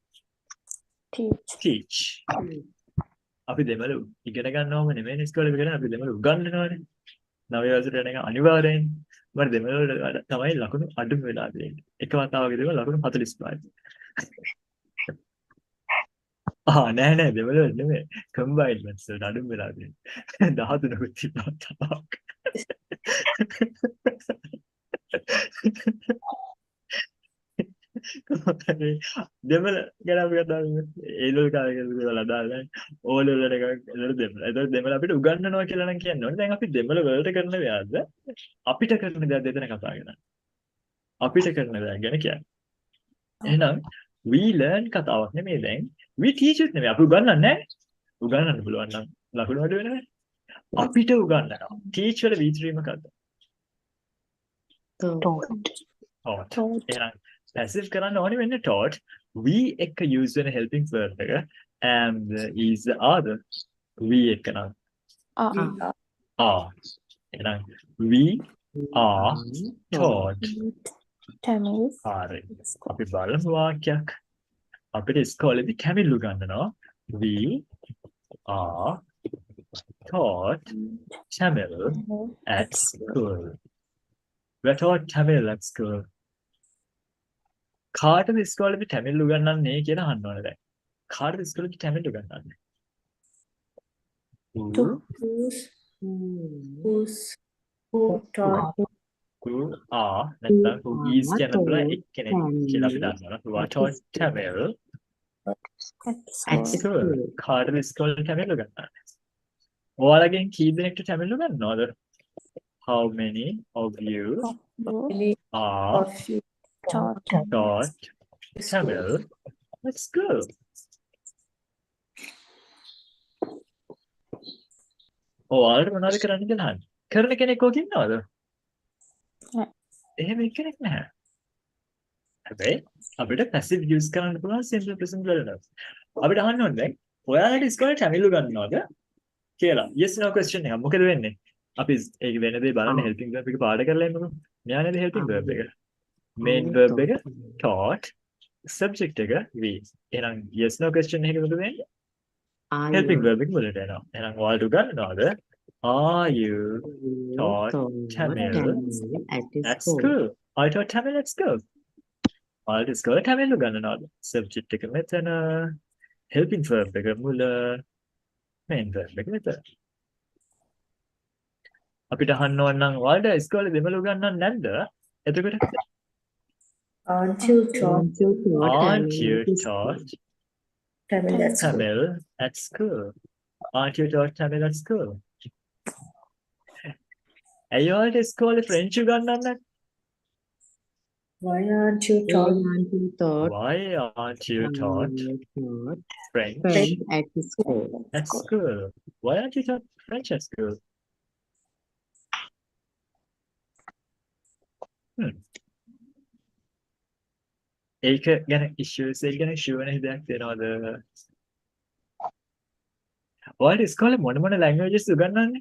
teach. අපි දෙමළ ඉගෙන ගන්නවම නෙමෙයි ඉස්කෝලේ ඉගෙන අපි දෙමළ උගන්වනවානේ. නව වසරේ යන එක අනිවාර්යෙන්. මම දෙමළ වල තමයි ලකුණු අඩුම වෙලා තියෙන්නේ. එක වතාවකදීම ලකුණු 45යි. නෑ දෙමළ වල නෙමෙයි combined maths වලට අඩුම වෙලා තියෙන්නේ 13කුත් තිබ්බා දෙමළ ගැන අපි කතා කරමු ඒ ලෝක කාර්යවල දාලා ඕල වල එකක් එතකොට දෙමළ. එතකොට දෙමළ අපිට උගන්වනවා කියලා නම් කියන්න ඕනේ. දැන් අපි දෙමළ වලට කරන දෙයක්ද අපිට කරන දෙයක්ද එතන කතා කරන්නේ. අපිට කරන දෙයක් ගැන කියන්නේ. එහෙනම් we learn කතාවක් නෙමෙයි දැන් we teach it නෙමෙයි අපි උගන්වන්නේ නැහැ. උගන්වන්න පුළුවන් නම් ලකුණු වලට වෙනවනේ. අපිට උගන්වනවා. teach වල V3 මොකද්ද? taught. එහෙනම් passive කරන්න ඕනේ වෙන්නේ taught. we එක use වෙන helping verb එක and is the other we එක නම් එහෙනම් we are taught Tamil. හරි. අපි බලමු වාක්‍යයක්. අපිට ඉස්කෝලේදී කැමිල් උගන්වනවා. We are taught Tamil at school. We are taught Tamil at school. කාටද ඉස්කෝලේදී තමිල් උගන්වන්නේ කියලා අහන්න ඕනේ දැන්. කාටද ඉස්කෝලේදී තමිල් උගන්වන්නේ? Who are නැත්නම් who is කියන එක එක්කෙනෙක් කියලා අපි දන්නවා. Who are taught Tamil At At school. school. school. කාටද ඉස්කෝලේ තැමිල්ලු ගන්නවා? ඔයාලගෙන් කී දෙනෙක්ට තැමිල්ලු ගන්නවද? How many of you Many are of you Taught. taught school. Tamil at school? ඔයාලට මොනවද කරන්න කියලා අහන්න. කරන කෙනෙක් ඔක ඉන්නවද? නෑ. එහෙම කෙනෙක් නැහැ. හැබැයි අපිට passive use කරන්න පුළුවන් simple present වලට. අපිට අහන්න ඕනේ දැන් ඔයාලට ඉස්කෝලේ තමිල් ගන්නවද කියලා. yes no question එක. මොකද වෙන්නේ? අපි ඒක වෙන දේ බලන්න helping verb එක පාඩ කරලා ඉන්නකො. මෙයා නේද helping verb එක. main verb එක taught subject එක we. එහෙනම් yes no question එකක මොකද වෙන්නේ? helping verb එක මුලට එනවා. එහෙනම් ඔයාලට ගන්නවද? Are you taught Tamil at school? I taught Tamil at school. ඔයාලට ඉස්කෝලේ තමිල් ගන්නවද? subject එක මෙතන helping verb එක මුල main verb එක මෙතන. අපිට අහන්න ඕන නම් ඔයාලට ඉස්කෝලේ දෙමළ උගන්වන්නේ නැද්ද? එතකොට Aren't you taught aren't you taught Tamil at school? Tamil at school? Aren't you taught Tamil at school? ඇයි ඔයාලට ඉස්කෝලේ ෆ්‍රෙන්ච් උගන්වන්නේ නැත්තේ? Why aren't you taught Why aren't you taught French at school. at school? Why aren't you taught French at school? ඒක ගැන issues එක ගැන sure වෙන හිතක් තියෙනවද? ඔයාලට ඉස්කෝලේ මොන languages උගන්වන්නේ?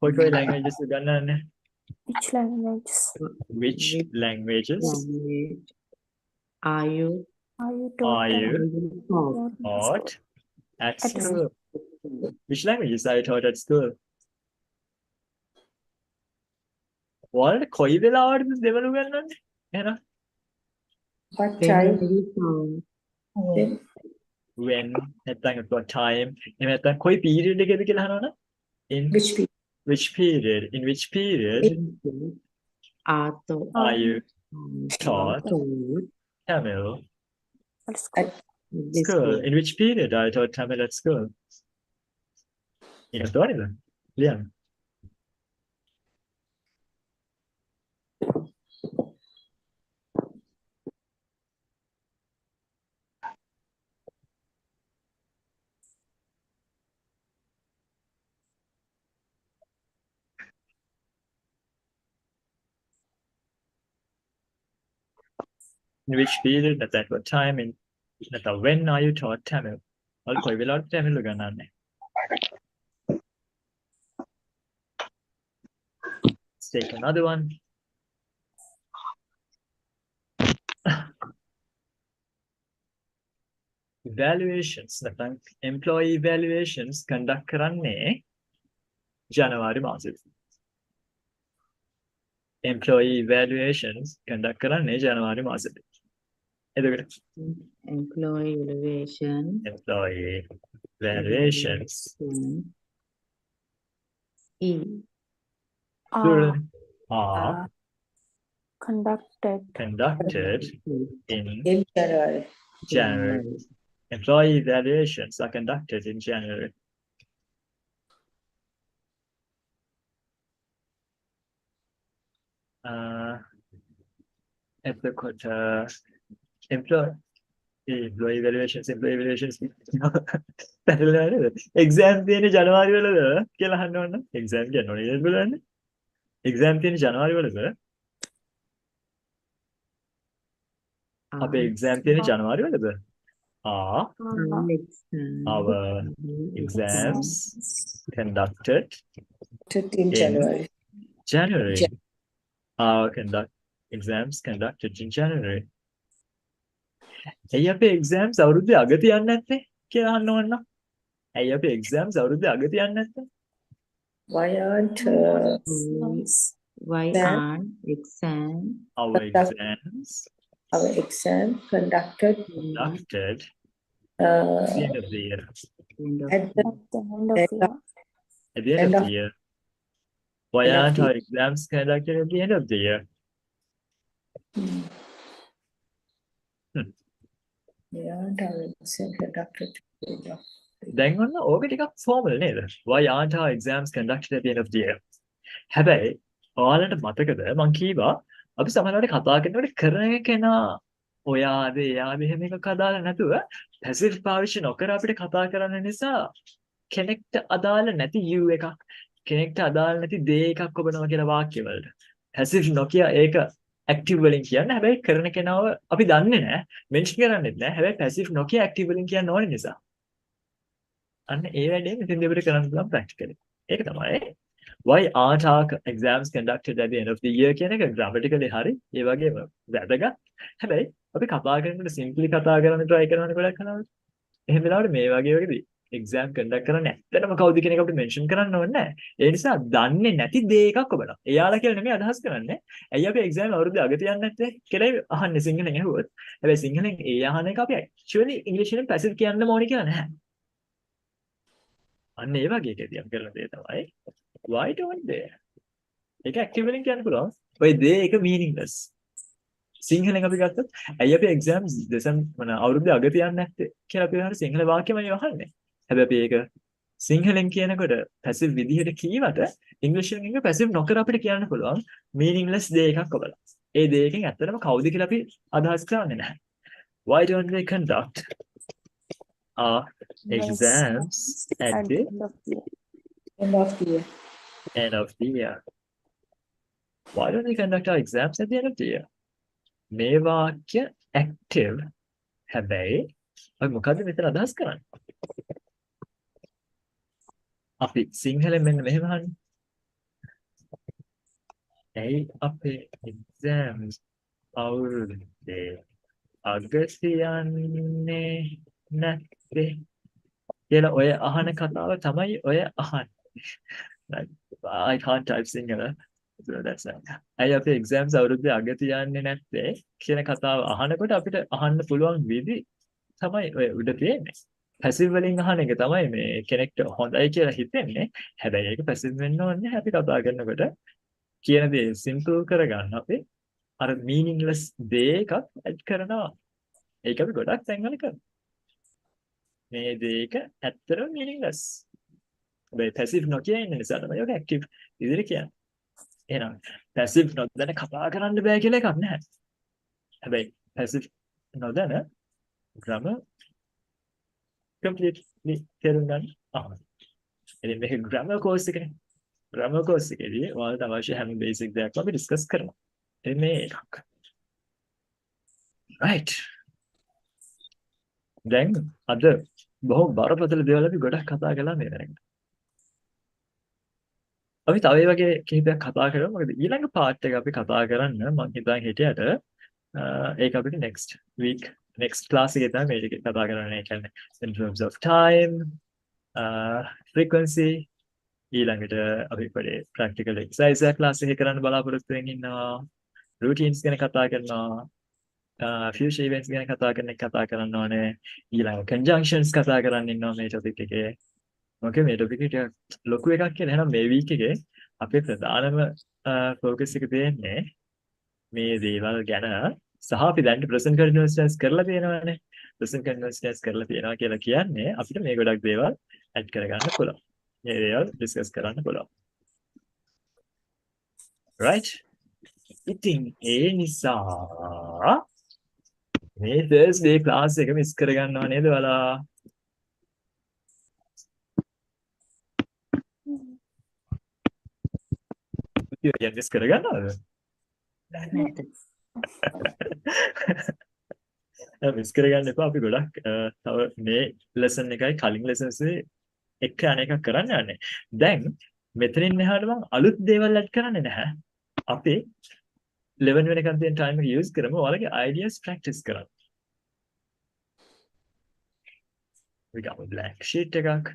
කොයි languages උගන්වන්නේ? Which languages Which languages Are you are you are taught? you taught at school? Which languages are you taught at school? ඔයාලට කොයි වෙලාවටද දෙමළ උගන්වන්නේ? එහෙනම් what time? when නැත්නම් what time එහෙම නැත්නම් කොයි period එකේද කියලා අහනවනේ? In Which which period? In which period are are you taught Tamil At school. this school? In which period are you taught Tamil at school? ඒක තෝරනද? ලියන්න. In which period at what time in when are you taught Tamil? ඔයාලට කොයි වෙලාවට Tamil උගන්වන්නේ? Let's take another one. Evaluations නැත්නම් employee evaluations conduct කරන්නේ ජනවාරි මාසෙදී. Employee evaluations conduct කරන්නේ ජනවාරි මාසෙදී. එතකොට employee evaluation employee evaluations are Conducted conducted in In January. January. Employee evaluations are conducted in January. එතකොට employee evaluations පැහැදිලිද නේද? exam තියෙන්නේ ජනවාරි වලද කියලා අහන්න ඕන. exam කියන්නේ නේද බලන්න. exam තියෙන්නේ ජනවාරි වලද? අපේ exam තියෙන්නේ ජනවාරි වලද? Are our exams conducted In January. January? Our exams conducted in January. ඇයි අපේ exams අවුරුද්දේ අග තියන්නේ නැත්තේ කියලා අහන්න ඕන නම්. ඇයි අපේ exams අවුරුද්දේ අග තියන්නේ නැත්තේ? Why aren't why Then- aren't Our exams our exam conducted conducted uh, at the end of the year. at the at the end of the year? At the end End of of- the year. Why end of aren't the- our exams conducted at the end of the year? aren't our exams conducted at the end of the දැන් ඔන්න ඕක ටිකක් formal නේද? Why aren't our exams conducted at the end of the year? හැබැයි ඔයාලට මතකද මං කීවා අපි සමහරවිට කතා කරනකොට කරන කෙනා ඔයාද එයාද එහෙම එකක් අදාළ නැතුව පැසිව් පාවිච්චි නොකර අපිට කතා කරන්න නිසා කෙනෙක්ට අදාළ නැති you එකක් කෙනෙක්ට අදාළ නැති දේ එකක් ඔබනවා කියලා වාක්‍යවලට පැසිව් නොකිය ඒක ඇක්ටිව් වලින් කියන්නේ හැබැයි කරන කෙනාව අපි දන්නේ නැහැ මෙන්ෂන් කරන්නෙත් නැහැ හැබැයි පැසිව් නොකිය ඇක්ටිව් වලින් කියන්න ඕනේ නිසා අන්න ඒ වැඩේ මෙතෙන්දී අපිට කරන්න පුළුවන් ප්‍රැක්ටිකලි ඒක තමයි why aren't our exams conducted at the end of the year කියන එක grammatically හරි ඒ වගේම වැදගත් හැබැයි අපි කතා කරනකොට simply කතා කරන්න try කරනකොට ගොඩක් කලාවට එහෙම වෙලාවට මේ වගේ වගේදී exam conduct කරන්නේ ඇත්තටම කවුද කියන එක අපිට mention කරන්න ඕනේ නැහැ ඒ නිසා දන්නේ නැති දේ එකක් ඔබලා එයාලා කියලා නෙමෙයි අදහස් කරන්නේ ඇයි අපි exam අවුරුද්ද අග තියන්නේ නැත්තේ කියලා අහන්නේ සිංහලෙන් ඇහුවොත් හැබැයි සිංහලෙන් ඒ අහන එක අපි actually english එකෙන් passive කියන්න ඕනේ කියලා නැහැ අන්න ඒ වගේ එකදී අපි කරන දේ තමයි why don't they ඒක ඇක්ටිව් වලින් කියන්න පුළුවන් ඔය දේ එක meaningless සිංහලෙන් අපි ගත්තොත් ඇයි අපි exams මොන අවුරුද්ද අග තියන්නේ නැත්තේ කියලා අපි හරිය සිංහල වාක්‍යමයි අහන්නේ හැබැයි අපි ඒක සිංහලෙන් කියනකොට පැසිව් විදිහට කීවට ඉංග්‍රීසියෙන් එක පැසිව් නොකර අපිට කියන්න පුළුවන් meaningless දේ එකක් ඔබලා ඒ දේ එකෙන් ඇත්තටම කවුද කියලා අපි අදහස් කරන්නේ නැහැ why don't they conduct our exams at the end of the year. end of the year. end of the year. Why don't we conduct our exams at the end of the year? මේ වාක්‍ය active හැබැයි අපි මොකද්ද මෙතන අදහස් කරන්නේ? අපි සිංහලෙන් මෙන්න මෙහෙම අහන්නේ. ඇයි අපේ exams අවුරුද්දේ අග තියන්නේ නැත්තේ කියලා ඔය අහන කතාව තමයි ඔය අහන්නේ. Like, I can't type Sinhala. So that's it. අය අපේ exams අවුරුද්දේ අග තියන්නේ නැත්තේ කියන කතාව අහනකොට අපිට අහන්න පුළුවන් විදි තමයි ඔය උඩ තියෙන්නේ. passive වලින් අහන එක තමයි මේ කෙනෙක්ට හොඳයි කියලා හිතෙන්නේ. හැබැයි ඒක passive වෙන්න ඕනේ අපි කතා කරනකොට කියන දේ simple කරගන්න අපි අර meaningless දේ එකක් add කරනවා. ඒක අපි ගොඩක් තැන්වල කරනවා. මේ දේ එක ඇත්තටම meaningless. හැබැයි passive නොකිය ඉන්න නිසා තමයි ඔක active විදිහට කියන්නේ. එහෙනම් passive නොදැන කතා කරන්න බෑ කියලා එකක් නැහැ. හැබැයි passive නොදැන grammar completely තේරුම් ගන්න අහන්න. ඉතින් මේක grammar course එකනේ. grammar course එකේදී ඔයාලට අවශ්‍ය හැම basic දෙයක්ම අපි discuss කරනවා. ඉතින් මේ එකක්. right. දැන් අද බොහොම බරපතල දේවල් අපි ගොඩක් කතා කළා මේ වෙනකොට. අපි තව ඒ වගේ කිහිපයක් කතා කරමු. මොකද ඊළඟ part එක අපි කතා කරන්න මම හිතන් හිටියට ඒක අපිට next week next class එකේ තමයි මේක කතා කරන්නේ. ඒ කියන්නේ in terms of time frequency ඊළඟට අපි පොඩි practical exercise එක class එකේ කරන්න බලාපොරොත්තු වෙමින් ඉන්නවා. routines ගැන කතා කරනවා. future events ගැන කතා කරන්න ඕනේ. ඊළඟ conjunctions කතා කරන්න ඉන්නවා මේ topic එකේ. Okay මේ topic එක ලොකු එකක් කියලා. එහෙනම් මේ week එකේ අපේ ප්‍රධානම focus එක දෙන්නේ මේ දේවල් ගැන සහ අපි දැන් present continuous tense කරලා තියෙනවානේ. present continuous tense කරලා තියෙනවා කියලා කියන්නේ අපිට මේ ගොඩක් දේවල් add කරගන්න පුළුවන්. මේ දේවල් discuss කරන්න පුළුවන්. right? ඉතින් ඒ නිසා මේ Thursday class එක miss කරගන්නව නේද ඔයාලා? ඉතින් මිස් කරගන්නවද? නැත. මිස් කරගන්න එපා. අපි ගොඩක් තව මේ lesson එකයි කලින් lessons එක අනේක කරන්න යන්නේ. දැන් මෙතනින් එහාට මම අලුත් දේවල් add කරන්නේ නැහැ. අපි 11 වෙනිකන් තියෙන time එක use කරමු. ඔයාලගේ ideas practice කරන්න. we got a blank sheet එකක්.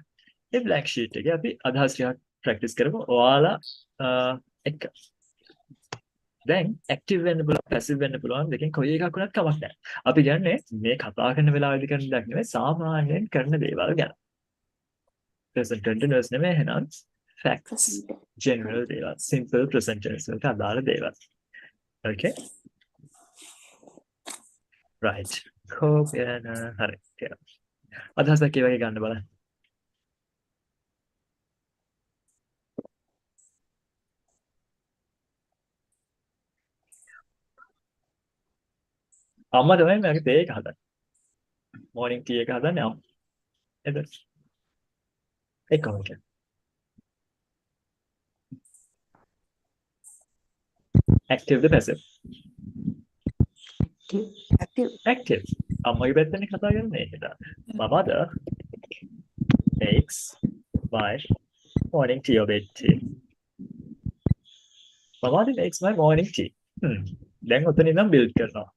ඒ blank sheet එකේ අපි අදහස් ටිකක් practice කරමු. ඔයාලා එක දැන් active වෙන්න පුළුවන් passive වෙන්න පුළුවන් දෙකෙන් කොයි එකක් වුණත් කමක් නැහැ. අපි කියන්නේ මේ කතා කරන වෙලාවෙදි කරන දෙයක් නෙවෙයි සාමාන්‍යයෙන් කරන දේවල් ගැන. present continuous නෙමෙයි එහෙනම් facts general දේවල් simple present tense වලට අදාළ දේවල්. okay right කෝපයන හරි කියලා අදහසක් ඒ වගේ ගන්න බලන්න අම්මා තමයි මගේ තේ එක හදන්නේ morning tea එක හදන්නේ අම්මා එතන ඒක කොහොමද active the passive active අම්මගේ පැත්තෙන් කතා කරන්නේ ඒක my mother makes my morning tea or bed tea my mother makes my morning tea දැන් ඔතන ඉඳන් build කරනවා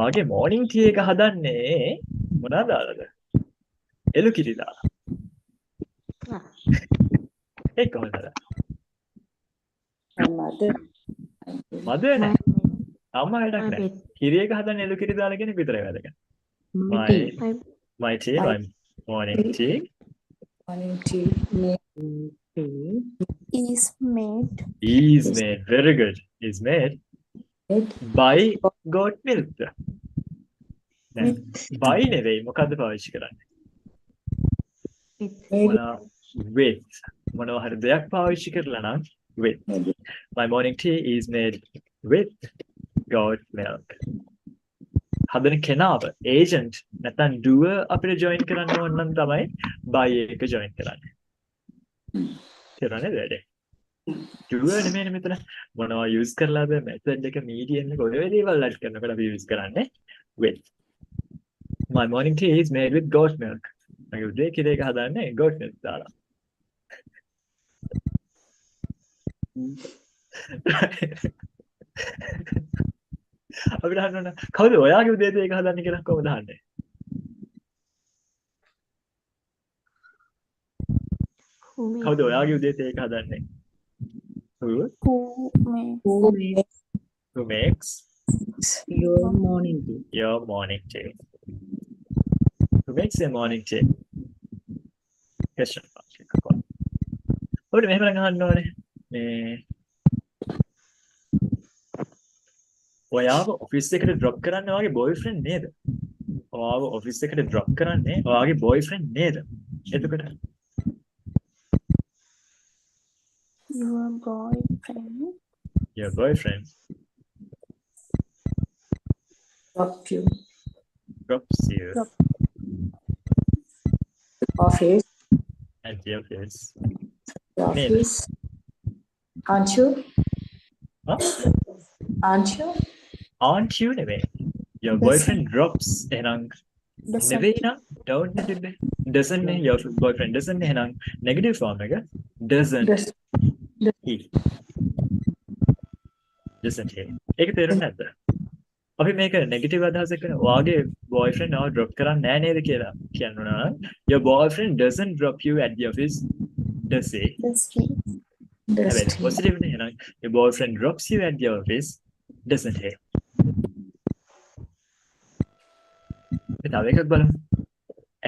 මගේ morning tea එක හදන්නේ මොනවද දාලාද එළු කිරි දාලා ඒක කොහොමද මදර් නෑ අම්මා වැඩක් නෑ කිරි එක හදන්නේ එළු කිරි දාලා කෙනෙක් විතරයි වැඩ කරන්නේ my tea my morning tea is made very good is made by goat milk by නෙවෙයි මොකද්ද පාවිච්චි කරන්නේ with මොනවා හරි දෙයක් පාවිච්චි කරලා නම් with my morning tea is made with goat milk හදන කෙනාව agent නැත්නම් doer අපිට join කරන්න ඕන නම් තමයි by එක join කරන්නේ තේරුණාද වැඩේ doer නෙමෙයි මෙතන මොනවා use කරලාද method එක medium එක ඔය දේවල් add කරනකොට අපි use කරන්නේ with my morning tea is made with goat milk මගේ උදේ කිරි එක හදන්නේ goat milk දාලා අපිට අහන්න කවුද ඔයාගේ උදේ තේ එක හදන්නේ කියලා කොහොමද අහන්නේ කවුද ඔයාගේ උදේ තේ එක හදන්නේ who makes Your morning tea. your morning tea who makes your morning tea question mark ඔබට මෙහෙම අහන්න ඕනේ මේ ඔයාව ඔෆිස් එකට ඩ්‍රොප් කරන්න ඔයාගේ බොයිෆ්‍රෙන්ඩ් නේද? ඔයාව ඔෆිස් එකට ඩ්‍රොප් කරන්නේ ඔයාගේ බොයිෆ්‍රෙන්ඩ් නේද? එතකොට your boyfriend your boyfriend drops you office at the office aren't you huh? aren't you නෙවෙයි your boyfriend drops එහෙනම් නෙවෙයි නම් don't නෙවෙයි doesn't your boyfriend doesn't එහෙනම් negative form එක doesn't he doesn't he ඒක තේරුම් නැද්ද අපි මේක නෙගටිව් අදහසක් කරන ඔයාගේ boyfriend ඔයාව drop කරන්නේ නැහැ නේද කියලා කියනවා නම් your boyfriend doesn't drop you at the office does he positive නේ එහෙනම් your boyfriend drops you at the office doesn't he තව එකක් බලමු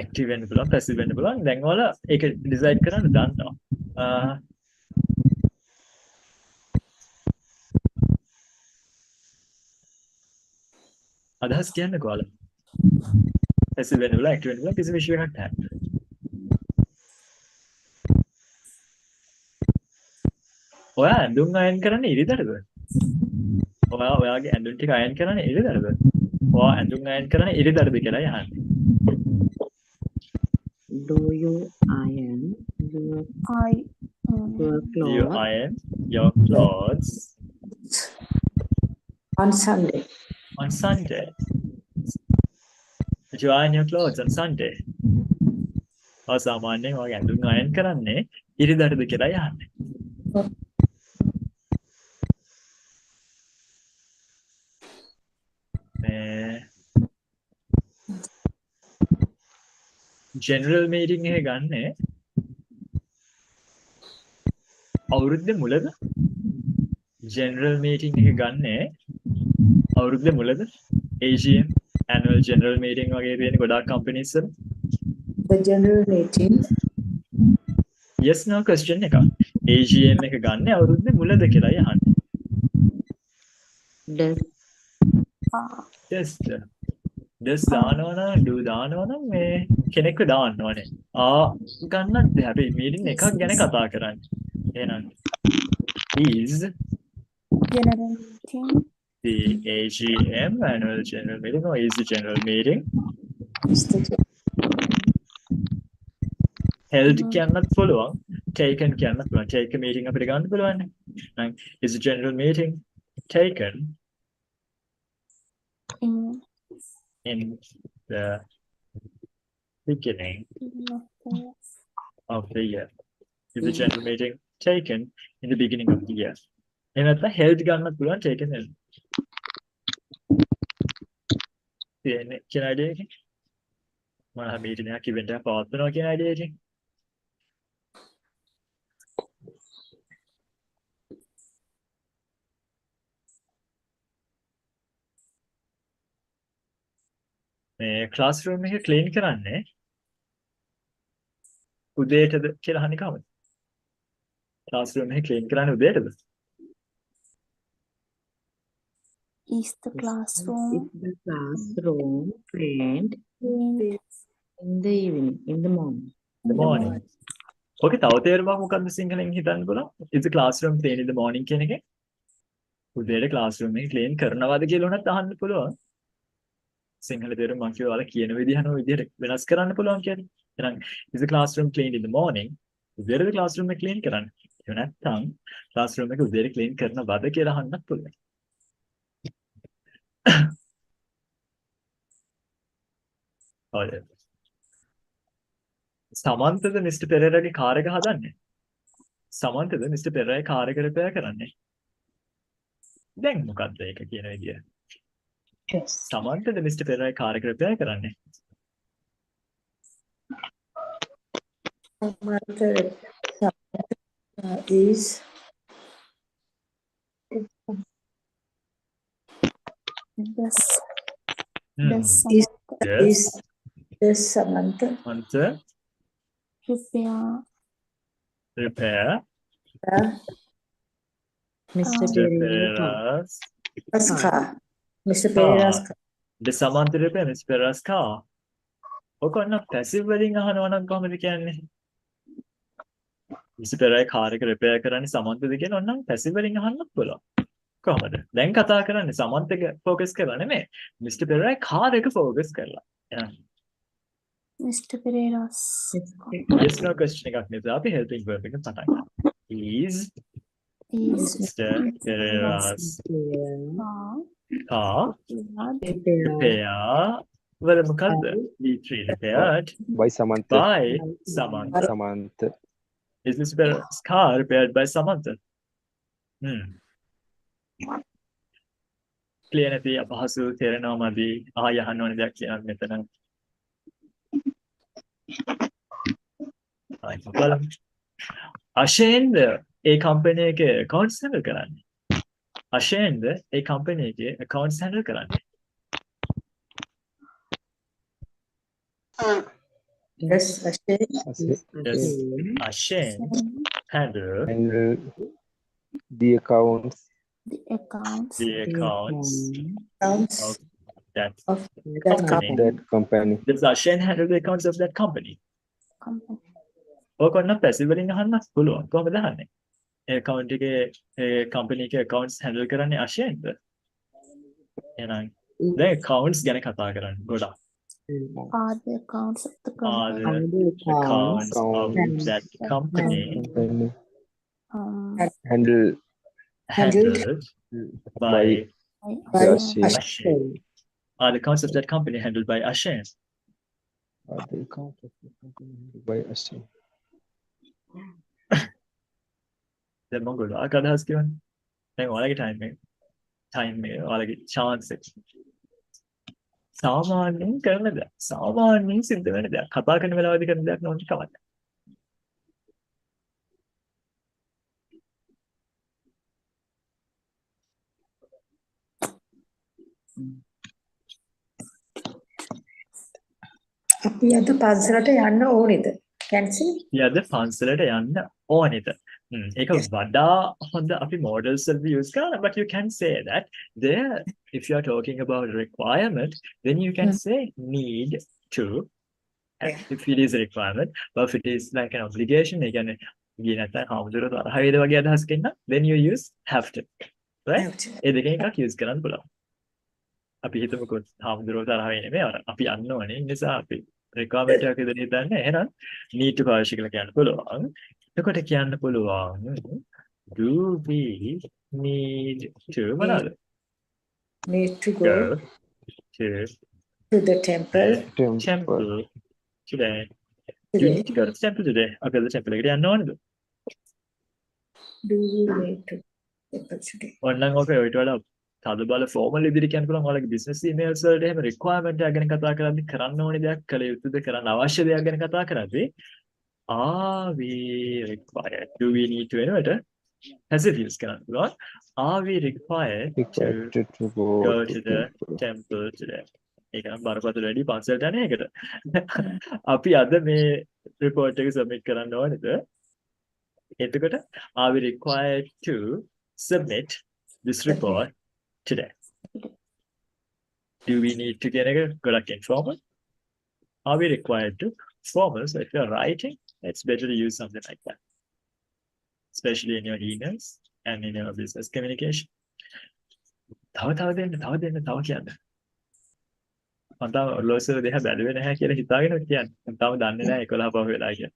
active වෙන්න පුළුවන් passive වෙන්න පුළුවන් දැන් ඔයාලා ඒක decide කරන්න දන්නවා අදහස් කියන්නකෝ ඔයාලා passive වෙන්න පුළුවන් active වෙන්න පුළුවන් කිසිම issue එකක් නැහැ ඔයා ඇඳුම් අයන් කරන්නේ ඉරිදටද ඔයාගේ ඇඳුම් ටික අයන් කරන්නේ ඉරිදටද ඔයා ඇඳුම් අයන් කරන්නේ ඉරිදටද කියලා යහන්නේ Do you iron your clothes? Do you iron your clothes on Sunday? On Sunday. Do you iron your clothes on Sunday? සාමාන්‍යයෙන් ඔයාගේ ඇඳුම් අයන් කරන්නේ ඉරිදටද කියලා යහන්නේ general meeting එක ගන්න අවුරුද්දේ මුලද general meeting එක ගන්න අවුරුද්දේ මුලද AGM annual general meeting වගේ තියෙන ගොඩාක් companies වල the general meeting yes no question එක AGM එක ගන්න අවුරුද්දේ මුලද කියලා යහන්නේ Does just does දානවා නම් do දානවා නම් මේ කෙනෙක්ව දාන්න ඕනේ. ගන්නත් බෑ. අපි meeting එකක් ගැන කතා කරන්නේ. එහෙනම් is General meeting. the AGM annual general meeting or is the general meeting held කියන්නත් පුළුවන්. Taken කියන්නත් පුළුවන්. Take a meeting අපිට ගන්න පුළුවන්. Is the general meeting taken in the beginning of the year? Is the general meeting taken in the beginning of the year? එහෙම නැත්නම් held ගන්නත් පුළුවන් taken held. කියන idea එකකින් මම meeting එකක් event එකක් පවත්වනවා කියන idea එකකින් මේ classroom එක clean කරන්නේ උදේටද කියලා අහන්නේ කවුද? classroom එක clean කරන්නේ උදේටද? Is the classroom Is the classroom cleaned in the evening, in the morning? The morning. Okay, තව තේරුමක් මොකක්ද සිංහලෙන් හිතන්න බලන්න. Is the classroom clean in the morning කියන එකේ උදේට classroom එක clean කරනවද කියලා උනත් අහන්න පුළුවන්. සිංහල තේරුම මම කියවලා කියන විදිහම විදිහට වෙනස් කරන්න පුළුවන් කියන්නේ. එහෙනම් is the classroom clean in the morning? උදේට classroom එක clean කරන්න. එහෙම නැත්නම් classroom එක උදේට clean කරනවද කියලා අහන්නත් පුළුවන්. ඔය සමන්තද මිස්ටර් පෙරේරාගේ කාර් එක හදන්නේ? සමන්තද මිස්ටර් පෙරේරාගේ කාර් එක රිපෙයාර් කරන්නේ? දැන් මොකක්ද ඒක කියන විදිය? සමන්තද මිස්ටර් පෙරේරාගේ කාර් එක රිපෙයාර් කරන්නේ? Samantha is does Yes. does Samantha Samantha repair repair Mr. Mr. Pereira's Pereira's car? Mr. Pereira's car. Does Samantha repair Mr. Pereira's car? ඔකන්න පැසිව් වලින් අහනවා නම් කොහොමද කියන්නේ? Mr. Pereira කාර් එක රිපෙයාර් කරන්නේ සමන්තද කියලා නම් පැසිව් වලින් අහන්නත් පුළුවන්. කොහොමද? දැන් කතා කරන්නේ සමන්ත එක ફોකස් කරලා නෙමෙයි. Mr. Pereira කාර් එක ફોකස් කරලා. Mr. Pereira's Yes no question එකක් නේද? අපි helping verb එක පටන් ගන්නවා. Is Mr. Pereira's car repair වල මොකද්ද? V3 repaired by Samantha. by Samantha. Samantha. Is Mr. Pereira's car repaired by Samantha? Clear නැති අපහසු තේරෙනවා මදි. ආය අහන්න ඕනේ දෙයක් කියන්න මෙතන. බලමු. අශේන්ද ඒ කම්පැනි එකේ accounts handle කරන්නේ. අශේන්ද ඒ කම්පැනි එකේ accounts handle කරන්නේ. Does Ashen handle the accounts the accounts of that company. Does Ashen handle the accounts of that company? ඔකන්න පැසිව් වලින් අහන්නත් පුළුවන්. කොහොමද අහන්නේ? ඒ account එකේ ඒ company එකේ accounts handle කරන්නේ Ashenද? එහෙනම් දැන් accounts ගැන කතා කරන්නේ ගොඩක්. are the accounts of the Are company the accounts of that company handled by Ashen. Ashen? Are the accounts of that company handled by Ashen? Are the accounts of the company handled by Ashen? දැන් මම ගොඩාක් අදහස් කියවනේ. දැන් ඔයාලගේ time එක ඔයාලගේ chance එක. සාමාන්‍යයෙන් කරන දෙයක්. සාමාන්‍යයෙන් සිද්ධ වෙන දෙයක්. කතා කරන වෙලාවදී කරන දෙයක් නෙවෙයි කවන්න. අපි අද පන්සලට යන්න ඕනේද? Cancel? යද පන්සලට යන්න ඕනේද? ඒක වඩා හොඳ අපි models වලදී use කරනවා, but you can say that there, if you are talking about requirement, then you can say need to, if it is a requirement, but if it is like an obligation, ඒ කියන්නේ ගියේ නැත්නම් හාමුදුරුවෝ තරහ වේද වගේ අදහසකින් නම් then you use have to, right? ඒ දෙකෙන් එකක් use කරන්න පුළුවන්. අපි හිතමුකෝ හාමුදුරුවෝ තරහ වෙන්නේ නෙමෙයි, අපි යන්න ඕනේ, ඒ නිසා අපි requirement එකක් විදිහට හිතන්නේ, එහෙනම් need to පාවිච්චි කරලා කියන්න පුළුවන්. එතකොට කියන්න පුළුවන් do we need to මොනවාද? Need to go to the temple. temple today. You need to go to the temple today. අපි අද temple එකට යන්න ඕනේද? Do we need to temple today? ඔන්නම් ඔක ඔයිට වඩා තද බල ෆෝමල් ඉදිරි කියන්න පුළුවන්. ඔයාලගේ business emails වලට එහෙම requirement එක ගැන කතා කරද්දී කරන්න ඕනේ දෙයක්, කළ යුතුද, කරන්න අවශ්‍ය දෙයක් ගැන කතා කරද්දී are we required? Do we need to එනවට passive use කරන්න පුළුවන්. Are we required to go to the temple today? ඒක නම් බරපතල වැඩි පන්සලට යන එකට. අපි අද මේ report එක submit කරන්න ඕනේද? එතකොට are we required to submit this report today? Do we need to get a good informal? Are we required to? Formal, so if you're writing, it's better to use something like that, especially in your emails and in your business communication. තව කියන්න. මම තාම ඔර්ලෝසුව දෙහ බැලුවේ නැහැ කියලා හිතාගෙන කියන්නේ. මම තාම දන්නේ නැහැ 11 පහ වෙලා කියලා.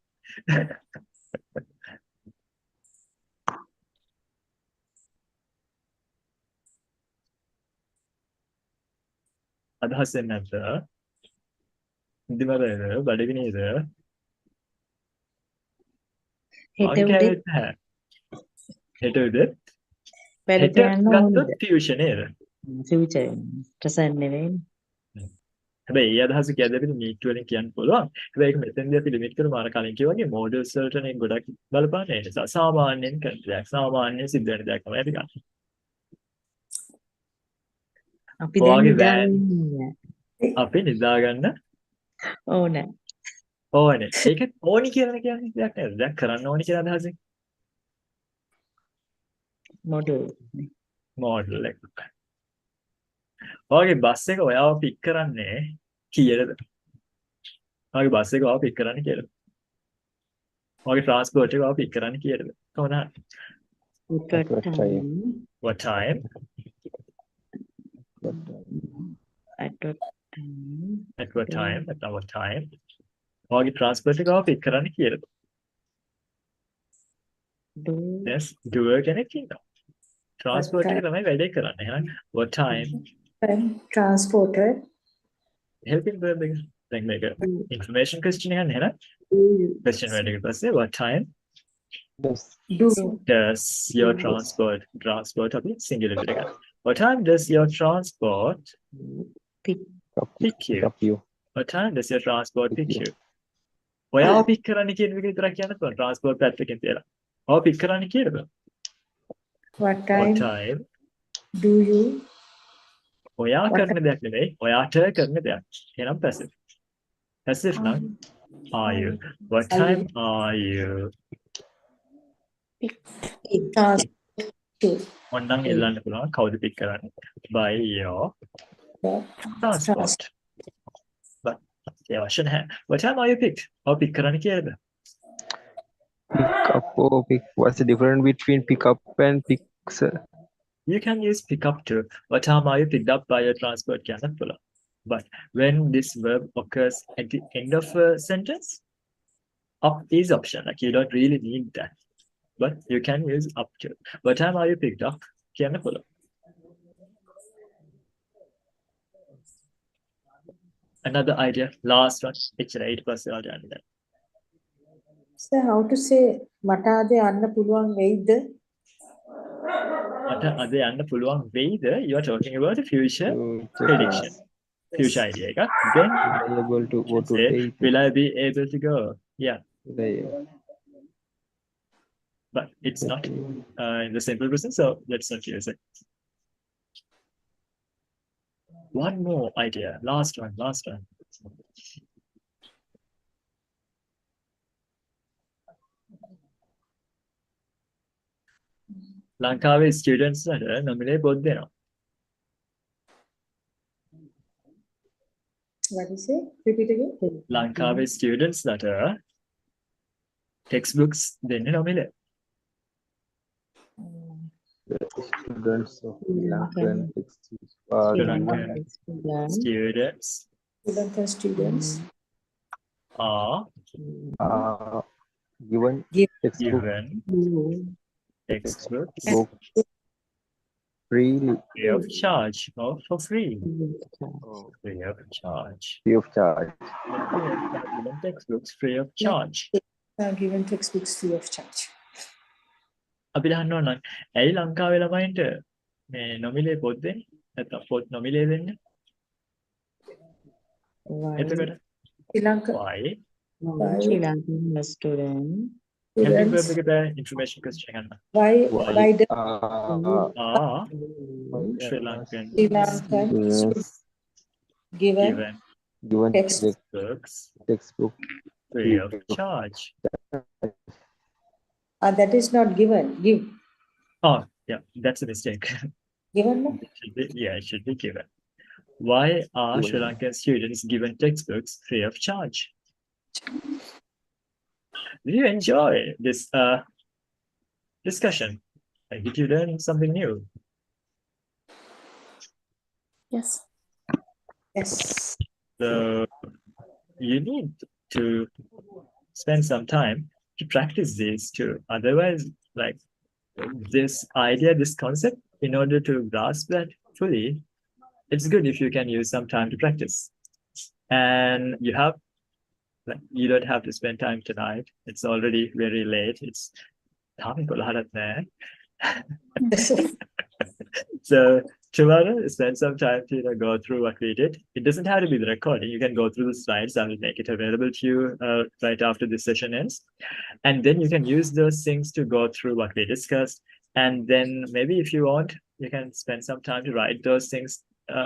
අදහස් එන්නේ නැද්ද? ඉදිමරේද? බඩගිනේද? හෙට උදේ වැඩ කරන්න ඕනද? ටියුෂන් නේද? ෆියුචර් ප්‍රසන්න නෙවෙයි. හැබැයි ඒ අදහස කියද්දී අපිට නීට් වලින් කියන්න පුළුවන්. හැබැයි ඒක මෙතෙන්දී අපි ලිමිට් කරමු අර කලින් කිව්වා වගේ මොඩල්ස් වලට නේ ගොඩක් බලපාන්නේ. ඒ නිසා සාමාන්‍යයෙන් කරන දෙයක්, සාමාන්‍යයෙන් සිද්ධ වෙන දෙයක් තමයි අපි ගන්න. අපි දැන් නිදාගන්න. අපි නිදාගන්න ඕනේ. ඕනේ. ඒක ඕනි කියලා කියන්නේ දෙයක් නේද? දැන් කරන්න ඕනි කියන අදහසෙන්. මොඩල් එක. ඔයගේ බස් එක ඔයාව පික් කරන්නේ කීයටද? ඔයගේ බස් එක ඔයාව පික් කරන්නේ කීයටද? ඔයගේ ට්‍රාන්ස්පෝර්ට් එක ඔයාව පික් කරන්නේ කීයටද? කොහොමද? What time? At what time? At what time? At what time? ඔයාගේ ට්‍රාන්ස්පෝර්ට් එක ඔයාව පික් කරන්නේ කීයටද? Yes, doer කෙනෙක් ඉන්නවා. Transport එක තමයි වැඩේ කරන්නේ. එහෙනම් what time? Transported. Helping verb එක. දැන් මේක information question එකක් නේ නේද? Question වල ඊට පස්සේ what time does your transport අපි singular එක. What time does your transport pick you? What time does your transport pick you? ඔයාව පික් කරන්න කියන එක විතරක් කියන්න පුළුවන්. transport පැත්තකින් තියලා. ඔයාව පික් කරන්න කීයද? What time do you? ඔයා කරන දෙයක් නෙවෙයි, ඔයාට කරන දෙයක්. එහෙනම් passive. Passive නම් are you? What time are you? ඔන්නම් එල්ලන්න පුළුවන් කවුද පික් කරන්නේ? By your transport. But ඒ අවශ්‍ය නැහැ. What time are you picked? ඔය පික් කරන්න කීයද? Pick up or pick. What's the difference between pick up and pick, sir? You can use pick up too. What time are you picked up by your transport? Can pull up. But when this verb occurs at the end of a sentence, up is option. Like you don't really need that. But you can use up to. What time are you picked up? Can pull up. Another idea. Last one. Picture 8% all done that. So how to say මට අද යන්න පුළුවන් වෙයිද? මට අද යන්න පුළුවන් වෙයිද? You are talking about a future prediction. Future idea එකක්. Then able to go to date. Will I be able to go? Yeah. But it's not in the simple present, so let's not use it. One more idea. Last one. ලංකාවේ students වලට නොමිලේ පොත් දෙනවා. What is it? Repeat again. ලංකාවේ students ලට textbooks දෙන්නේ නොමිලේ. Students of Sri Lankan textbooks are Sri Lankan given students Sri Lankan students are given textbook given textbooks freely. free of charge or for free. Free of charge. Free of charge. Given textbooks free of charge. are given textbooks free of charge. අපි දන්නවා නම් ඇයි ලංකාවේ ළමයින්ට මේ නොමිලේ පොත් දෙන්නේ? නැත්නම් පොත් නොමිලේ දෙන්නේ? එතකොට Sri Lanka why? Sri Lankan student Helping students, with the information question ගන්න. why the Sri Lankan Sri Lankan Yes. given given text textbook free of charge. that is not given. Give. Oh, yeah, that's a mistake. Given no? It should be given. Why are Sri Lankan students given textbooks free of charge? Did you enjoy this discussion? Like, did you learn something new? Yes. Yes. So you need to spend some time to practice these too. Otherwise, like this idea, this concept, in order to grasp that fully, it's good if you can use some time to practice. And you don't have to spend time tonight. It's already very late. It's so tomorrow, spend some time to go through what we did. It doesn't have to be the recording. You can go through the slides. I will make it available to you right after this session ends. And then you can use those things to go through what we discussed. And then maybe if you want, you can spend some time to write those things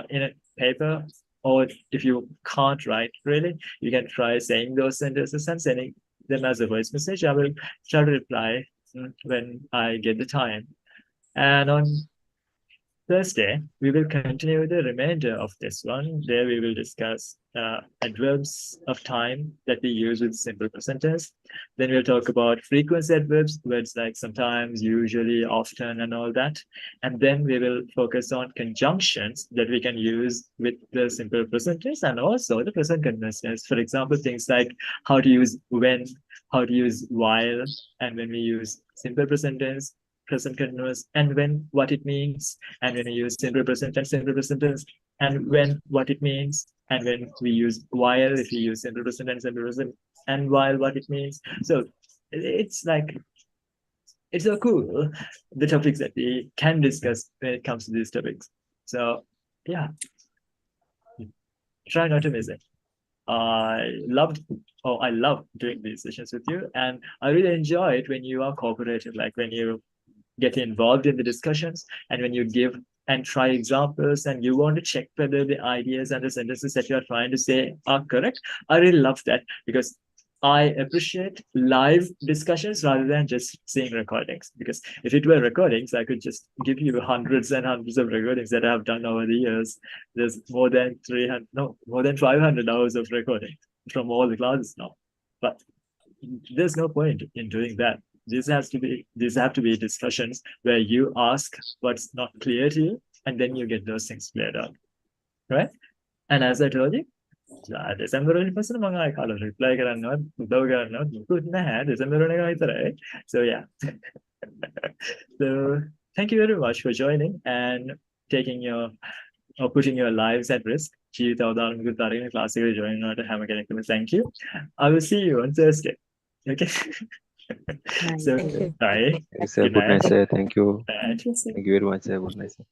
in a paper. Or if you can't write really, you can try saying those sentences and sending them as a voice message. I will try to reply when I get the time. And on Thursday, we will continue the remainder of this one. There we will discuss adverbs of time that we use with simple present tense. Then we'll talk about frequency adverbs, words like sometimes, usually, often, and all that. And then we will focus on conjunctions that we can use with the simple present tense and also the present continuous tense. For example, things like how to use when, how to use while, and when we use simple present tense, present continuous, and when, what it means, and when we use simple present tense, and when, what it means, and when we use while, if we use simple present and simple present, and while, what it means. So it's like, it's so cool, the topics that we can discuss when it comes to these topics. So yeah, try not to miss it. I love doing these sessions with you, and I really enjoy it when you are cooperative, like when you get involved in the discussions and when you give and try examples and you want to check whether the ideas and the sentences that you are trying to say are correct. I really love that because I appreciate live discussions rather than just seeing recordings. Because if it were recordings, I could just give you hundreds and hundreds of recordings that I have done over the years. There's more than 500 hours of recording from all the classes now. But there's no point in doing that. These have to be discussions where you ask what's not clear to you, and then you get those things cleared up, right? And as I told you, December person මම ආයි කාලා reply කරන්නවත් උදව් කරන්නවත් මුකුත් නැහැ December එක විතරයි. So yeah. So thank you very much for joining and taking or putting your lives at risk. ජීවිත අවදානමකුත් අරගෙන class එකට join වුණාට හැම කෙනෙක්ටම thank you. I will see you on Thursday. Okay. So, bye. Sir, good night, sir. Thank you. Thank you, sir. Thank you very much, sir. Good night, sir.